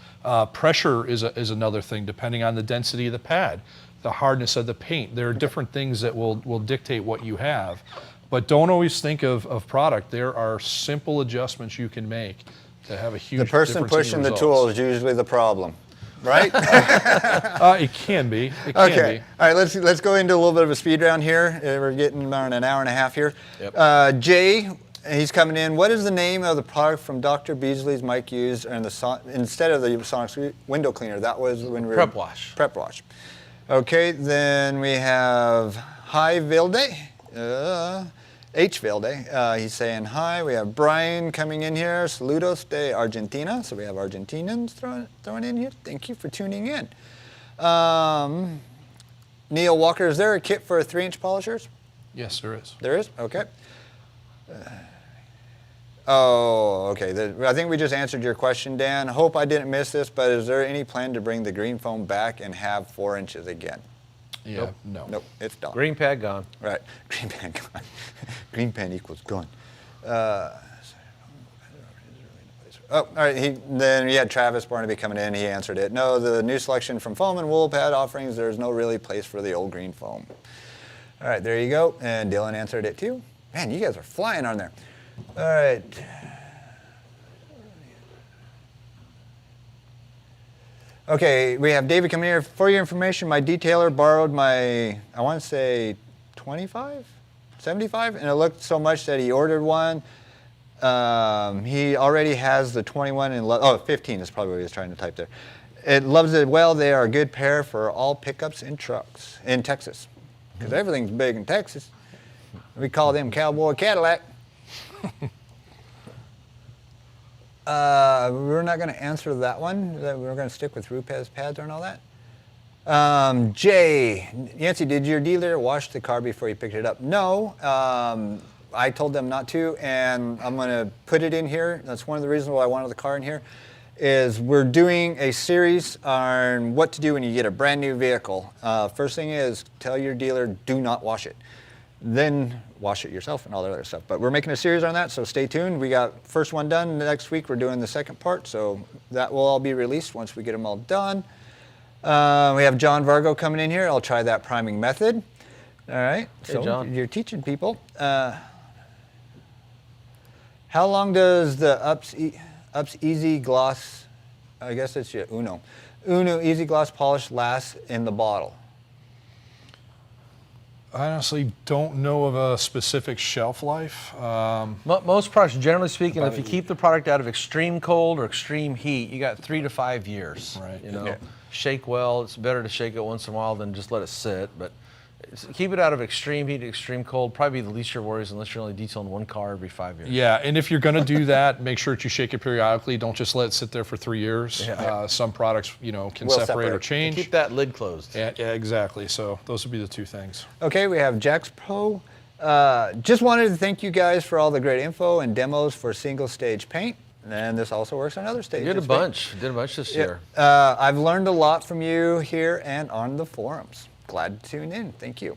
[SPEAKER 2] Pressure is another thing, depending on the density of the pad, the hardness of the paint. There are different things that will dictate what you have. But don't always think of product. There are simple adjustments you can make to have a huge
[SPEAKER 1] The person
[SPEAKER 2] difference in your
[SPEAKER 1] pushing the
[SPEAKER 2] results.
[SPEAKER 1] tool is usually the problem, right?
[SPEAKER 2] It can be. It can
[SPEAKER 1] Okay.
[SPEAKER 2] be.
[SPEAKER 1] All right, let's go into a little bit of a speed round here. We're getting about an hour and a half here.
[SPEAKER 3] Yep.
[SPEAKER 1] Jay, he's coming in. What is the name of the product from Dr. Beasley's Mike used and instead of the Sonics window cleaner? That was when we were
[SPEAKER 3] Prep wash.
[SPEAKER 1] Prep wash. Okay, then we have Hi Vilde. H. Vilde. He's saying hi. We have Brian coming in here. Saludos de Argentina. So we have Argentinians throwing in here. Thank you for tuning in. Neil Walker, is there a kit for 3-inch polishers?
[SPEAKER 2] Yes, there is.
[SPEAKER 1] There is? Okay. Okay. I think we just answered your question, Dan. Hope I didn't miss this, but is there any plan to bring the green foam back and have 4 inches again?
[SPEAKER 2] Yeah,
[SPEAKER 3] Nope.
[SPEAKER 2] no.
[SPEAKER 1] Nope, it's done.
[SPEAKER 3] Green pad gone.
[SPEAKER 1] Right. Green pen gone. Green pen equals gone. All right. Then we had Travis Barnaby coming in. He answered it. No, the new selection from foam and wool pad offerings, there's no really place for the old green foam. All right, there you go. And Dylan answered it too. Man, you guys are flying on there. All right. Okay, we have David coming here. For your information, my detailer borrowed my, I want to say 25, 75, and it looked so much that he ordered one. He already has the 21 and 15 is probably what he was trying to type there. It loves it well. They are a good pair for all pickups and trucks in Texas, because everything's big in Texas. We call them Cowboy Cadillac. We're not going to answer that one. We're going to stick with Rupes pads and all that. Jay, Yancy, did your dealer wash the car before you picked it up? No. I told them not to, and I'm going to put it in here. That's one of the reasons why I wanted the car in here, is we're doing a series on what to do when you get a brand new vehicle. First thing is tell your dealer, do not wash it. Then wash it yourself and all that other stuff. But we're making a series on that, so stay tuned. We got first one done. Next week we're doing the second part, so that will all be released once we get them all done. We have John Vargo coming in here. I'll try that priming method. All right,
[SPEAKER 3] Hey,
[SPEAKER 1] so
[SPEAKER 3] John.
[SPEAKER 1] you're teaching people. How long does the Ups Easy Gloss, I guess it's your Uno Easy Gloss polish last in the bottle?
[SPEAKER 2] I honestly don't know of a specific shelf life.
[SPEAKER 3] Most products, generally speaking, if you keep the product out of extreme cold or extreme heat, you got 3 to 5 years.
[SPEAKER 2] Right.
[SPEAKER 3] You know,
[SPEAKER 1] Yeah.
[SPEAKER 3] shake well. It's better to shake it once in a while than just let it sit. But keep it out of extreme heat, extreme cold. Probably the least of your worries, unless you're only detailing one car every 5 years.
[SPEAKER 2] Yeah, and if you're going to do that, make sure that you shake it periodically. Don't just let it sit there for 3 years.
[SPEAKER 3] Yeah.
[SPEAKER 2] Some products, can
[SPEAKER 1] Will
[SPEAKER 2] separate
[SPEAKER 1] separate.
[SPEAKER 2] or change.
[SPEAKER 3] Keep that lid closed.
[SPEAKER 2] Yeah, exactly. So those would be the 2 things.
[SPEAKER 1] Okay, we have Jax Pro. Just wanted to thank you guys for all the great info and demos for single stage paint. And this also works on other stages.
[SPEAKER 3] Did a bunch this year.
[SPEAKER 1] I've learned a lot from you here and on the forums. Glad to tune in. Thank you.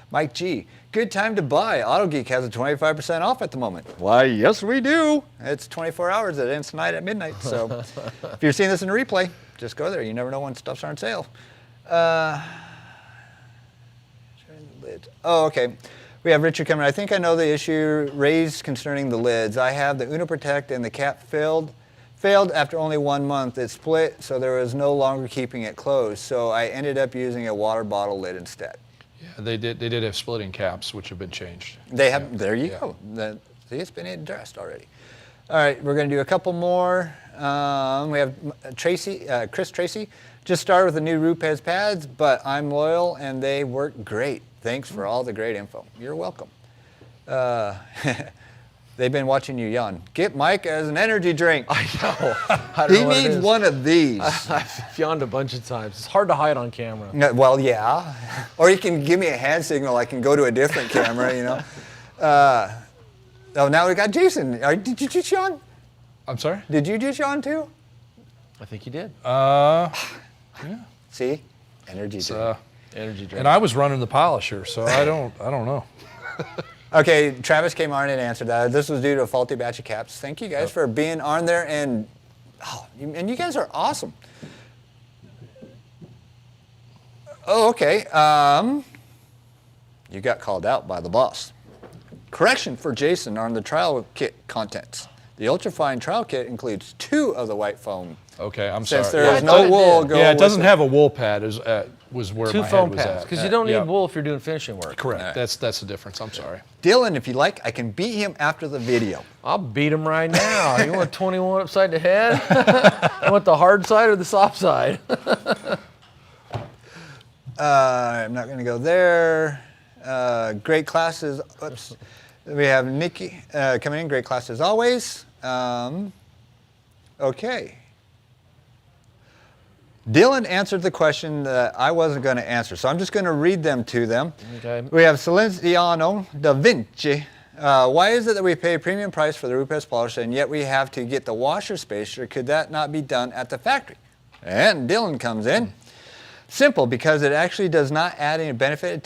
[SPEAKER 1] Mike G. Good time to buy. Autogeek has a 25% off at the moment. Why, yes, we do. It's 24 hours. It ends tonight at midnight. So if you're seeing this in a replay, just go there. You never know when stuff's on sale. Oh, okay. We have Richard coming. I think I know the issue raised concerning the lids. I have the Uno Protect and the cap failed after only 1 month. It split, so there was no longer keeping it closed. So I ended up using a water bottle lid instead.
[SPEAKER 2] Yeah, they did have splitting caps, which have been changed.
[SPEAKER 1] They have. There you go. See, it's been addressed already. All right, we're going to do a couple more. We have Chris Tracy. Just started with the new Rupes pads, but I'm loyal and they work great. Thanks for all the great info. You're welcome. They've been watching you yawn. Get Mike as an energy drink.
[SPEAKER 3] I know. I don't
[SPEAKER 1] He
[SPEAKER 3] know what it
[SPEAKER 1] needs
[SPEAKER 3] is.
[SPEAKER 1] one of these.
[SPEAKER 3] I've yawned a bunch of times. It's hard to hide on camera.
[SPEAKER 1] Well, yeah. Or you can give me a hand signal. I can go to a different camera, you know. Oh, now we got Jason. Did you just yawn?
[SPEAKER 2] I'm sorry?
[SPEAKER 1] Did you just yawn too?
[SPEAKER 3] I think you did.
[SPEAKER 2] Yeah.
[SPEAKER 1] See? Energy drink.
[SPEAKER 3] Energy drink.
[SPEAKER 2] And I was running the polisher, so I don't know.
[SPEAKER 1] Okay, Travis came on and answered that. This was due to a faulty batch of caps. Thank you guys for being on there, and you guys are awesome. Oh, okay. You got called out by the boss. Correction for Jason on the trial kit contents. The ultrafine trial kit includes 2 of the white foam.
[SPEAKER 2] Okay, I'm
[SPEAKER 1] Since
[SPEAKER 2] sorry.
[SPEAKER 1] there is no wool,
[SPEAKER 2] Yeah, it doesn't have a wool pad. Was where
[SPEAKER 3] 2
[SPEAKER 2] my
[SPEAKER 3] foam
[SPEAKER 2] head was
[SPEAKER 3] pads,
[SPEAKER 2] at.
[SPEAKER 3] because you don't need
[SPEAKER 2] Yeah.
[SPEAKER 3] wool if you're doing finishing work.
[SPEAKER 2] Correct. That's the difference. I'm sorry.
[SPEAKER 1] Dylan, if you like, I can beat him after the video.
[SPEAKER 3] I'll beat him right now. You want 21 upside the head? You want the hard side or the soft side?
[SPEAKER 1] I'm not going to go there. Great classes. Oops. We have Nikki coming in. Great class as always. Okay. Dylan answered the question that I wasn't going to answer, so I'm just going to read them to them.
[SPEAKER 3] Okay.
[SPEAKER 1] We have Silenziano da Vinci. Why is it that we pay a premium price for the Rupes polisher and yet we have to get the washer spacer? Could that not be done at the factory? And Dylan comes in. Simple, because it actually does not add any benefit. It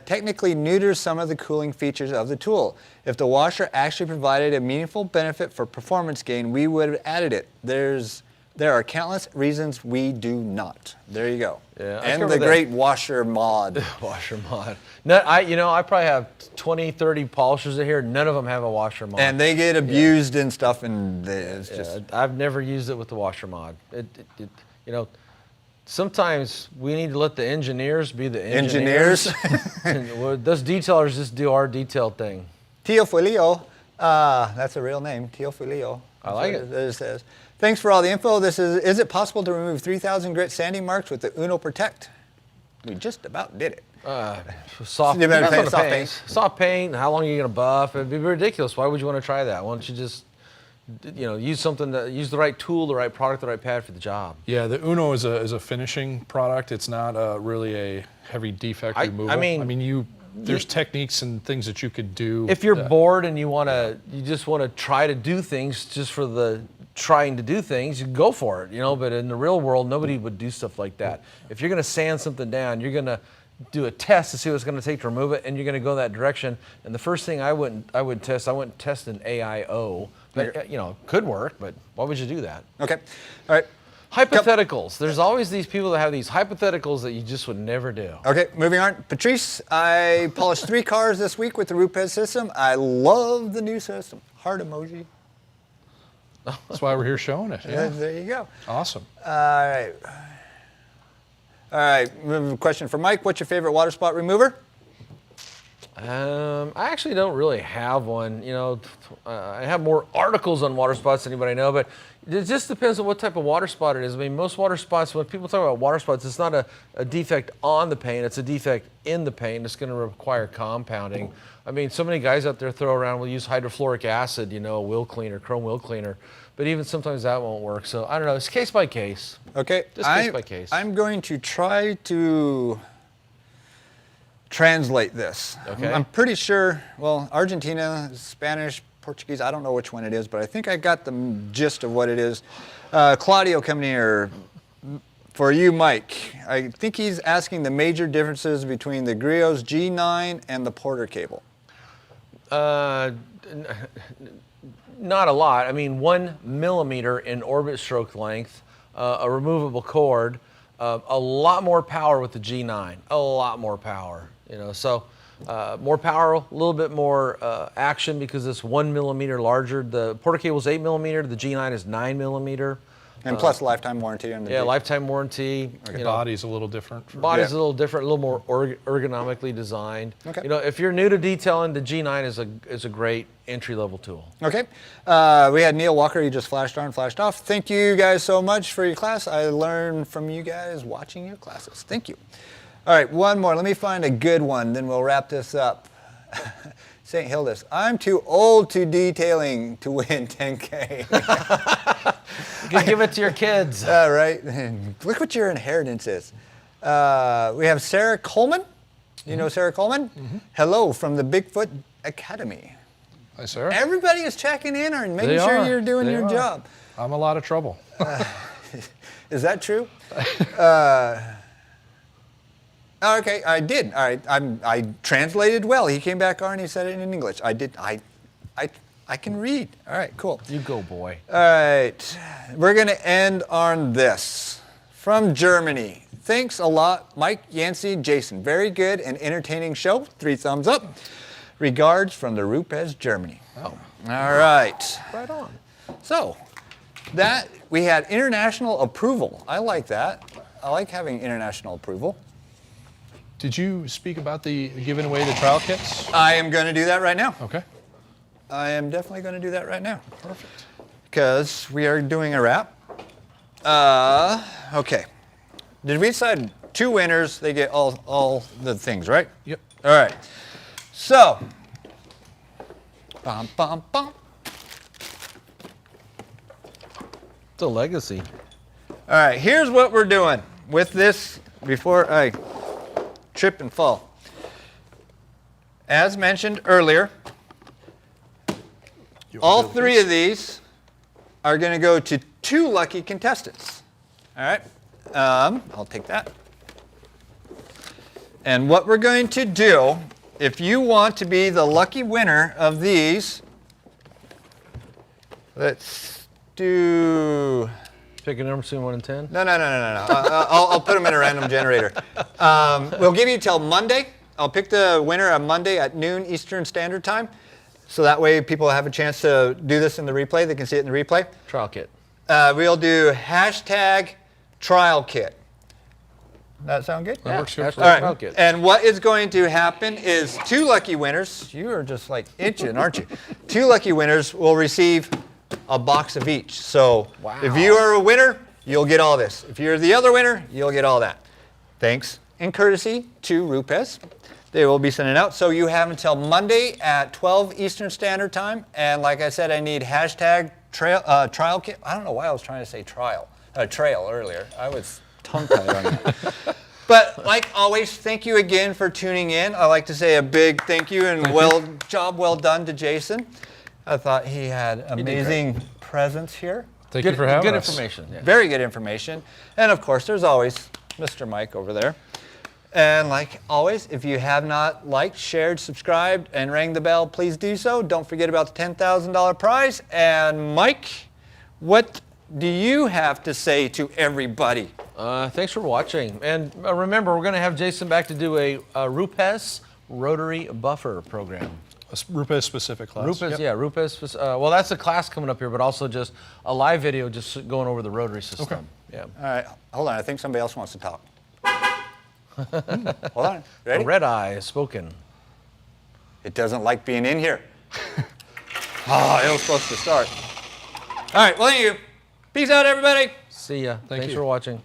[SPEAKER 1] technically neuters some of the cooling features of the tool. If the washer actually provided a meaningful benefit for performance gain, we would have added it. There are countless reasons we do not. There you go.
[SPEAKER 3] Yeah, I
[SPEAKER 1] and
[SPEAKER 3] covered
[SPEAKER 1] the
[SPEAKER 3] that.
[SPEAKER 1] great washer mod.
[SPEAKER 3] Washer mod. No, I probably have 20, 30 polishers in here. None of them have a washer mod.
[SPEAKER 1] And they get abused and stuff, and it's just...
[SPEAKER 3] I've never used it with the washer mod. Sometimes we need to let the engineers be the engineers. And those detailers just do our detail thing.
[SPEAKER 1] Teofilio, that's a real name, Teofilio.
[SPEAKER 3] I like
[SPEAKER 1] That's what it says. Thanks for all the info. Is it possible to remove 3,000 grit sanding marks with the Uno Protect? We just about did it.
[SPEAKER 3] Soft,
[SPEAKER 1] You better
[SPEAKER 3] depends
[SPEAKER 1] say
[SPEAKER 3] on the
[SPEAKER 1] soft
[SPEAKER 3] paint. Soft paint. How long are you going to buff? It'd be ridiculous. Why would you want to try that? Why don't you just, use use the right tool, the right product, the right pad for the job.
[SPEAKER 2] Yeah, the Uno is a finishing product. It's not really a heavy defect removal.
[SPEAKER 3] I mean,
[SPEAKER 2] there's techniques and things that you could do.
[SPEAKER 3] If you're bored and you just want to try to do things just for the trying to do things, you go for it, But in the real world, nobody would do stuff like that. If you're going to sand something down, you're going to do a test to see what it's going to take to remove it, and you're going to go that direction. And the first thing I wouldn't test an AIO. But, could work, but why would you do that?
[SPEAKER 1] Okay. All right.
[SPEAKER 3] Hypotheticals. There's always these people that have these hypotheticals that you just would never do.
[SPEAKER 1] Okay, moving on. Patrice, I polished 3 cars this week with the Rupes system. I love the new system. Heart emoji.
[SPEAKER 2] That's why we're here showing it. Yeah.
[SPEAKER 1] There you go.
[SPEAKER 2] Awesome.
[SPEAKER 1] All right. All right, question for Mike. What's your favorite water spot remover?
[SPEAKER 3] I actually don't really have one. I have more articles on water spots than anybody I know, but it just depends on what type of water spot it is. I mean, most water spots, when people talk about water spots, it's not a defect on the paint, it's a defect in the paint. It's going to require compounding. I mean, so many guys out there throw around, will use hydrofluoric acid, wheel cleaner, chrome wheel cleaner, but even sometimes that won't work. So I don't know, it's case by case.
[SPEAKER 1] Okay.
[SPEAKER 3] Just case by case.
[SPEAKER 1] I'm going to try to translate this.
[SPEAKER 3] Okay.
[SPEAKER 1] I'm pretty sure, Argentina, Spanish, Portuguese, I don't know which one it is, but I think I got the gist of what it is. Claudio coming here. For you, Mike, I think he's asking the major differences between the Griot's G9 and the Porter cable.
[SPEAKER 3] Not a lot. I mean, 1 millimeter in orbit stroke length, a removable cord, a lot more power with the G9, a lot more power. More power, a little bit more action because it's 1 millimeter larger. The Porter cable is 8 millimeter, the G9 is 9 millimeter.
[SPEAKER 1] And plus lifetime warranty on the
[SPEAKER 3] Yeah,
[SPEAKER 1] Jeep.
[SPEAKER 3] lifetime warranty.
[SPEAKER 2] The body's a little different.
[SPEAKER 3] Body's
[SPEAKER 1] Yeah.
[SPEAKER 3] a little different, a little more ergonomically designed.
[SPEAKER 1] Okay.
[SPEAKER 3] You know, if you're new to detailing, the G9 is a great entry-level tool.
[SPEAKER 1] Okay. We had Neil Walker. He just flashed on, flashed off. Thank you guys so much for your class. I learned from you guys watching your classes. Thank you. All right, one more. Let me find a good one, then we'll wrap this up. St. Hilda's. I'm too old to detailing to win 10K.
[SPEAKER 3] You can give it to your kids.
[SPEAKER 1] All right. Look what your inheritance is. We have Sarah Coleman. You know Sarah Coleman? Hello from the Bigfoot Academy.
[SPEAKER 2] Hi, Sarah.
[SPEAKER 1] Everybody is checking in and making
[SPEAKER 3] They
[SPEAKER 1] sure
[SPEAKER 3] are.
[SPEAKER 1] you're doing
[SPEAKER 3] They
[SPEAKER 1] your
[SPEAKER 3] are.
[SPEAKER 1] job.
[SPEAKER 2] I'm a lot of trouble.
[SPEAKER 1] Is that true? Okay, I did. All right, I translated well. He came back on and he said it in English. I did. I can read. All right, cool.
[SPEAKER 3] You go, boy.
[SPEAKER 1] All right, we're gonna end on this from Germany. Thanks a lot, Mike, Yancy, Jason. Very good and entertaining show. 3 thumbs up. Regards from the Rupes, Germany.
[SPEAKER 3] Oh.
[SPEAKER 1] All right.
[SPEAKER 3] Right on.
[SPEAKER 1] So that we had international approval. I like that. I like having international approval.
[SPEAKER 2] Did you speak about the giving away the trial kits?
[SPEAKER 1] I am going to do that right now.
[SPEAKER 2] Okay.
[SPEAKER 1] I am definitely going to do that right now. Perfect. Because we are doing a wrap. Okay. Did we decide 2 winners? They get all the things, right?
[SPEAKER 2] Yep.
[SPEAKER 1] All right. So. Bum, bum, bum.
[SPEAKER 3] It's a legacy.
[SPEAKER 1] All right. Here's what we're doing with this before I trip and fall. As mentioned earlier, all 3 of these are going to go to 2 lucky contestants. All right, I'll take that. And what we're going to do, if you want to be the lucky winner of these, let's do.
[SPEAKER 3] Pick a number between 1 and 10.
[SPEAKER 1] No. I'll put them in a random generator. We'll give you till Monday. I'll pick the winner on Monday at noon Eastern Standard Time. So that way people have a chance to do this in the replay. They can see it in the replay.
[SPEAKER 3] Trial kit.
[SPEAKER 1] We'll do hashtag trial kit. That sound good?
[SPEAKER 2] That works good for
[SPEAKER 3] hashtag
[SPEAKER 1] All right.
[SPEAKER 3] trial kit.
[SPEAKER 1] And what is going to happen is 2 lucky winners. You are just like itching, aren't you? 2 lucky winners will receive a box of each. So if you are a winner, you'll get all this. If you're the other winner, you'll get all that. Thanks and courtesy to Rupes. They will be sending out. So you have until Monday at 12 Eastern Standard Time. And like I said, I need hashtag trial kit. I don't know why I was trying to say trail earlier. I was tongue-tied on that. But like always, thank you again for tuning in. I like to say a big thank you and job well done to Jason. I thought he had amazing presence here.
[SPEAKER 2] Thank you for having
[SPEAKER 3] Good
[SPEAKER 2] us.
[SPEAKER 3] information. Yeah.
[SPEAKER 1] Very good information. And of course, there's always Mr. Mike over there. And like always, if you have not liked, shared, subscribed, and rang the bell, please do so. Don't forget about the $10,000 prize. And Mike, what do you have to say to everybody?
[SPEAKER 3] Thanks for watching. And remember, we're going to have Jason back to do a Rupes Rotary Buffer program.
[SPEAKER 2] A Rupes specific class.
[SPEAKER 3] Rupes,
[SPEAKER 2] Yep.
[SPEAKER 3] yeah, Rupes. Well, that's a class coming up here, but also just a live video just going over the rotary system.
[SPEAKER 2] Okay.
[SPEAKER 3] Yeah.
[SPEAKER 1] All right, hold on. I think somebody else wants to talk. Hold on. Ready?
[SPEAKER 3] A red eye has spoken.
[SPEAKER 1] It doesn't like being in here. Oh, it was supposed to start. All right, well, thank you. Peace out, everybody.
[SPEAKER 3] See ya. Thanks
[SPEAKER 2] you.
[SPEAKER 3] for watching.